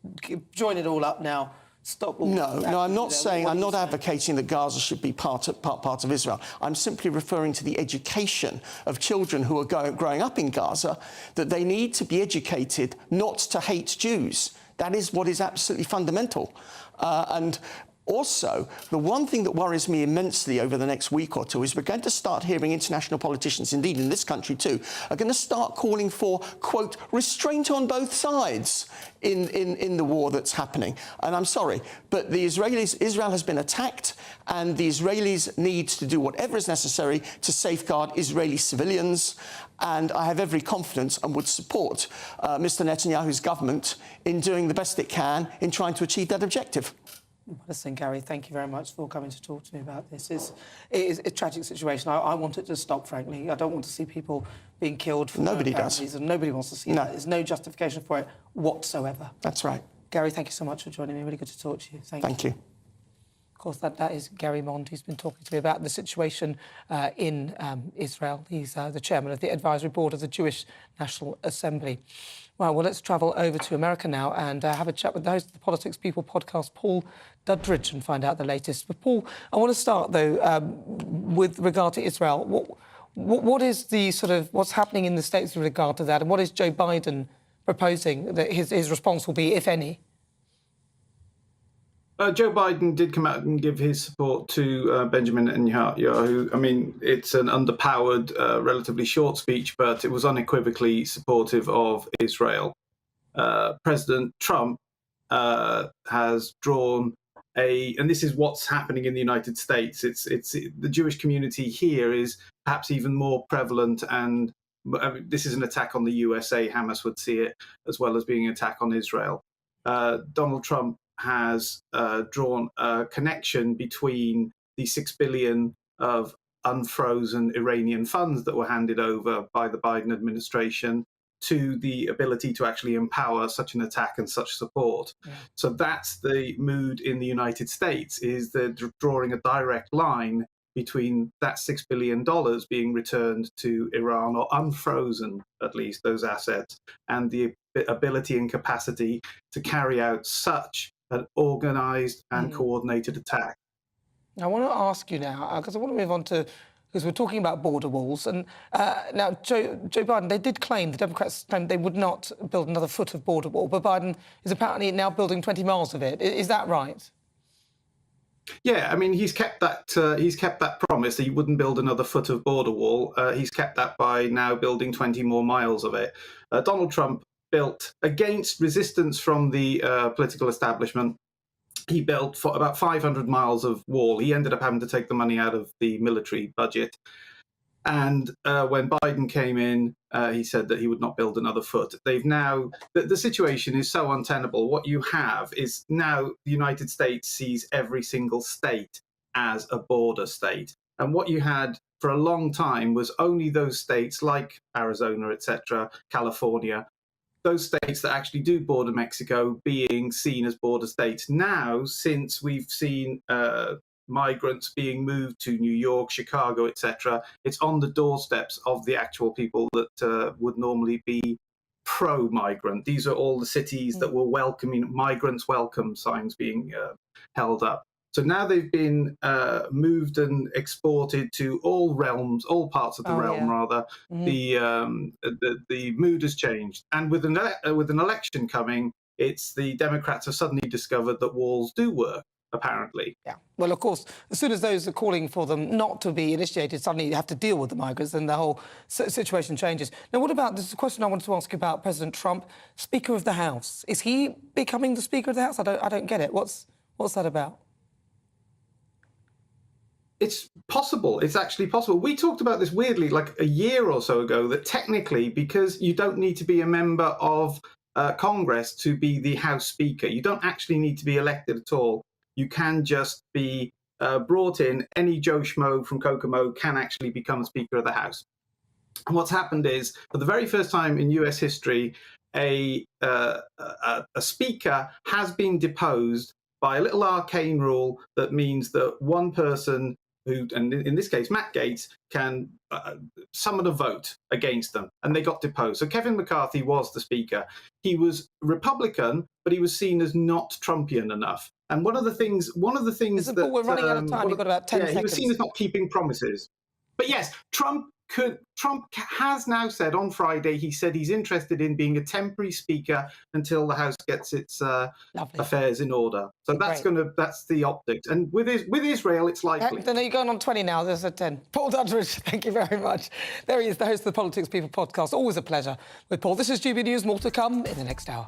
join it all up now. Stop all. No, I'm not saying. I'm not advocating that Gaza should be part of Israel. I'm simply referring to the education of children who are growing up in Gaza, that they need to be educated not to hate Jews. That is what is absolutely fundamental. And also, the one thing that worries me immensely over the next week or two is we're going to start hearing international politicians, indeed in this country too, are going to start calling for, quote, restraint on both sides in the war that's happening. And I'm sorry, but Israel has been attacked, and the Israelis need to do whatever is necessary to safeguard Israeli civilians. And I have every confidence and would support Mr. Netanyahu's government in doing the best it can in trying to achieve that objective. Listen, Gary, thank you very much for coming to talk to me about this. It is a tragic situation. I want it to stop, frankly. I don't want to see people being killed for Nobody does. reason. Nobody wants to see that. There's no justification for it whatsoever. That's right. Gary, thank you so much for joining me. Really good to talk to you. Thank you. Of course, that is Gary Mond, who's been talking to me about the situation in Israel. He's the chairman of the advisory board of the Jewish National Assembly. Well, let's travel over to America now and have a chat with the host of the Politics People podcast, Paul Duddridge, and find out the latest. But Paul, I want to start though with regard to Israel. What is the what's happening in the States with regard to that, and what is Joe Biden proposing that his response will be, if any? Joe Biden did come out and give his support to Benjamin Netanyahu. I mean, it's an underpowered, relatively short speech, but it was unequivocally supportive of Israel. President Trump has drawn and this is what's happening in the United States. The Jewish community here is perhaps even more prevalent, and this is an attack on the USA. Hamas would see it as well as being an attack on Israel. Donald Trump has drawn a connection between the $6 billion of unfrozen Iranian funds that were handed over by the Biden administration to the ability to actually empower such an attack and such support. Yeah. So that's the mood in the United States, is they're drawing a direct line between that $6 billion being returned to Iran, or unfrozen at least, those assets, and the ability and capacity to carry out such an organised and coordinated attack. I want to ask you now, because I want to move on to, because we're talking about border walls, and now Joe Biden, they did claim, the Democrats claimed they would not build another foot of border wall, but Biden is apparently now building 20 miles of it. Is that right? Yeah, I mean, he's kept that promise that he wouldn't build another foot of border wall. He's kept that by now building 20 more miles of it. Donald Trump built, against resistance from the political establishment, he built for about 500 miles of wall. He ended up having to take the money out of the military budget. And when Biden came in, he said that he would not build another foot. They've now, the situation is so untenable. What you have is now the United States sees every single state as a border state. And what you had for a long time was only those states like Arizona, etc., California, those states that actually do border Mexico being seen as border states. Now, since we've seen migrants being moved to New York, Chicago, etc., it's on the doorsteps of the actual people that would normally be pro-migrant. These are all the cities that were welcoming migrants welcome signs being held up. So now they've been moved and exported to all realms, all parts of the realm, rather. The mood has changed, and with an election coming, it's the Democrats have suddenly discovered that walls do work. Apparently. Yeah. Well, of course, as soon as those are calling for them not to be initiated, suddenly you have to deal with the migrants and the whole situation changes. Now, what about, this is a question I wanted to ask you about President Trump, Speaker of the House. Is he becoming the Speaker of the House? I don't get it. What's that about? It's possible. It's actually possible. We talked about this weirdly like a year or so ago, that technically, because you don't need to be a member of Congress to be the House Speaker, you don't actually need to be elected at all. You can just be brought in. Any Joe Schmo from Kokomo can actually become Speaker of the House. And what's happened is, for the very first time in US history, a speaker has been deposed by a little arcane rule that means that one person who, and in this case, Matt Gaetz, can summon a vote against them, and they got deposed. So Kevin McCarthy was the speaker. He was Republican, but he was seen as not Trumpian enough. And one of the things that we're running out of time. You've got about 10 seconds. He was seen as not keeping promises. But yes, Trump has now said on Friday, he said he's interested in being a temporary speaker until the House gets its affairs in order. So that's the optics. And with Israel, it's likely. Then you're going on 20 now. There's a 10. Paul Dudridge, thank you very much. There he is, the host of the Politics People podcast. Always a pleasure with Paul. This is GB News. More to come in the next hour.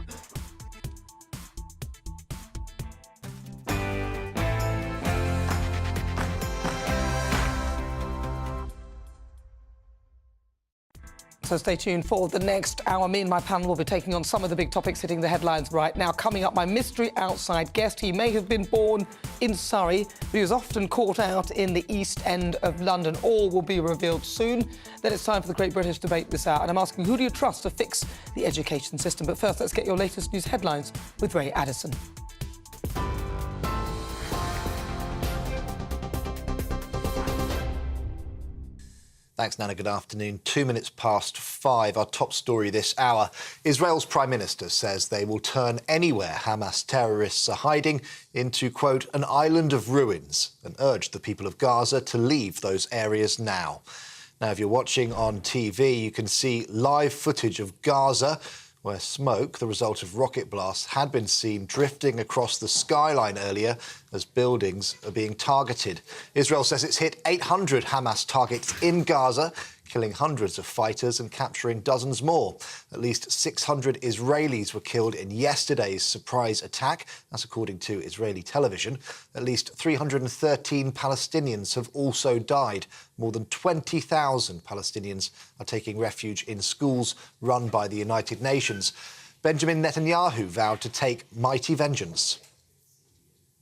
So stay tuned for the next hour. Me and my panel will be taking on some of the big topics hitting the headlines right now. Coming up, my mystery outside guest. He may have been born in Surrey, but he was often caught out in the East End of London. All will be revealed soon. Then it's time for the Great British Debate this hour. And I'm asking, who do you trust to fix the education system? But first, let's get your latest news headlines with Ray Addison. Thanks, Nana. Good afternoon. 2 minutes past 5. Our top story this hour. Israel's Prime Minister says they will turn anywhere Hamas terrorists are hiding into, quote, an island of ruins, and urged the people of Gaza to leave those areas now. Now, if you're watching on TV, you can see live footage of Gaza, where smoke, the result of rocket blasts, had been seen drifting across the skyline earlier as buildings are being targeted. Israel says it's hit 800 Hamas targets in Gaza, killing hundreds of fighters and capturing dozens more. At least 600 Israelis were killed in yesterday's surprise attack. That's according to Israeli television. At least 313 Palestinians have also died. More than 20,000 Palestinians are taking refuge in schools run by the United Nations. Benjamin Netanyahu vowed to take mighty vengeance.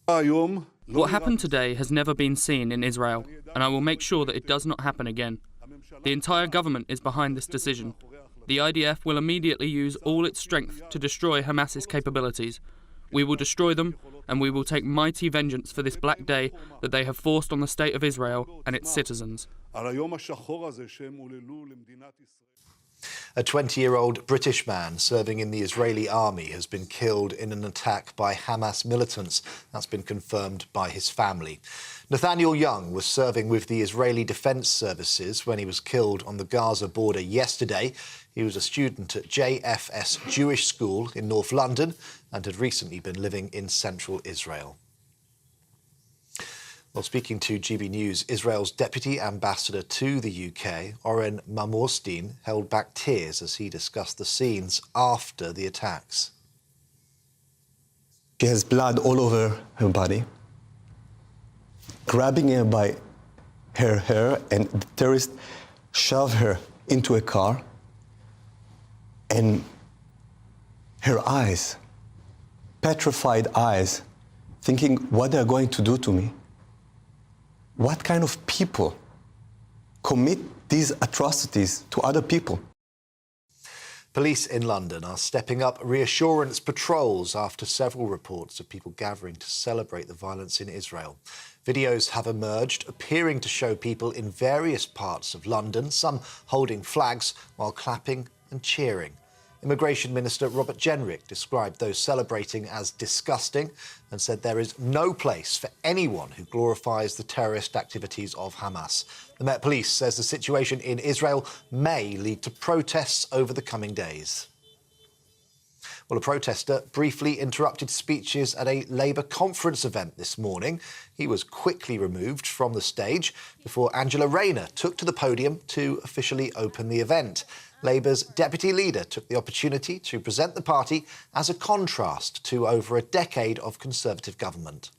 What happened today has never been seen in Israel, and I will make sure that it does not happen again. The entire government is behind this decision. The IDF will immediately use all its strength to destroy Hamas's capabilities. We will destroy them, and we will take mighty vengeance for this black day that they have forced on the state of Israel and its citizens. A 20-year-old British man serving in the Israeli army has been killed in an attack by Hamas militants. That's been confirmed by his family. Nathaniel Young was serving with the Israeli Defense Services when he was killed on the Gaza border yesterday. He was a student at JFS Jewish School in North London and had recently been living in central Israel. Well, speaking to GB News, Israel's Deputy Ambassador to the UK, Oren Mamorstein, held back tears as he discussed the scenes after the attacks. She has blood all over her body, grabbing her by her hair, and the terrorists shoved her into a car, and her eyes, petrified eyes, thinking what they're going to do to me. What kind of people commit these atrocities to other people? Police in London are stepping up reassurance patrols after several reports of people gathering to celebrate the violence in Israel. Videos have emerged appearing to show people in various parts of London, some holding flags while clapping and cheering. Immigration Minister Robert Jenrick described those celebrating as disgusting and said there is no place for anyone who glorifies the terrorist activities of Hamas. The Met Police says the situation in Israel may lead to protests over the coming days. Well, a protester briefly interrupted speeches at a Labour conference event this morning. He was quickly removed from the stage before Angela Rayner took to the podium to officially open the event. Labour's deputy leader took the opportunity to present the party as a contrast to over a decade of Conservative government.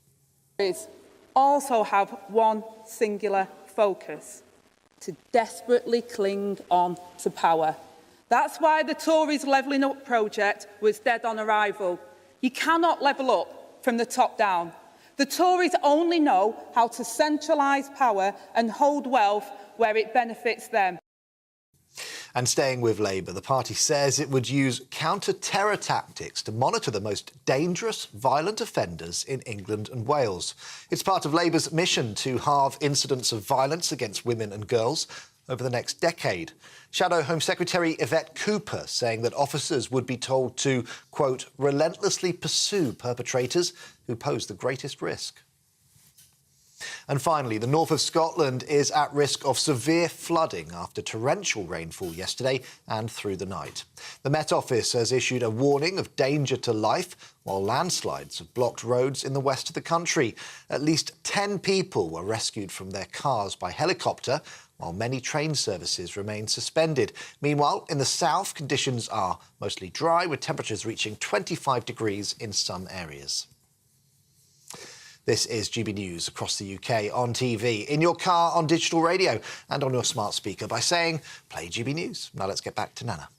Also have one singular focus: to desperately cling on to power. That's why the Tories' Levelling Up project was dead on arrival. You cannot level up from the top down. The Tories only know how to centralise power and hold wealth where it benefits them. And staying with Labour, the party says it would use counter-terror tactics to monitor the most dangerous, violent offenders in England and Wales. It's part of Labour's mission to halve incidents of violence against women and girls over the next decade. Shadow Home Secretary Yvette Cooper saying that officers would be told to, quote, relentlessly pursue perpetrators who pose the greatest risk. And finally, the north of Scotland is at risk of severe flooding after torrential rainfall yesterday and through the night. The Met Office has issued a warning of danger to life, while landslides have blocked roads in the west of the country. At least 10 people were rescued from their cars by helicopter, while many train services remain suspended. Meanwhile, in the south, conditions are mostly dry, with temperatures reaching 25 degrees in some areas. This is GB News across the UK on TV, in your car, on digital radio and on your smart speaker by saying, play GB News. Now let's get back to Nana.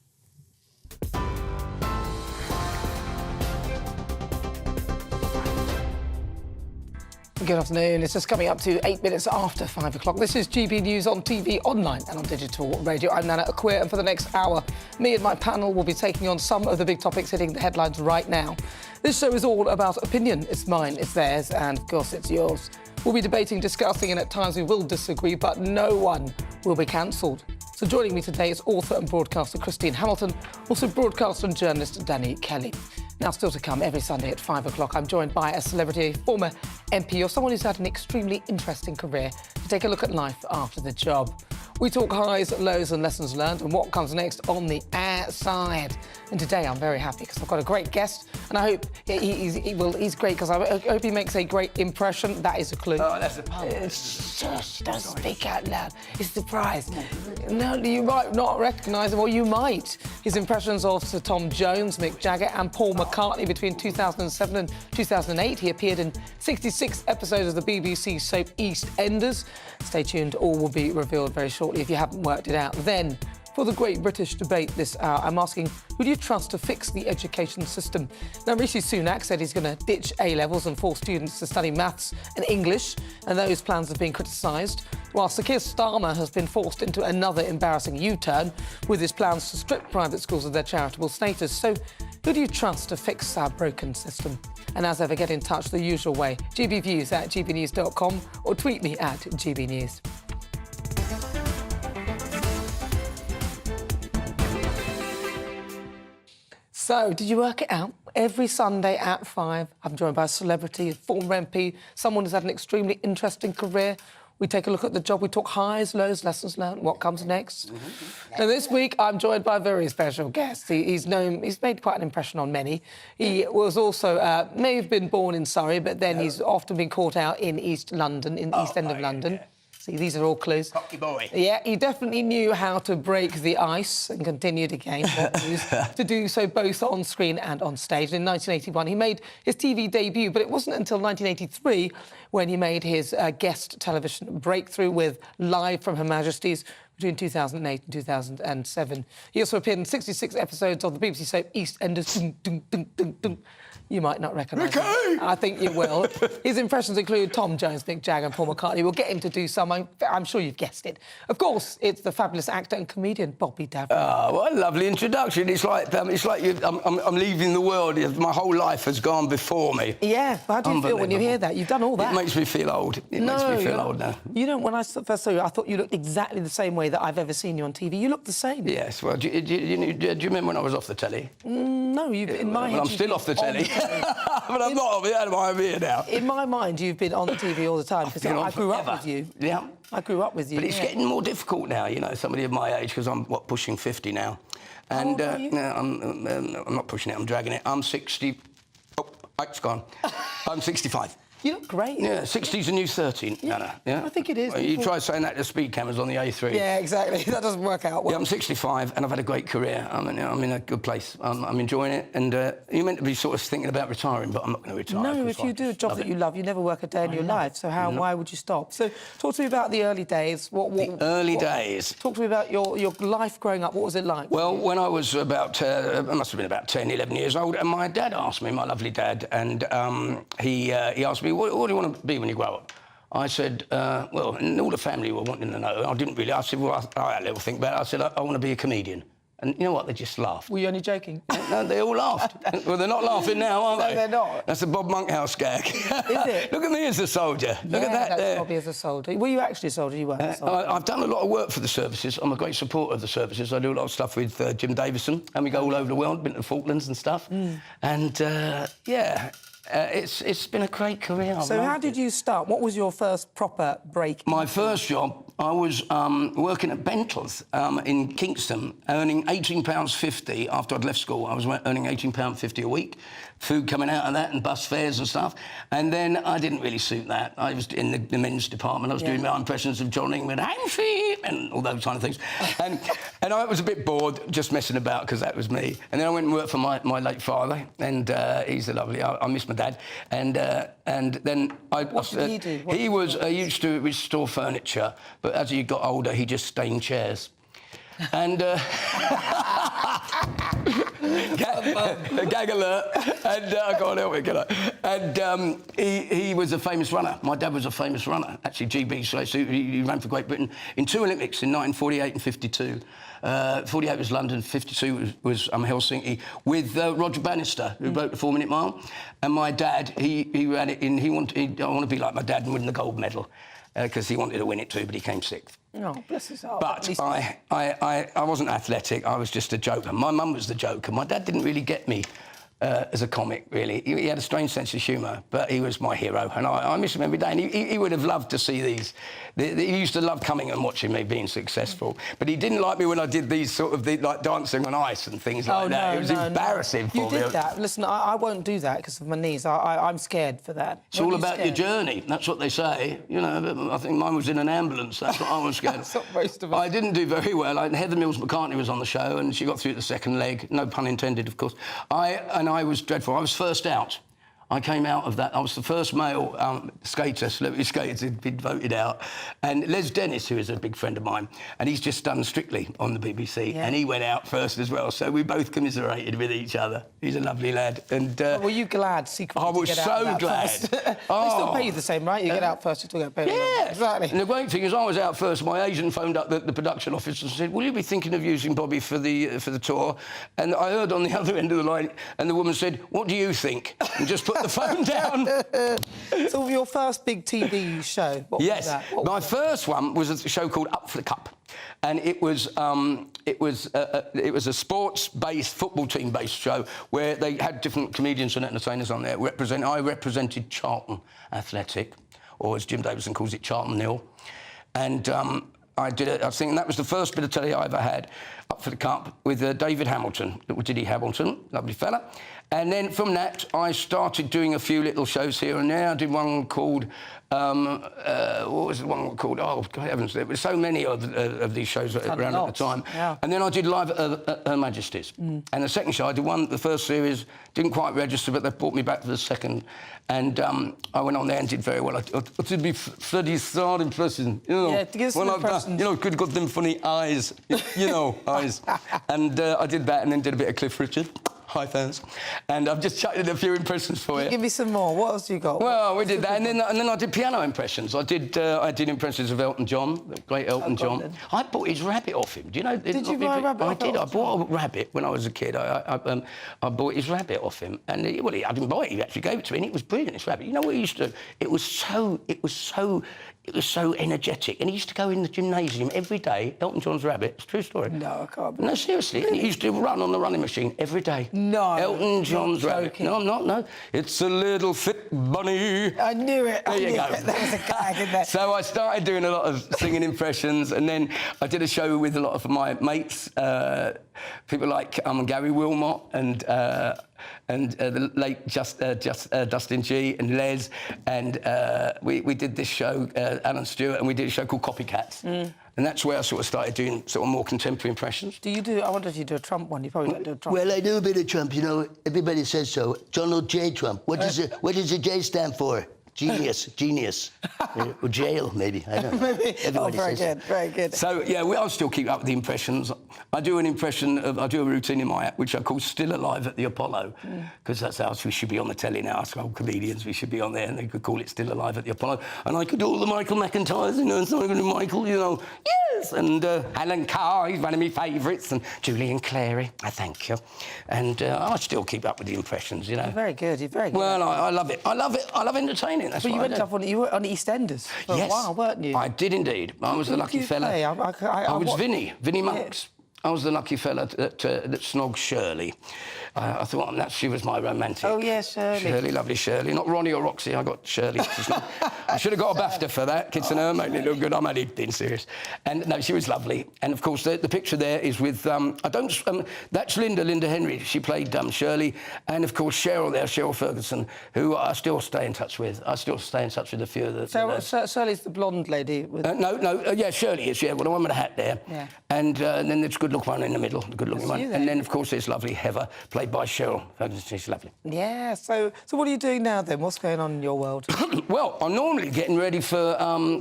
Good afternoon. It's just coming up to 8 minutes after 5 o'clock. This is GB News on TV, online and on digital radio. I'm Nana Akua, and for the next hour, me and my panel will be taking on some of the big topics hitting the headlines right now. This show is all about opinion. It's mine, it's theirs, and of course it's yours. We'll be debating, discussing, and at times we will disagree, but no one will be cancelled. So joining me today is author and broadcaster Christine Hamilton, also broadcaster and journalist Danny Kelly. Now, still to come every Sunday at 5 o'clock, I'm joined by a celebrity, former MP, or someone who's had an extremely interesting career to take a look at life after the job. We talk highs, lows and lessons learned and what comes next on the outside. And today I'm very happy because I've got a great guest, and I hope he's great because I hope he makes a great impression. That is a clue. Oh, that's a pun. Shush, don't speak out loud. It's a surprise. No, you might not recognise him, or you might. His impressions of Sir Tom Jones, Mick Jagger and Paul McCartney between 2007 and 2008. He appeared in 66 episodes of the BBC soap EastEnders. Stay tuned, all will be revealed very shortly if you haven't worked it out. Then, for the Great British Debate this hour, I'm asking, who do you trust to fix the education system? Now, Rishi Sunak said he's going to ditch A-levels and force students to study maths and English, and those plans have been criticised, while Sir Keir Starmer has been forced into another embarrassing U-turn with his plans to strip private schools of their charitable status. So, who do you trust to fix our broken system? And as ever, get in touch the usual way, gbviews@gbnews.com, or tweet me at gbnews. So, did you work it out? Every Sunday at 5, I'm joined by a celebrity, a former MP, someone who's had an extremely interesting career. We take a look at the job. We talk highs, lows, lessons learned, what comes next. And this week, I'm joined by a very special guest. He's made quite an impression on many. He was also, may have been born in Surrey, but then he's often been caught out in East London, in the East End of London. Yeah. See, these are all clues. Cocky boy. Yeah, he definitely knew how to break the ice and continue to gain more views, to do so both on screen and on stage. In 1981, he made his TV debut, but it wasn't until 1983 when he made his guest television breakthrough with Live from Her Majesty's between 2008 and 2007. He also appeared in 66 episodes of the BBC soap EastEnders. You might not recognise him. I think you will. His impressions include Tom Jones, Mick Jagger and Paul McCartney. We'll get him to do some. I'm sure you've guessed it. Of course, it's the fabulous actor and comedian Bobby Davro. Oh, what a lovely introduction. It's like I'm leaving the world. My whole life has gone before me. Yeah, how do you feel when you hear that? You've done all that. It makes me feel old. It makes me feel old now. You know, when I first saw you, I thought you looked exactly the same way that I've ever seen you on TV. You look the same. Yes, well, do you remember when I was off the telly? No, in my head... I'm still off the telly. But I'm not off it, I'm here now. In my mind, you've been on the TV all the time, because I grew up with you. Yeah. I grew up with you. But it's getting more difficult now, you know, somebody of my age, because I'm, pushing 50 now. And no, I'm not pushing it, I'm dragging it. I'm 60... Oh, it's gone. I'm 65. You look great. Yeah, 60's a new 13, Nana. Yeah? I think it is. Well, you try saying that to speed cameras on the A3. Yeah, exactly. That doesn't work out well. Yeah, I'm 65 and I've had a great career. I'm in a good place. I'm enjoying it. And you're meant to be sort of thinking about retiring, but I'm not going to retire. No, if you do a job that you love, you never work a day in your life. So why would you stop? So talk to me about the early days. Early days. Talk to me about your life growing up. What was it like? Well, when I was about, I must have been about 10, 11 years old, and my dad asked me, my lovely dad, and he asked me, what do you want to be when you grow up? I said, well, and all the family were wanting to know. I didn't really. I said, well, I had a little think about it. I said, I want to be a comedian. And you know what? They just laughed. Were you only joking? No, they all laughed. Well, they're not laughing now, are they? No, they're not. That's a Bob Monkhouse gag. Is it? Look at me as a soldier. Look at that that's there. Bobby as a soldier. Were you actually a soldier? You weren't a soldier. I've done a lot of work for the services. I'm a great supporter of the services. I do a lot of stuff with Jim Davison, and we go all over the world, been to the Falklands and stuff. And, yeah... it's been a great career. So how did you start? What was your first proper break? My first job, I was working at Bentley's in Kingston, earning £18.50 after I'd left school. I was earning £18.50 a week, food coming out of that and bus fares and stuff. And then I didn't really suit that. I was in the men's department. I was doing my impressions of John Ingman, and all those kind of things. And I was a bit bored, just messing about, because that was me. And then I went and worked for my late father, and he's a lovely... I miss my dad. And then what did he do? He used to restore furniture, but as he got older, he just stained chairs. And gag alert. And I can't help it, can I? And he was a famous runner. My dad was a famous runner, actually. GB, so he ran for Great Britain in 2 Olympics in 1948 and 52. 48 was London, 52 was Helsinki, with Roger Bannister, who wrote the 4-Minute Mile. And my dad, he ran it in. I want to be like my dad and win the gold medal, because he wanted to win it too, but he came 6th. Oh, bless his heart. But I wasn't athletic. I was just a joker. My mum was the joker. My dad didn't really get me as a comic, really. He had a strange sense of humour, but he was my hero, and I miss him every day. And he would have loved to see these. He used to love coming and watching me being successful, but he didn't like me when I did these sort of like dancing on ice and things like that. It was embarrassing for me. You did that. Listen, I won't do that because of my knees. I'm scared for that. It's all about your journey. That's what they say. You know, I think mine was in an ambulance. That's what I was scared. That's what most of us. I didn't do very well. Heather Mills-McCartney was on the show, and she got through the second leg. No pun intended, of course. I was dreadful. I was first out. I came out of that. I was the first male celebrity skater who'd been voted out. And Les Dennis, who is a big friend of mine, and he's just done Strictly on the BBC, and he went out first as well. So we both commiserated with each other. He's a lovely lad. And were you glad secretly to get out of that first? They still pay you the same, right? You get out first, you still get paid. Yeah, exactly. And the great thing is, I was out first. My agent phoned up the production office and said, "Will you be thinking of using Bobby for the tour?" And I heard on the other end of the line, and the woman said, "What do you think?" And just put the phone down. So your first big TV show, what was that? My first one was a show called Up for the Cup, and it was a sports-based, football team-based show where they had different comedians and entertainers on there. I represented Charlton Athletic, or as Jim Davidson calls it, Charlton Nil. And I did it. I think that was the first bit of telly I ever had, Up for the Cup, with David Hamilton, little Diddy Hamilton, lovely fella. And then from that, I started doing a few little shows here and there. I did one called, what was the one called? Oh, God heavens, there were so many of these shows around at the time. Yeah. And then I did Live at Her Majesty's. And the second show, I did one, the first series, didn't quite register, but they brought me back for the second. And I went on there and did very well. I did me 30 impressions, you know. Yeah, to give some impressions. You know, could got them funny eyes, you know, eyes. And I did that and then did a bit of Cliff Richard. Hi, fans. And I've just chucked in a few impressions for you. Give me some more. What else you got? Well, we did that, and then I did piano impressions. I did impressions of Elton John, the great Elton John. Then. I bought his rabbit off him. Do you know? Did you buy a rabbit? I did. I bought a rabbit when I was a kid. I bought his rabbit off him, and I didn't buy it. He actually gave it to me, and it was brilliant. This rabbit. You know what he used to do? It was so energetic, and he used to go in the gymnasium every day. Elton John's rabbit. It's a true story. No, I can't. No, seriously. Really? And he used to run on the running machine every day. No. Elton John's rabbit. No, I'm not. No. It's a little fit bunny. I knew it. There you go. There was a gag in there. So I started doing a lot of singing impressions, and then I did a show with a lot of my mates, people like Gary Wilmot and the late Dustin G and Les, and we did this show, Alan Stewart, and we did a show called Copycats. And that's where I sort of started doing sort of more contemporary impressions. Do you do? I wonder if you do a Trump one. You probably don't do a Trump. Well, I do a bit of Trump. You know, everybody says so. Donald J. Trump. What does the J stand for? Genius, genius, or jail, maybe. I don't know. Maybe. Everybody very says good, very good. So yeah, I'll still keep up with the impressions. I do a routine in my app which I call "Still Alive at the Apollo," because that's how we should be on the telly now. Us old comedians, we should be on there, and they could call it "Still Alive at the Apollo." And I could do all the Michael McIntyres, you know, and Simon and Michael, you know, yes, and Alan Carr, he's one of my favourites, and Julian Clary, I thank you, and I still keep up with the impressions, you know. You're very good. You're very good. Well, I love it. I love it. I love entertaining. That's but what you I went do. up on EastEnders for Yes. a while, weren't you? I did indeed. I was the lucky fella. I was Vinny Monks. I was the lucky fella that snogged Shirley. I thought she was my romantic. Oh, yes, Shirley. Shirley, lovely Shirley. Not Ronnie or Roxy, I got Shirley. I should have got a BAFTA for that. Kids and her made me look good. I'm only being serious. And no, she was lovely. And of course, the picture there is with, that's Linda Henry. She played Shirley. And of course, Cheryl Ferguson, who I still stay in touch with. I still stay in touch with a few of the... So Shirley's the blonde lady with... Yeah, Shirley is, well, the one with the hat there. Yeah. And then there's a good-looking one in the middle, the good-looking one. And then, of course, there's lovely Heather, played by Cheryl Ferguson. She's lovely. Yeah, so what are you doing now, then? What's going on in your world? Well, I'm normally getting ready for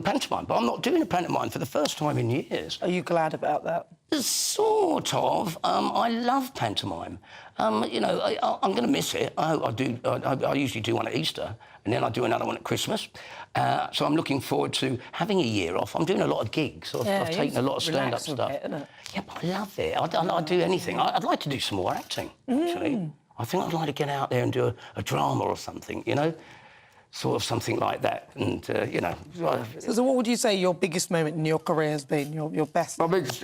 pantomime, but I'm not doing a pantomime for the first time in years. Are you glad about that? Sort of. I love pantomime. You know, I'm going to miss it. I usually do one at Easter, and then I do another one at Christmas. So I'm looking forward to having a year off. I'm doing a lot of gigs. I've taken a lot of stand-up stuff. Yeah, but I love it. I'd do anything. I'd like to do some more acting, actually. I think I'd like to get out there and do a drama or something, you know? Sort of something like that, and, you know... So what would you say your biggest moment in your career has been, your best? My biggest...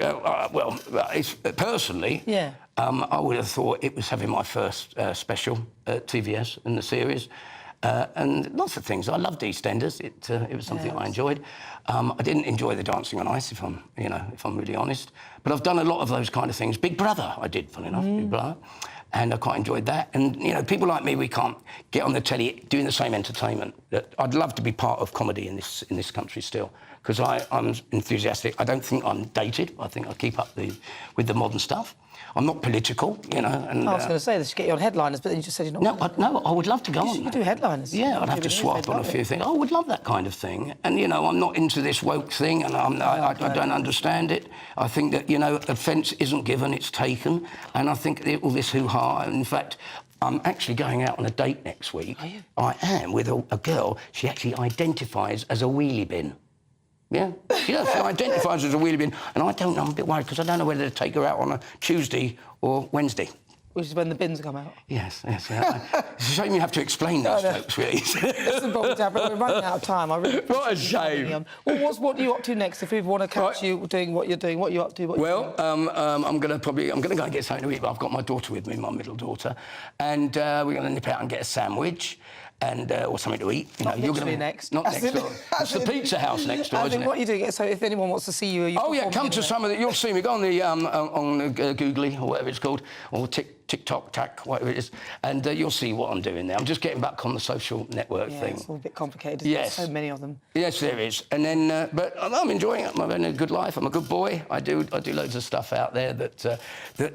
personally... Yeah. I would have thought it was having my first special at TVS in the series. And lots of things. I loved EastEnders. It was something I enjoyed. I didn't enjoy the Dancing on Ice, if I'm really honest. But I've done a lot of those kind of things. Big Brother, I did, funny enough, Big Brother. And I quite enjoyed that. And, you know, people like me, we can't get on the telly doing the same entertainment. I'd love to be part of comedy in this country still, because I'm enthusiastic. I don't think I'm dated. I think I keep up with the modern stuff. I'm not political, you know. And, I was going to say, they should get you on headliners, but then you just said you're not... No, I would love to go on. You could do headliners. Yeah, I'd have to swap on a few things. I would love that kind of thing. And, you know, I'm not into this woke thing, and I don't understand it. I think that, you know, offence isn't given, it's taken. And I think all this hoo-ha... In fact, I'm actually going out on a date next week. Are you? I am, with a girl. She actually identifies as a wheelie bin. Yeah, she does. She identifies as a wheelie bin, and I don't know. I'm a bit worried because I don't know whether to take her out on a Tuesday or Wednesday. Which is when the bins come out. Yes. Yeah. It's a shame you have to explain those folks, really. Listen, Bob, Dad, but we're running out of time. What a shame. Well, what are you up to next? If people want to catch you doing what you're doing, what are you up to? I'm going to go and get something to eat, but I've got my daughter with me, my middle daughter, and we're going to nip out and get a sandwich. and or something to eat. You know, Not you're literally going to next. Not next door. It's the pizza house next door, isn't it? What are you doing? So if anyone wants to see you, Oh yeah, come to some of the. You'll see me. Go on the Googly or whatever it's called, or TikTok, whatever it is, and you'll see what I'm doing there. I'm just getting back on the social network thing. It's all a bit complicated. Yes, There's so many of them. Yes, there is. And then, but I'm enjoying it. I'm having a good life. I'm a good boy. I do loads of stuff out there that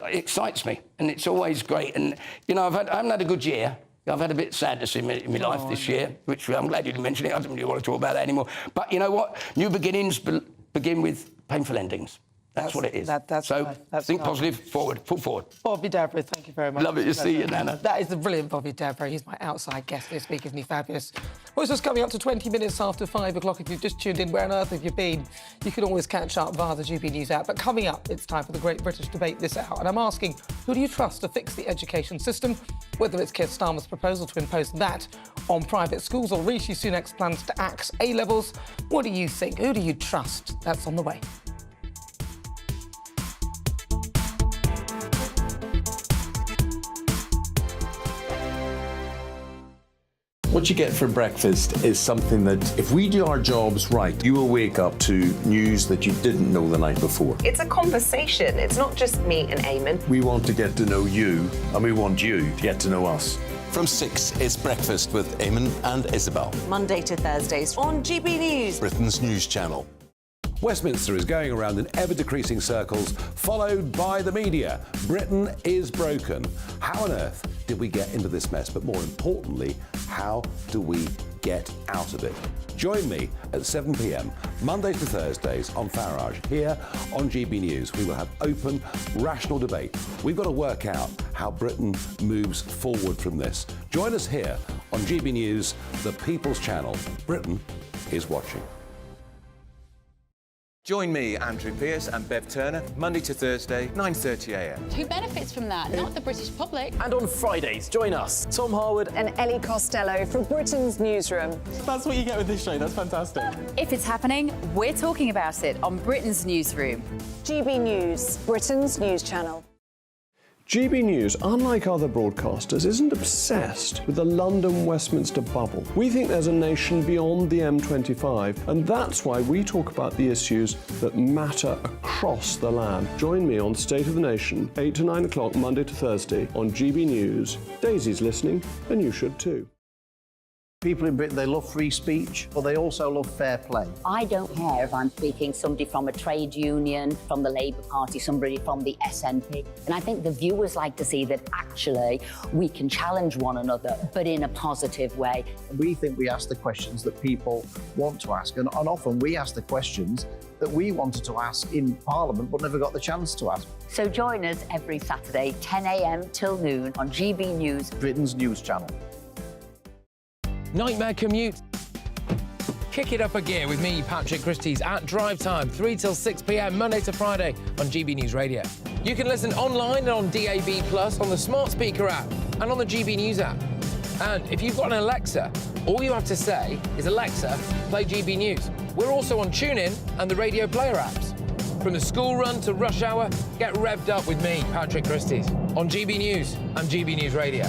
excites me, and it's always great. And you know, I haven't had a good year. I've had a bit of sadness in my life this year, which I'm glad you didn't mention it. I don't really want to talk about that anymore. But you know what? New beginnings begin with painful endings. That's what it is. Think positive, full forward. Bobby Davro, thank you very much. Lovely to see you, Nana. That is the brilliant Bobby Davro. He's my outside guest this week, isn't he fabulous? Well, it's just coming up to 20 minutes after 5 o'clock. If you've just tuned in, where on earth have you been? You can always catch up via the GB News app. But coming up, it's time for the Great British Debate this hour. And I'm asking, who do you trust to fix the education system? Whether it's Keir Starmer's proposal to impose that on private schools or Rishi Sunak's plans to axe A-levels. What do you think? Who do you trust? That's on the way. What you get for breakfast is something that, if we do our jobs right, you will wake up to news that you didn't know the night before. It's a conversation. It's not just me and Eamon. We want to get to know you, and we want you to get to know us. From 6, it's Breakfast with Eamon and Isabel. Monday to Thursdays on GB News. Britain's news channel. Westminster is going around in ever-decreasing circles, followed by the media. Britain is broken. How on earth did we get into this mess? But more importantly, how do we get out of it? Join me at 7 p.m, Mondays to Thursdays on Farage, here on GB News. We will have open, rational debate. We've got to work out how Britain moves forward from this. Join us here on GB News, the People's Channel. Britain is watching. Join me, Andrew Pearce and Bev Turner, Monday to Thursday, 9:30 a.m. Who benefits from that? Not the British public. And on Fridays, join us, Tom Harwood and Ellie Costello from Britain's Newsroom. That's what you get with this show. That's fantastic. If it's happening, we're talking about it on Britain's Newsroom. GB News, Britain's news channel. GB News, unlike other broadcasters, isn't obsessed with the London-Westminster bubble. We think there's a nation beyond the M25, and that's why we talk about the issues that matter across the land. Join me on State of the Nation, 8 to 9 o'clock, Monday to Thursday, on GB News. Daisy's listening, and you should too. People in Britain, they love free speech, but they also love fair play. I don't care if I'm speaking somebody from a trade union, from the Labour Party, somebody from the SNP. And I think the viewers like to see that actually we can challenge one another, but in a positive way. We think we ask the questions that people want to ask, and often we ask the questions that we wanted to ask in Parliament but never got the chance to ask. So join us every Saturday, 10 a.m. till noon on GB News, Britain's news channel. Nightmare commute. Kick it up a gear with me, Patrick Christie's, at drive time, 3 till 6 p.m, Monday to Friday on GB News Radio. You can listen online and on DAB+, on the smart speaker app and on the GB News app. And if you've got an Alexa, all you have to say is, Alexa, play GB News. We're also on TuneIn and the Radio Player apps. From the school run to rush hour, get revved up with me, Patrick Christie's, on GB News and GB News Radio.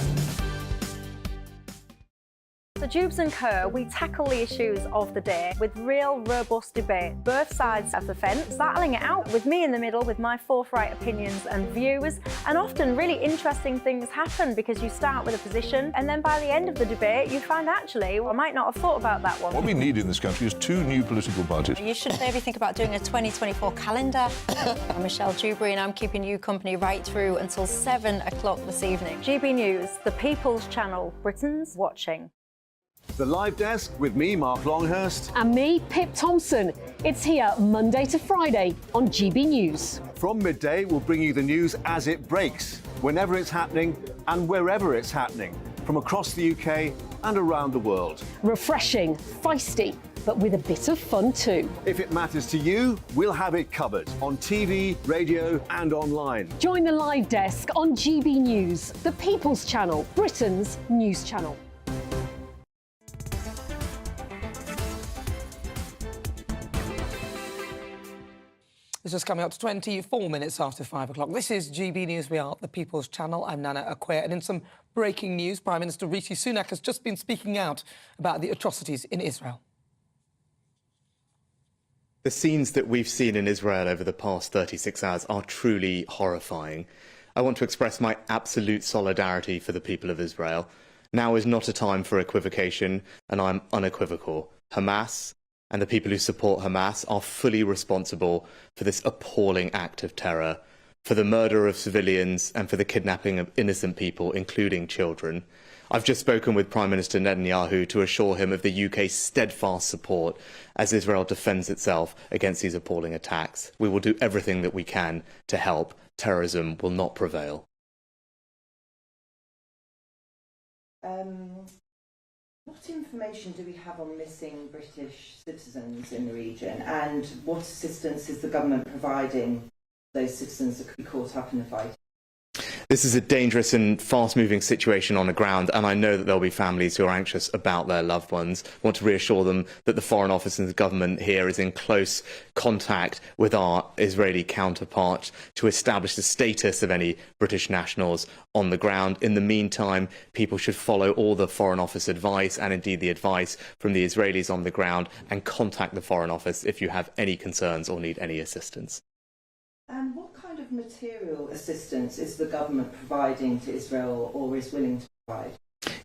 The Jubes and Kerr, we tackle the issues of the day with real, robust debate. Both sides of the fence, battling it out with me in the middle with my forthright opinions and views. And often really interesting things happen because you start with a position and then by the end of the debate you find actually, well, I might not have thought about that one. What we need in this country is 2 new political parties. You should maybe think about doing a 2024 calendar. I'm Michelle Dewberry and I'm keeping you company right through until 7 o'clock this evening. GB News, the People's Channel, Britain's watching. The Live Desk with me, Mark Longhurst. And me, Pip Thompson. It's here Monday to Friday on GB News. From midday, we'll bring you the news as it breaks, whenever it's happening and wherever it's happening, from across the UK and around the world. Refreshing, feisty, but with a bit of fun too. If it matters to you, we'll have it covered on TV, radio and online. Join the Live Desk on GB News, the People's Channel, Britain's news channel. It's just coming up to 24 minutes after 5 o'clock. This is GB News. We are the People's Channel. I'm Nana Akua. And in some Breaking news, Prime Minister Rishi Sunak has just been speaking out about the atrocities in Israel. The scenes that we've seen in Israel over the past 36 hours are truly horrifying. I want to express my absolute solidarity for the people of Israel. Now is not a time for equivocation, and I'm unequivocal. Hamas and the people who support Hamas are fully responsible for this appalling act of terror, for the murder of civilians and for the kidnapping of innocent people, including children. I've just spoken with Prime Minister Netanyahu to assure him of the UK's steadfast support as Israel defends itself against these appalling attacks. We will do everything that we can to help. Terrorism will not prevail. What information do we have on missing British citizens in the region, and what assistance is the government providing those citizens that could be caught up in the fight? This is a dangerous and fast-moving situation on the ground, and I know that there'll be families who are anxious about their loved ones. I want to reassure them that the Foreign Office and the government here is in close contact with our Israeli counterparts to establish the status of any British nationals on the ground. In the meantime, people should follow all the Foreign Office advice and indeed the advice from the Israelis on the ground and contact the Foreign Office if you have any concerns or need any assistance. And what kind of material assistance is the government providing to Israel or is willing to provide?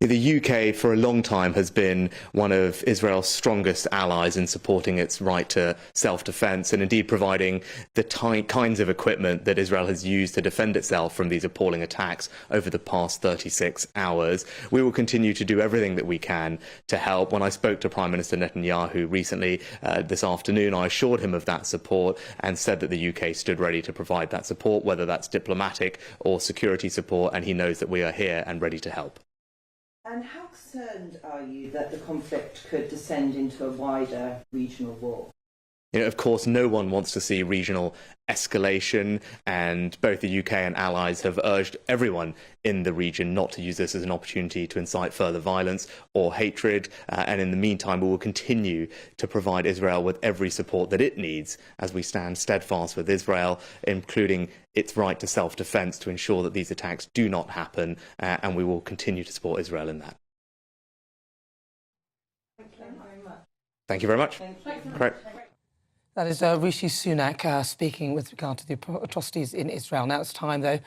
The UK for a long time has been one of Israel's strongest allies in supporting its right to self-defence and indeed providing the kinds of equipment that Israel has used to defend itself from these appalling attacks over the past 36 hours. We will continue to do everything that we can to help. When I spoke to Prime Minister Netanyahu recently this afternoon, I assured him of that support and said that the UK stood ready to provide that support, whether that's diplomatic or security support, and he knows that we are here and ready to help. And how concerned are you that the conflict could descend into a wider regional war? Of course, no one wants to see regional escalation, and both the UK and allies have urged everyone in the region not to use this as an opportunity to incite further violence or hatred. And in the meantime, we will continue to provide Israel with every support that it needs as we stand steadfast with Israel, including its right to self-defence, to ensure that these attacks do not happen, and we will continue to support Israel in that. Thank you very much. Thank you very much. Great. That is Rishi Sunak speaking with regard to the atrocities in Israel. Now it's time, though,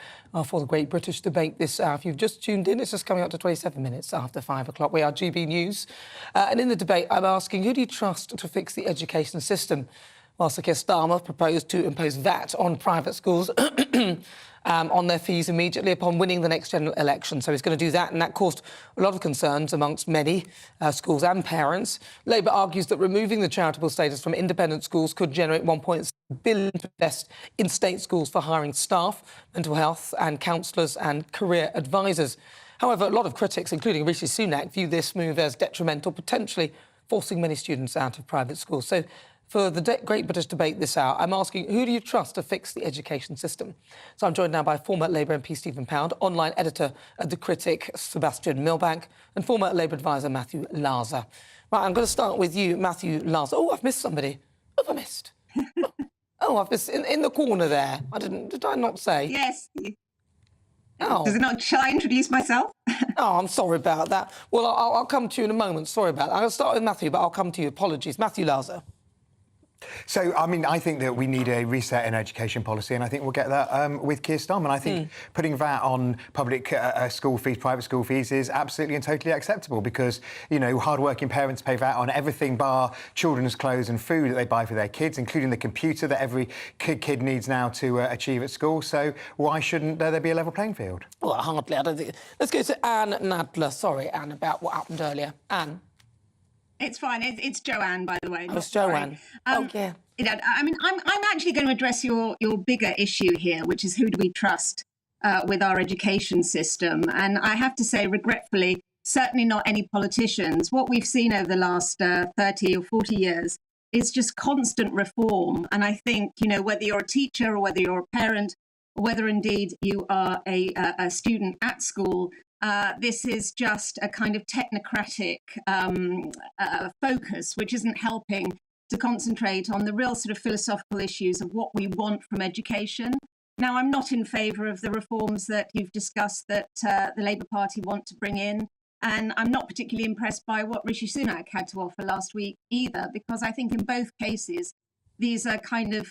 for the Great British Debate this hour. If you've just tuned in, it's just coming up to 27 minutes after 5 o'clock. We are GB News. And in the debate, I'm asking, who do you trust to fix the education system? Well, Sir Keir Starmer proposed to impose VAT on private schools on their fees immediately upon winning the next general election. So he's going to do that, and that caused a lot of concerns amongst many schools and parents. Labour argues that removing the charitable status from independent schools could generate £1.6 billion to invest in state schools for hiring staff, mental health and counsellors and career advisors. However, a lot of critics, including Rishi Sunak, view this move as detrimental, potentially forcing many students out of private schools. So for the Great British Debate this hour, I'm asking, who do you trust to fix the education system? So I'm joined now by former Labour MP Stephen Pound, online editor at The Critic Sebastian Milbank, and former Labour advisor Matthew Laza. Right, I'm going to start with you, Matthew Laza. Oh, I've missed somebody. Who have I missed? Oh, I've missed in the corner there. Did I not say? Yes. Oh. Does it not? Shall I introduce myself? Oh, I'm sorry about that. Well, I'll come to you in a moment. Sorry about that. I'll start with Matthew, but I'll come to you. Apologies. Matthew Laza. So, I mean, I think that we need a reset in education policy, and I think we'll get that with Keir Starmer. I think putting VAT on public school fees, private school fees, is absolutely and totally acceptable because, you know, hard-working parents pay VAT on everything bar children's clothes and food that they buy for their kids, including the computer that every kid needs now to achieve at school. So why shouldn't there be a level playing field? Well, hardly. I don't think. Let's go to Anne Nadler. Sorry, Anne, about what happened earlier. Anne. It's fine. It's Joanne, by the way. Oh, it's Joanne. Oh, yeah. You know, I mean, I'm actually going to address your bigger issue here, which is who do we trust with our education system? And I have to say, regretfully, certainly not any politicians. What we've seen over the last 30 or 40 years is just constant reform. And I think, you know, whether you're a teacher or whether you're a parent, or whether indeed you are a student at school, this is just a kind of technocratic focus, which isn't helping to concentrate on the real sort of philosophical issues of what we want from education. Now, I'm not in favour of the reforms that you've discussed that the Labour Party want to bring in. And I'm not particularly impressed by what Rishi Sunak had to offer last week either, because I think in both cases, these are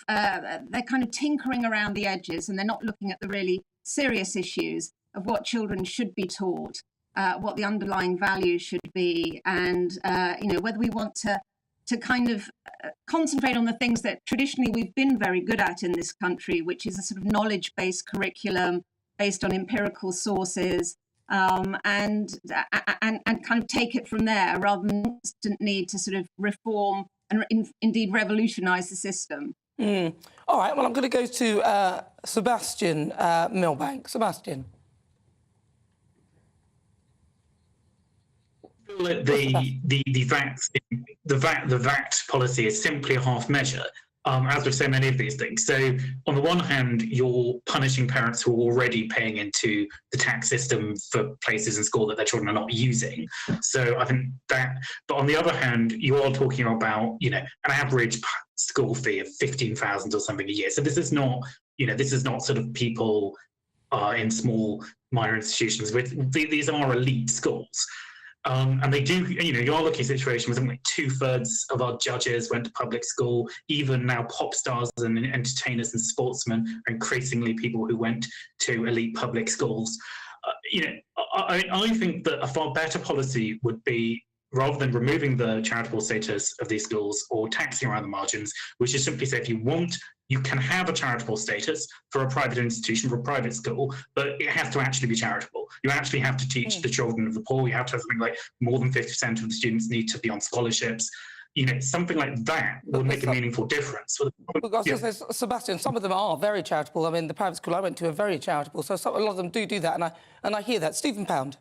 they're kind of tinkering around the edges, and they're not looking at the really serious issues of what children should be taught, what the underlying values should be, and whether we want to kind of concentrate on the things that traditionally we've been very good at in this country, which is a sort of knowledge-based curriculum based on empirical sources, and kind of take it from there rather than constant need to sort of reform and indeed revolutionise the system. All right, well, I'm going to go to Sebastian Milbank. Sebastian. The VAT policy is simply a half measure, as with so many of these things. So, on the one hand, you're punishing parents who are already paying into the tax system for places in school that their children are not using. So, I think that. But on the other hand, you are talking about, an average school fee of $15,000 or something a year. So this is not, sort of people in small minor institutions. These are elite schools. And they do, you are looking at a situation where something like 2/3 of our judges went to public school. Even now, pop stars and entertainers and sportsmen are increasingly people who went to elite public schools. I think that a far better policy would be, rather than removing the charitable status of these schools or taxing around the margins, which is simply say if you want, you can have a charitable status for a private institution, for a private school, but it has to actually be charitable. You actually have to teach the children of the poor. You have to have something like more than 50% of the students need to be on scholarships. Something like that will make a meaningful difference. Sebastian, some of them are very charitable. I mean, the private school I went to are very charitable, so a lot of them do that, and I hear that. Stephen Pound.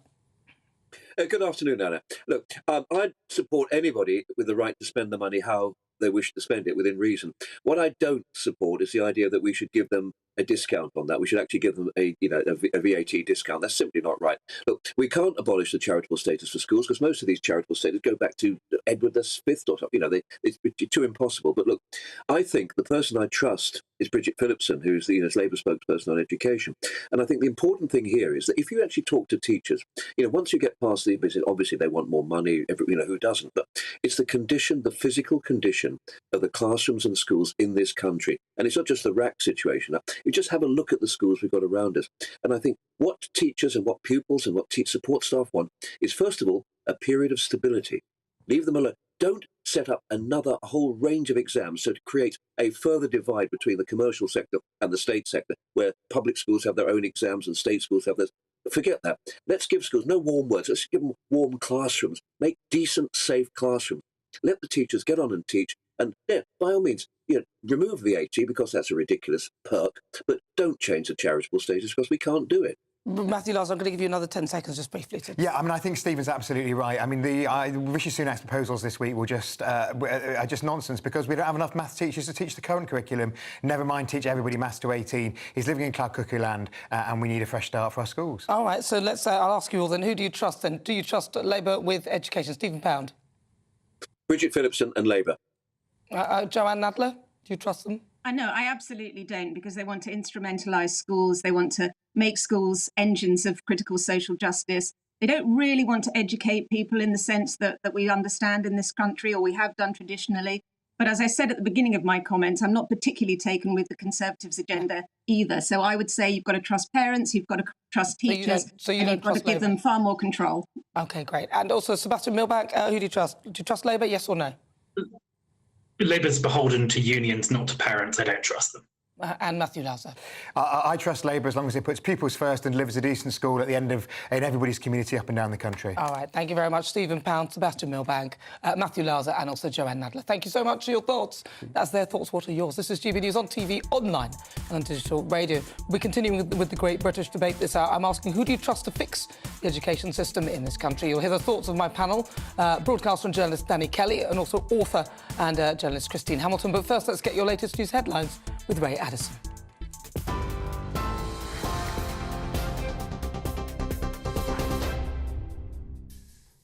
Good afternoon, Nana. Look, I support anybody with the right to spend the money how they wish to spend it within reason. What I don't support is the idea that we should give them a discount on that. We should actually give them a VAT discount. That's simply not right. Look, we can't abolish the charitable status for schools because most of these charitable status go back to Edward V or something. It's too impossible. But look, I think the person I trust is Bridget Phillipson, who's the Labour spokesperson on education. And I think the important thing here is that if you actually talk to teachers, once you get past the visit, obviously they want more money, who doesn't? But it's the condition, the physical condition of the classrooms and schools in this country. And it's not just the RAC situation. You just have a look at the schools we've got around us. And I think what teachers and what pupils and what support staff want is, first of all, a period of stability. Leave them alone. Don't set up a whole range of exams to create a further divide between the commercial sector and the state sector, where public schools have their own exams and state schools have theirs. Forget that. Let's give schools no warm words. Let's give them warm classrooms. Make decent, safe classrooms. Let the teachers get on and teach. And by all means, remove VAT because that's a ridiculous perk, but don't change the charitable status because we can't do it. Matthew Lars, I'm going to give you another 10 seconds just briefly. Yeah, I think Stephen's absolutely right. I mean, Rishi Sunak's proposals this week are just nonsense because we don't have enough maths teachers to teach the current curriculum, never mind teach everybody maths to 18. He's living in cloud cuckoo land and we need a fresh start for our schools. All right, so I'll ask you all then, who do you trust then? Do you trust Labour with education? Stephen Pound. Bridget Phillipson and Labour. Joanne Nadler, do you trust them? I absolutely don't, because they want to instrumentalise schools. They want to make schools engines of critical social justice. They don't really want to educate people in the sense that we understand in this country or we have done traditionally. But as I said at the beginning of my comments, I'm not particularly taken with the Conservatives' agenda either. So I would say you've got to trust parents, you've got to trust teachers, and you've got to give them far more control. OK, great. And also, Sebastian Milbank, who do you trust? Do you trust Labour, yes or no? Labour's beholden to unions, not to parents. I don't trust them. And Matthew Lars. I trust Labour as long as it puts pupils first and delivers a decent school at the end of in everybody's community up and down the country. All right, thank you very much, Stephen Pound, Sebastian Milbank, Matthew Lars, and also Joanne Nadler. Thank you so much for your thoughts. That's their thoughts. What are yours? This is GB News on TV, online, and on digital radio. We're continuing with the great British debate this hour. I'm asking, who do you trust to fix the education system in this country? You'll hear the thoughts of my panel, broadcaster and journalist Danny Kelly, and also author and journalist Christine Hamilton. But first, let's get your latest news headlines with Ray Addison.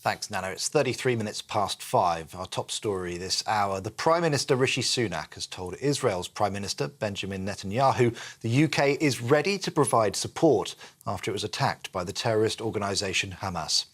Thanks, Nana. It's 33 minutes past 5. Our top story this hour. The Prime Minister Rishi Sunak has told Israel's Prime Minister Benjamin Netanyahu the UK is ready to provide support after it was attacked by the terrorist organisation Hamas.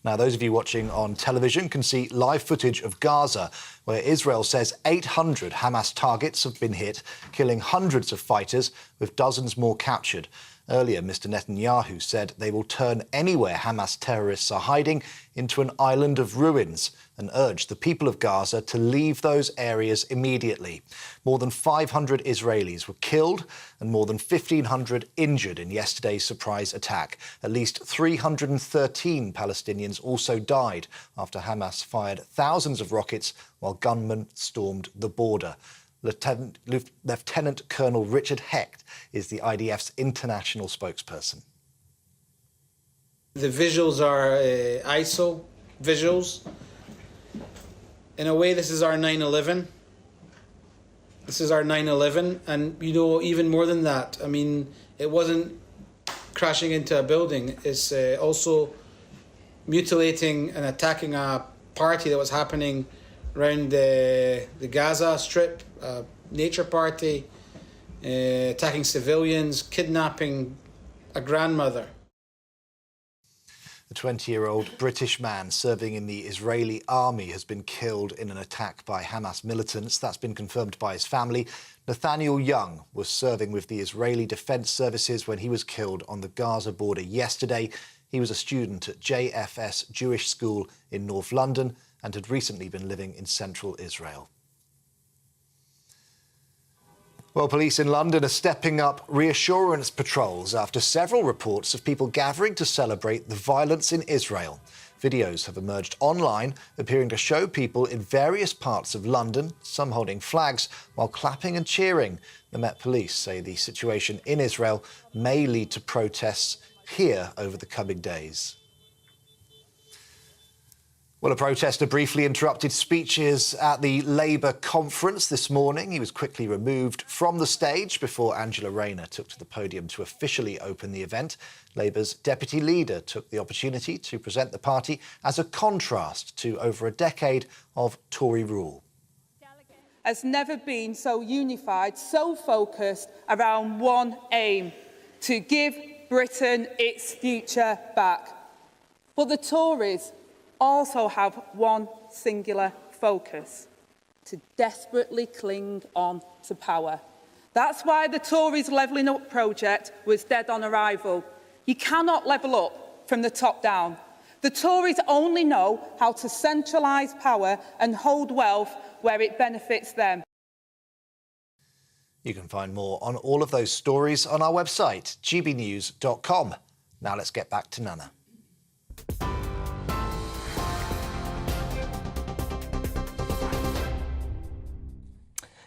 Now, those of you watching on television can see live footage of Gaza, where Israel says 800 Hamas targets have been hit, killing hundreds of fighters, with dozens more captured. Earlier, Mr. Netanyahu said they will turn anywhere Hamas terrorists are hiding into an island of ruins and urged the people of Gaza to leave those areas immediately. More than 500 Israelis were killed and more than 1,500 injured in yesterday's surprise attack. At least 313 Palestinians also died after Hamas fired thousands of rockets while gunmen stormed the border. Lieutenant Colonel Richard Hecht is the IDF's international spokesperson. The visuals are ISO visuals. In a way, this is our 9/11. This is our 9/11, and you know, even more than that. I mean, it wasn't crashing into a building. It's also mutilating and attacking a party that was happening around the Gaza Strip, nature party, attacking civilians, kidnapping a grandmother. The 20-year-old British man serving in the Israeli army has been killed in an attack by Hamas militants. That's been confirmed by his family. Nathaniel Young was serving with the Israeli Defence Services when he was killed on the Gaza border yesterday. He was a student at JFS Jewish School in North London and had recently been living in central Israel. Well, police in London are stepping up reassurance patrols after several reports of people gathering to celebrate the violence in Israel. Videos have emerged online appearing to show people in various parts of London, some holding flags while clapping and cheering. The Met Police say the situation in Israel may lead to protests here over the coming days. Well, a protester briefly interrupted speeches at the Labour conference this morning. He was quickly removed from the stage before Angela Rayner took to the podium to officially open the event. Labour's deputy leader took the opportunity to present the party as a contrast to over a decade of Tory rule. Has never been so unified, so focused around one aim: to give Britain its future back. But the Tories also have one singular focus: to desperately cling on to power. That's why the Tories' Levelling Up project was dead on arrival. You cannot level up from the top down. The Tories only know how to centralise power and hold wealth where it benefits them. You can find more on all of those stories on our website, gbnews.com. Now let's get back to Nana.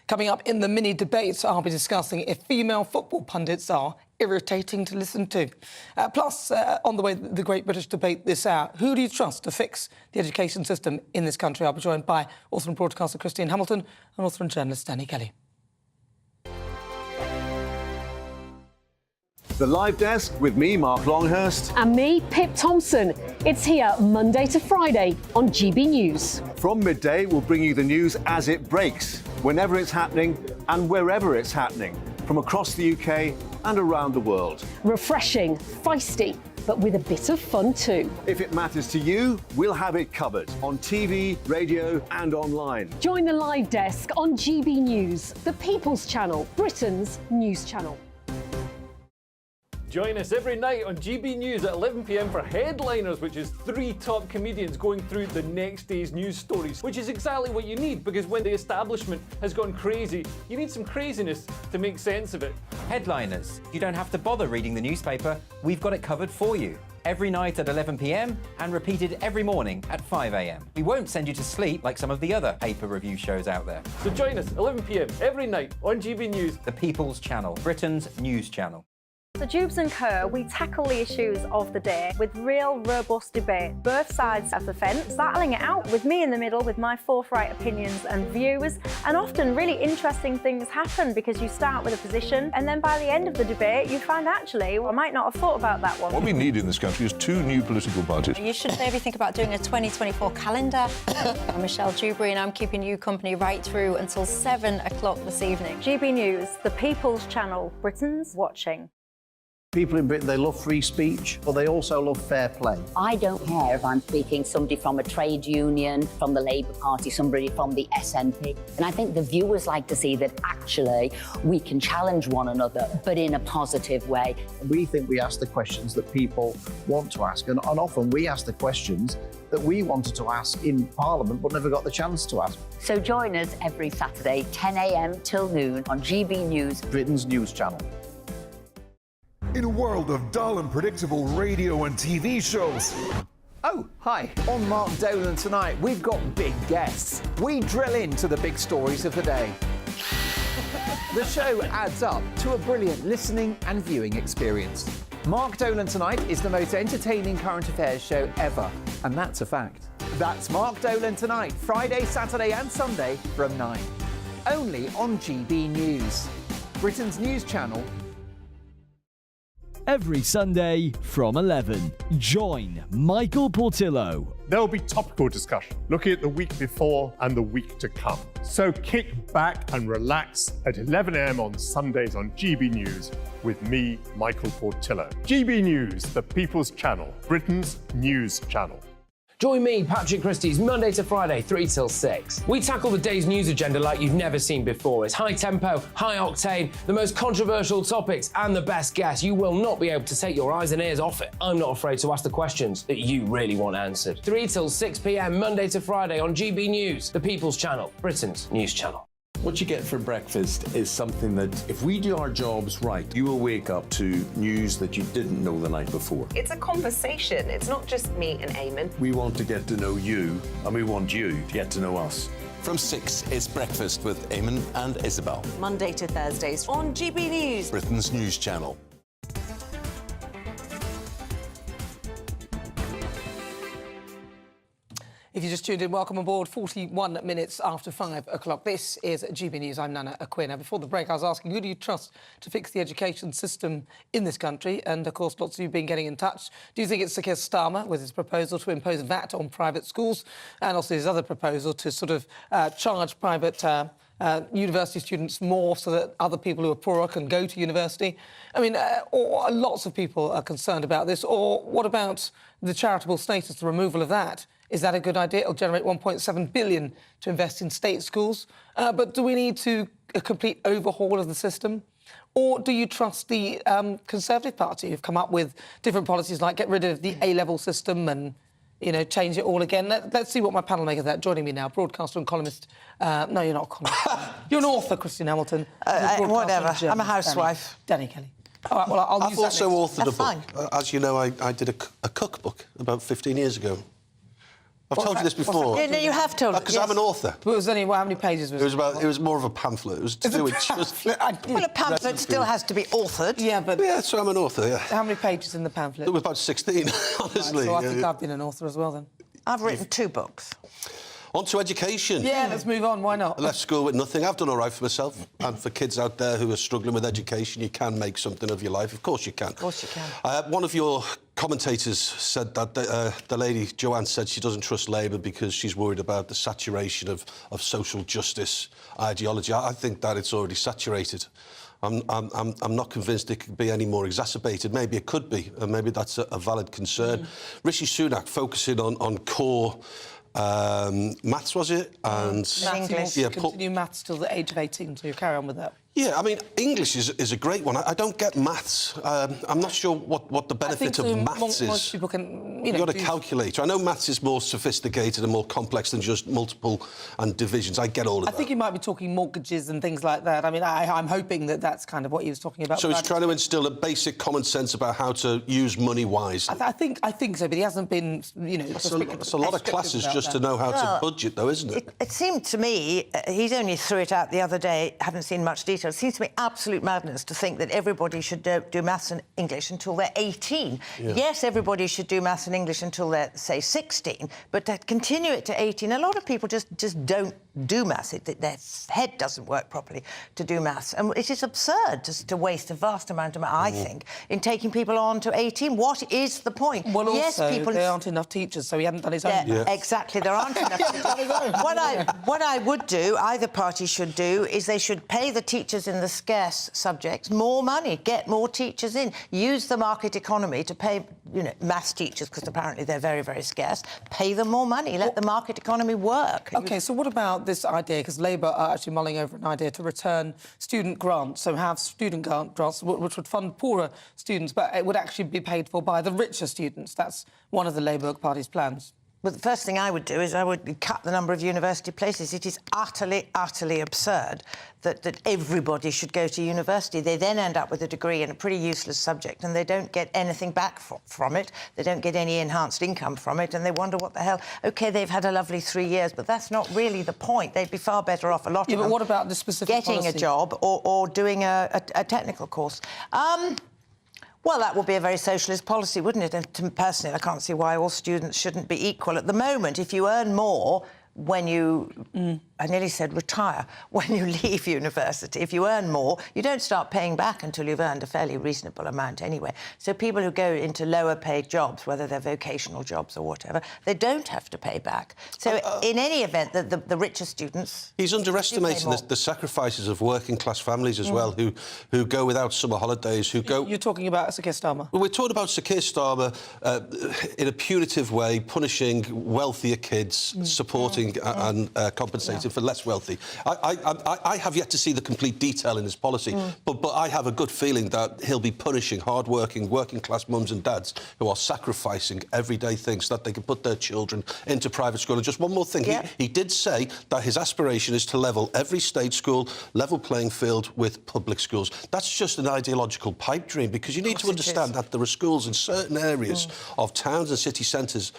Coming up in the mini debate, I'll be discussing if female football pundits are irritating to listen to. Plus, on the way, the Great British Debate this hour, who do you trust to fix the education system in this country? I'll be joined by author and broadcaster Christine Hamilton and author and journalist Danny Kelly. The Live Desk with me, Mark Longhurst. And me, Pip Thompson. It's here Monday to Friday on GB News. From midday, we'll bring you the news as it breaks, whenever it's happening and wherever it's happening, from across the UK and around the world. Refreshing, feisty, but with a bit of fun too. If it matters to you, we'll have it covered on TV, radio and online. Join the Live Desk on GB News, the People's Channel, Britain's news channel. Join us every night on GB News at 11 p.m. for Headliners, which is 3 top comedians going through the next day's news stories, which is exactly what you need, because when the establishment has gone crazy, you need some craziness to make sense of it. Headliners. You don't have to bother reading the newspaper. We've got it covered for you. Every night at 11 p.m. and repeated every morning at 5 a.m. We won't send you to sleep like some of the other paper review shows out there. So join us 11 p.m. every night on GB News. The People's Channel, Britain's news channel. So Jubes and Co, we tackle the issues of the day with real robust debate, both sides of the fence, battling it out with me in the middle with my forthright opinions and views. And often really interesting things happen because you start with a position and then by the end of the debate you find actually, well, I might not have thought about that one. What we need in this country is 2 new political parties. You should maybe think about doing a 2024 calendar. I'm Michelle Dewberry and I'm keeping you company right through until 7 o'clock this evening. GB News, the People's Channel, Britain's watching. People in Britain, they love free speech, but they also love fair play. I don't care if I'm speaking somebody from a trade union, from the Labour Party, somebody from the SNP. And I think the viewers like to see that actually we can challenge one another, but in a positive way. We think we ask the questions that people want to ask, and often we ask the questions that we wanted to ask in Parliament but never got the chance to ask. So join us every Saturday, 10 a.m. till noon on GB News, Britain's news channel. In a world of dull and predictable radio and TV shows. Oh, hi. On Mark Dolan tonight, we've got big guests. We drill into the big stories of the day. The show adds up to a brilliant listening and viewing experience. Mark Dolan Tonight is the most entertaining current affairs show ever, and that's a fact. That's Mark Dolan Tonight, Friday, Saturday and Sunday from 9. Only on GB News, Britain's news channel. Every Sunday from 11, join Michael Portillo. There will be topical discussion, looking at the week before and the week to come. So kick back and relax at 11 a.m. on Sundays on GB News with me, Michael Portillo. GB News, the People's Channel, Britain's news channel. Join me, Patrick Christie's Monday to Friday, 3 till 6. We tackle the day's news agenda like you've never seen before. It's high tempo, high octane, the most controversial topics and the best guests. You will not be able to take your eyes and ears off it. I'm not afraid to ask the questions that you really want answered. 3 till 6 p.m, Monday to Friday on GB News, the People's Channel, Britain's news channel. What you get for breakfast is something that, if we do our jobs right, you will wake up to news that you didn't know the night before. It's a conversation. It's not just me and Eamon. We want to get to know you, and we want you to get to know us. From 6, it's Breakfast with Eamon and Isabel. Monday to Thursdays on GB News, Britain's news channel. If you just tuned in, welcome aboard. 41 minutes after 5 o'clock. This is GB News. I'm Nana Akua. Now, before the break, I was asking, who do you trust to fix the education system in this country? And, of course, lots of you have been getting in touch. Do you think it's Sir Keir Starmer with his proposal to impose VAT on private schools and also his other proposal to sort of charge private university students more so that other people who are poorer can go to university? I mean, or lots of people are concerned about this. Or what about the charitable status, the removal of that? Is that a good idea? It'll generate $1.7 billion to invest in state schools. But do we need a complete overhaul of the system? Or do you trust the Conservative Party, who've come up with different policies like get rid of the A-level system and, you know, change it all again? Let's see what my panel make of that. Joining me now, broadcaster and columnist. No, you're not a columnist. You're an author, Christine Hamilton. Whatever. I'm a housewife. Danny Kelly. All right, well, I'll I've use that also next. authored a book. As you know, I did a cookbook about 15 years ago. I've told you this before. Yeah, no, you have told. Because I'm an author. But it was only, how many pages was it? It was more of a pamphlet. It was to do with just... Well, a pamphlet still has to be authored. Yeah, but... Yeah, so I'm an author, yeah. How many pages in the pamphlet? It was about 16, honestly. Right, so I think I've been an author as well, then. I've written 2 books. On to education. Yeah, let's move on. Why not? I left school with nothing. I've done all right for myself. And for kids out there who are struggling with education, you can make something of your life. Of course you can. Of course you can. One of your commentators said that the lady, Joanne, said she doesn't trust Labour because she's worried about the saturation of social justice ideology. I think that it's already saturated. I'm not convinced it could be any more exacerbated. Maybe it could be, and maybe that's a valid concern. Rishi Sunak focusing on core maths, was it? And English. Yeah, continue maths till the age of 18, so you carry on with that. Yeah, I mean, English is a great one. I don't get maths. I'm not sure what the benefit of maths is. Most people can, You've got a calculator. I know maths is more sophisticated and more complex than just multiple and divisions. I get all of that. I think you might be talking mortgages and things like that. I mean, I'm hoping that that's kind of what he was talking about. So he's trying to instill a basic common sense about how to use money wisely. I think so, but he hasn't been, That's a lot of classes just to know how to budget, though, isn't it? It seemed to me, he only threw it out the other day, haven't seen much detail detail. It seems to me absolute madness to think that everybody should do maths and English until they're 18. Yeah. Yes, everybody should do maths and English until they're, say, 16, but to continue it to 18, a lot of people just don't do maths. Their head doesn't work properly to do maths. And it is absurd to waste a vast amount of money, I think, in taking people on to 18. What is the point? Well, yes, also, people... there aren't enough teachers, so he hadn't done his own. Yeah, exactly. There aren't enough teachers. What I would do, either party should do, is they should pay the teachers in the scarce subjects more money, get more teachers in, use the market economy to pay, maths teachers, because apparently they're very, very scarce, pay them more money, let the market economy work. OK, so what about this idea, because Labour are actually mulling over an idea to return student grants, so have student grants which would fund poorer students, but it would actually be paid for by the richer students. That's one of the Labour Party's plans. Well, the first thing I would do is I would cut the number of university places. It is utterly, utterly absurd that everybody should go to university. They then end up with a degree in a pretty useless subject and they don't get anything back from it. They don't get any enhanced income from it and they wonder what the hell... OK, they've had a lovely 3 years, but that's not really the point. They'd be far better off, a lot of them... but what about the specific getting policy? a job or doing a technical course. Well, that would be a very socialist policy, wouldn't it? And personally, I can't see why all students shouldn't be equal. At the moment, if you earn more when you, I nearly said retire, when you leave university, if you earn more, you don't start paying back until you've earned a fairly reasonable amount anyway. So people who go into lower-paid jobs, whether they're vocational jobs or whatever, they don't have to pay back. So in any event, the richer students... He's underestimating the sacrifices of working-class families as well, who go without summer holidays, who go... You're talking about Sir Keir Starmer? Well, we're talking about Sir Keir Starmer in a punitive way, punishing wealthier kids, supporting and compensating for less wealthy. I have yet to see the complete detail in his policy, but I have a good feeling that he'll be punishing hard-working, working-class mums and dads who are sacrificing everyday things so that they can put their children into private school. And just one more thing, he did say that his aspiration is to level every state school, level playing field with public schools. That's just an ideological pipe dream, because you need to understand that there are schools in certain areas of towns and city centres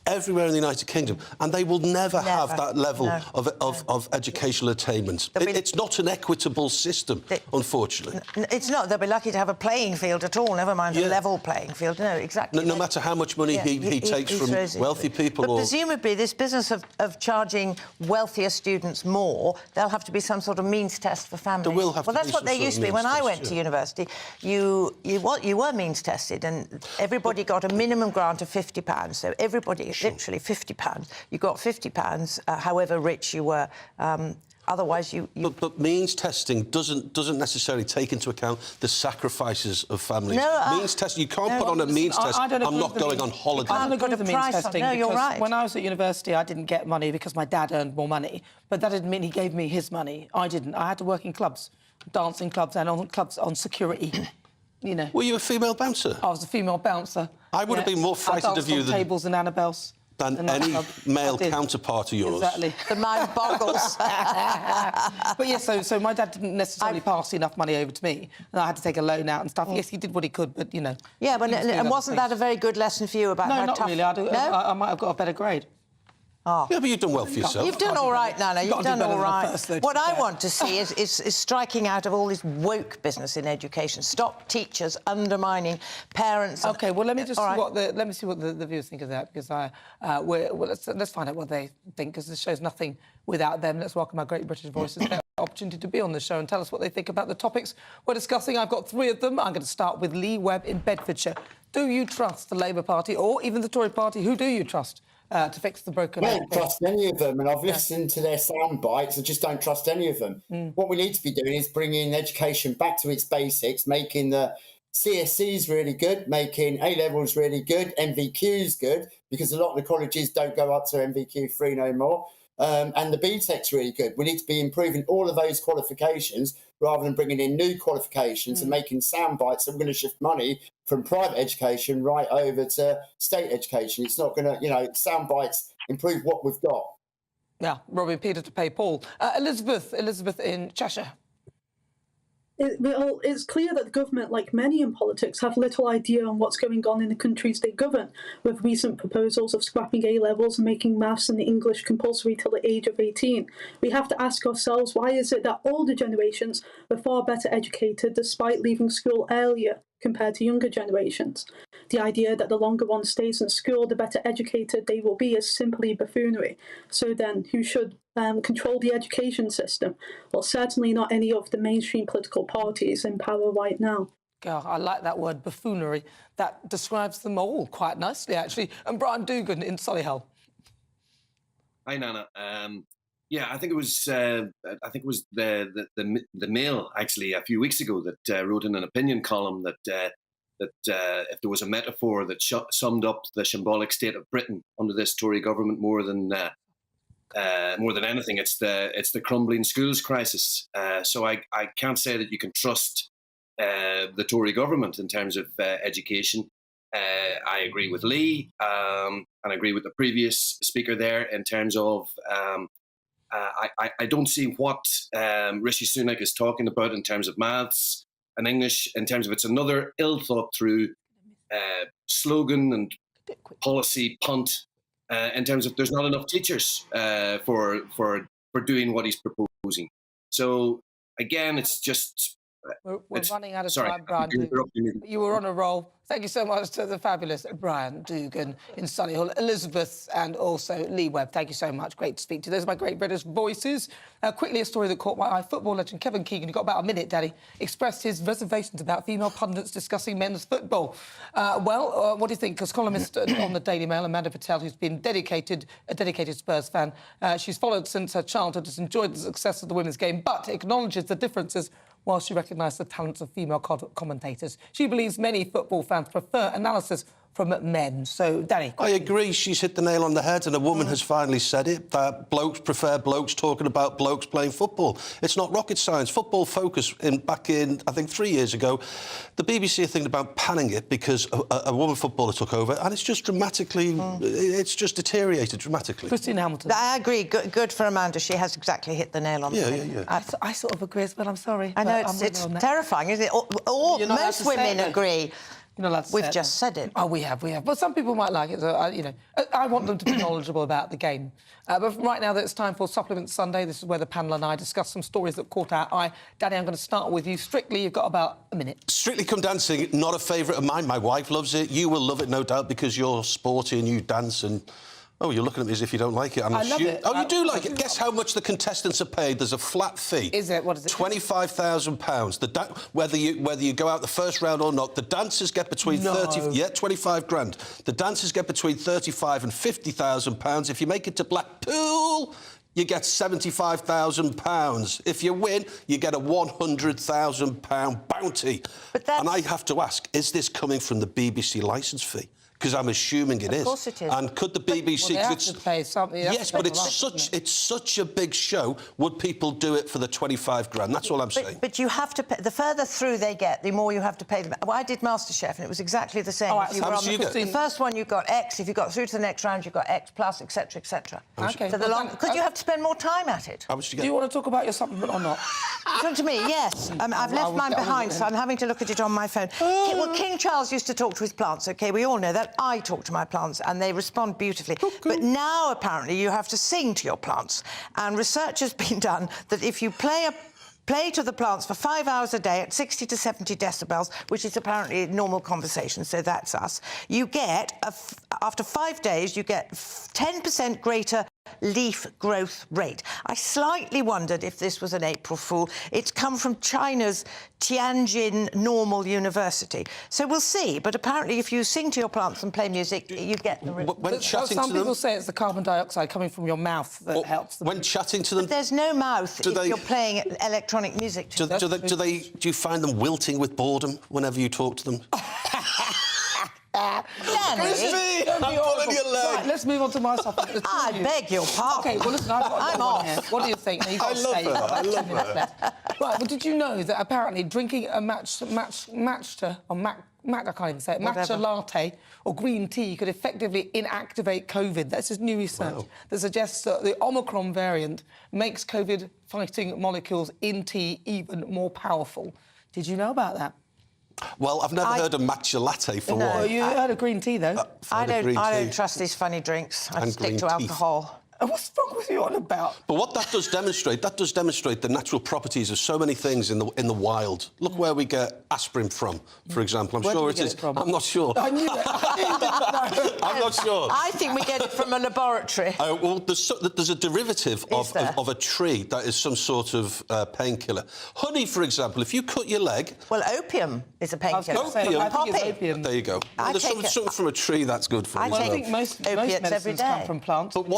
everywhere in the United Kingdom, and they will never have that level of educational attainment. It's not an equitable system, unfortunately. It's not. They'll be lucky to have a playing field at all, never mind a level playing field. No, exactly. No matter how much money he takes from wealthy people. But presumably this business of charging wealthier students more, there'll have to be some sort of means test for families. There will have to be that's what they used to be. When I went to university, you were means tested, and everybody got a minimum grant of £50. So everybody... literally £50. You got £50, however rich you were. Otherwise, you... But means testing doesn't necessarily take into account the sacrifices of families. Means testing, you can't put on a means test, I'm not going on holiday. I don't agree with the means testing. No, you're right. When I was at university, I didn't get money because my dad earned more money, but that didn't mean he gave me his money. I didn't. I had to work in clubs, dancing clubs and on clubs on security. Were you a female bouncer? I was a female bouncer. I would have been more frightened of you tables and Annabelle's. Than any male counterpart of yours. Exactly. The mind boggles. But yes, so my dad didn't necessarily pass enough money over to me, and I had to take a loan out and stuff. Yes, he did what he could, but, Yeah, but and wasn't that a very good lesson for you about how tough... No, not really. I might have got a better grade. Oh. Yeah, but you've done well for yourself. You've done all right, Nana. You've done all right. What I want to see is striking out of all this woke business in education. Stop teachers undermining parents. OK, well, let me just see what the viewers think of that, because let's find out what they think, because this show's nothing without them. Let's welcome our great British voices. Their opportunity to be on the show and tell us what they think about the topics we're discussing. I've got 3 of them. I'm going to start with Lee Webb in Bedfordshire. Do you trust the Labour Party or even the Tory Party? Who do you trust to fix the broken... I don't trust any of them, and I've listened to their sound bites. I just don't trust any of them. What we need to be doing is bringing education back to its basics, making the CSCs really good, making A-levels really good, MVQs good, because a lot of the colleges don't go up to MVQ3 no more. And the BTEC's really good. We need to be improving all of those qualifications rather than bringing in new qualifications and making sound bites. And we're going to shift money from private education right over to state education. It's not going to, sound bites improve what we've got. Yeah, Robin Peter to pay Paul. Elizabeth in Cheshire. It's clear that the government, like many in politics, have little idea on what's going on in the countries they govern, with recent proposals of scrapping A-levels and making maths and English compulsory till the age of 18. We have to ask ourselves, why is it that older generations were far better educated despite leaving school earlier compared to younger generations? The idea that the longer one stays in school, the better educated they will be is simply buffoonery. So then, who should control the education system? Well, certainly not any of the mainstream political parties in power right now. God, I like that word, buffoonery. That describes them all quite nicely, actually. And Brian Dugan in Solihull. Hi, Nana. Yeah, I think it was the Mail actually a few weeks ago that wrote in an opinion column that if there was a metaphor that summed up the shambolic state of Britain under this Tory government more than anything, it's the crumbling schools crisis. So I can't say that you can trust the Tory government in terms of education. I agree with Lee, and I agree with the previous speaker there in terms of I don't see what Rishi Sunak is talking about in terms of maths and English, in terms of it's another ill thought through slogan and policy punt in terms of there's not enough teachers for doing what he's proposing. So again, it's just... We're running out of time, Brian. You were on a roll. Thank you so much to the fabulous Brian Dugan in Solihull, Elizabeth and also Lee Webb. Thank you so much. Great to speak to you. Those are my great British voices. Quickly, a story that caught my eye. Football legend Kevin Keegan, you've got about a minute, Daddy, expressed his reservations about female pundits discussing men's football. What do you think? Because columnist on the Daily Mail, Amanda Patel, who's been a dedicated Spurs fan, she's followed since her childhood, has enjoyed the success of the women's game, but acknowledges the differences while she recognised the talents of female commentators. She believes many football fans prefer analysis from men. So, Danny. I agree. She's hit the nail on the head, and a woman has finally said it, that blokes prefer blokes talking about blokes playing football. It's not rocket science. Football Focus, back in, I think, 3 years ago, the BBC are thinking about panning it because a woman footballer took over, and it's just dramatically, it's just deteriorated dramatically. Christine Hamilton. I agree. Good for Amanda. She has exactly hit the nail on the head. Yeah. I sort of agree as well. I'm sorry. I know, it's terrifying, isn't it? Most women agree. You're not allowed to We've just said it. Oh, we have. But some people might like it. So, I want them to be knowledgeable about the game. But right now, that it's time for Supplement Sunday. This is where the panel and I discuss some stories that caught our eye. Danny, I'm going to start with you. Strictly, you've got about a minute. Strictly Come Dancing, not a favourite of mine. My wife loves it. You will love it, no doubt, because you're sporty and you dance and... Oh, you're looking at me as if you don't like it. I love it. Oh, you do like it? Guess how much the contestants are paid? There's a flat fee. Is it? What is it? £25,000. Whether you go out the first round or not, the dancers get between 25 grand. The dancers get between 35 and 50,000 pounds. If you make it to Blackpool, you get £75,000. If you win, you get a £100,000 bounty. And I have to ask, is this coming from the BBC licence fee? Because I'm assuming it is. Of course it is. And could the BBC... Well, they have to pay something. Yes, but it's such a big show. Would people do it for the 25 grand? That's all I'm saying. But you have to pay... The further through they get, the more you have to pay them. Well, I did MasterChef, and it was exactly the same. How much do you get? The first one, you got X. If you got through to the next round, you got X plus, etc., etc. OK. So could you have to spend more time at it? How much do you get? Do you want to talk about your supplement or not? Talk to me, yes. I've left mine behind, so I'm having to look at it on my phone. Well, King Charles used to talk to his plants, OK? We all know that. I talk to my plants and they respond beautifully. But now, apparently, you have to sing to your plants. And research has been done that if you play to the plants for 5 hours a day at 60 to 70 decibels, which is apparently normal conversation, so that's us, you get, after 5 days, you get 10% greater leaf growth rate. I slightly wondered if this was an April Fool. It's come from China's Tianjin Normal University. So we'll see. But apparently, if you sing to your plants and play music, you get the... Some people say it's the carbon dioxide coming from your mouth that helps them. When chatting to them... But there's no mouth if you're playing electronic music. Do you find them wilting with boredom whenever you talk to them? Danny! I'm pulling your leg. Right, let's move on to my subject. I beg your pardon. Okay, well, listen, I've got one here. What do you think? You've got I to love say, her. you've got I about 2 love minutes her. left. Right, well, did you know that apparently drinking a matcha latte or green tea could effectively inactivate COVID? That's just new research that suggests that the Omicron variant makes COVID-fighting molecules in tea even more powerful. Did you know about that? Well, I've never heard of matcha latte for one. Well, you heard of green tea, though. I don't trust these funny drinks. I stick to alcohol. What's wrong with you on about? But what that does demonstrate the natural properties of so many things in the wild. Look where we get aspirin from, for example. I'm sure it is. I'm not sure. I knew it. I'm not sure. I think we get it from a laboratory. Well, there's a derivative of a tree that is some sort of painkiller. Honey, for example, if you cut your leg... Well, opium is a painkiller. Opium. There you go. Well, there's something from a tree that's good for you. I think most medicines come from plants. But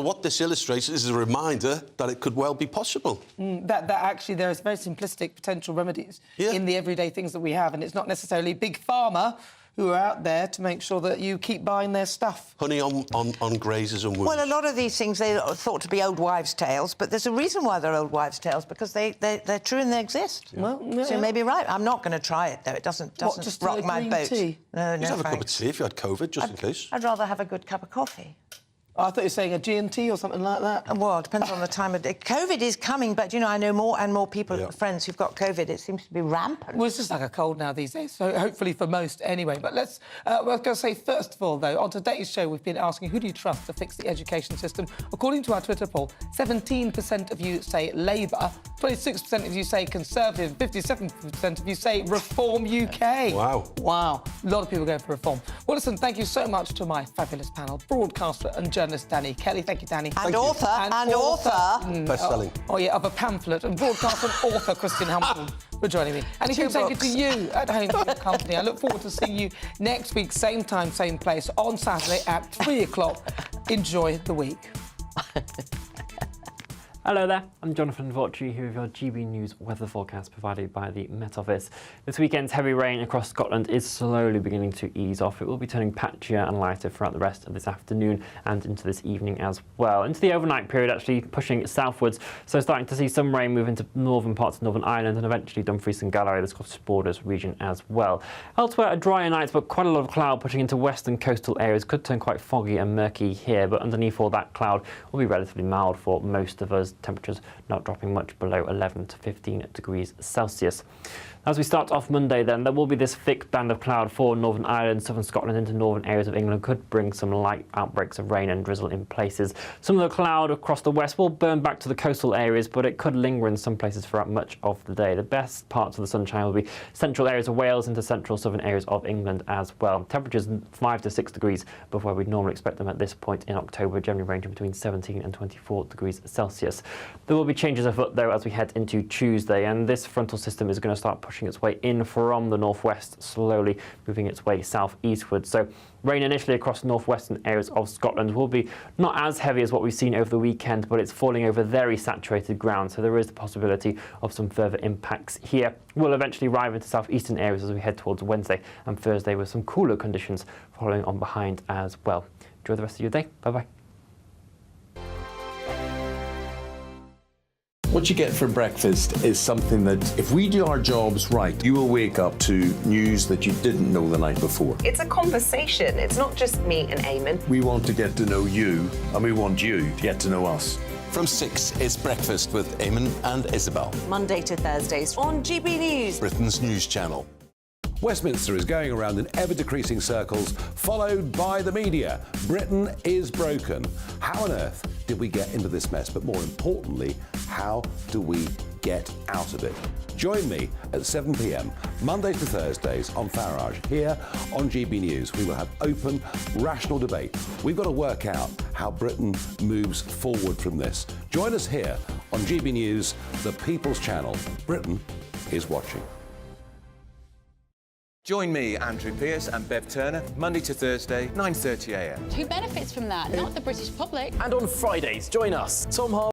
what this illustrates is a reminder that it could well be possible. That actually there is very simplistic potential remedies in the everyday things that we have, and it's not necessarily big pharma who are out there to make sure that you keep buying their stuff. Honey on grazes and wounds. Well, a lot of these things they are thought to be old wives' tales, but there's a reason why they're old wives' tales, because they're true and they exist. Yeah. Well, so you may be right. I'm not going to try it, though. It doesn't just rock my boat. Tea? No, You'd have a cup of tea if you had COVID, just in case. I'd rather have a good cup of coffee. I thought you were saying a G&T or something like that. Well, it depends on the time of day. COVID is coming, but, you know, I know more and more people, friends who've got COVID. It seems to be rampant. Well, it's just like a cold now these days, so hopefully for most anyway. But let's, I was going to say, first of all, though, on today's show, we've been asking, who do you trust to fix the education system? According to our Twitter poll, 17% of you say Labour, 26% of you say Conservative, 57% of you say Reform UK. Wow. A lot of people going for Reform. Well, listen, thank you so much to my fabulous panel, broadcaster and journalist Danny Kelly. Thank you, Danny. And author. Best-selling. Oh, yeah, of a pamphlet. And broadcaster and author Christian Hamilton for joining me. And if you take it to you at home for your company, I look forward to seeing you next week, same time, same place, on Saturday at 3 o'clock. Enjoy the week. Hello there, I'm Jonathan Vautry here with your GB News weather forecast provided by the Met Office. This weekend's heavy rain across Scotland is slowly beginning to ease off. It will be turning patchier and lighter throughout the rest of this afternoon and into this evening as well. Into the overnight period, actually pushing southwards, so starting to see some rain move into northern parts of Northern Ireland and eventually Dumfries and Galloway, the Scottish borders region as well. Elsewhere, a drier night, but quite a lot of cloud pushing into western coastal areas. Could turn quite foggy and murky here, but underneath all that cloud will be relatively mild for most of us. Temperatures not dropping much below 11 to 15 degrees Celsius. As we start off Monday then, there will be this thick band of cloud for Northern Ireland, southern Scotland into northern areas of England. Could bring some light outbreaks of rain and drizzle in places. Some of the cloud across the west will burn back to the coastal areas, but it could linger in some places throughout much of the day. The best parts of the sunshine will be central areas of Wales into central southern areas of England as well. Temperatures 5 to 6 degrees above where we'd normally expect them at this point in October, generally ranging between 17 and 24 degrees Celsius. There will be changes afoot though as we head into Tuesday, and this frontal system is going to start pushing its way in from the northwest, slowly moving its way southeastward. So rain initially across northwestern areas of Scotland will be not as heavy as what we've seen over the weekend, but it's falling over very saturated ground, so there is the possibility of some further impacts here. We'll eventually arrive into southeastern areas as we head towards Wednesday and Thursday with some cooler conditions following on behind as well. Enjoy the rest of your day. Bye-bye. What you get for breakfast is something that, if we do our jobs right, you will wake up to news that you didn't know the night before. It's a conversation. It's not just me and Eamon. We want to get to know you, and we want you to get to know us. From 6, it's Breakfast with Eamon and Isabel. Monday to Thursdays on GB News, Britain's news channel. Westminster is going around in ever-decreasing circles, followed by the media. Britain is broken. How on earth did we get into this mess? But more importantly, how do we get out of it? Join me at 7 p.m, Mondays to Thursdays on Farage, here on GB News. We will have open, rational debate. We've got to work out how Britain moves forward from this. Join us here on GB News, the People's Channel. Britain is watching. Join me, Andrew Pearce and Bev Turner, Monday to Thursday, 9:30 a.m. Who benefits from that? Not the British public. And on Fridays, join us, Tom Harvey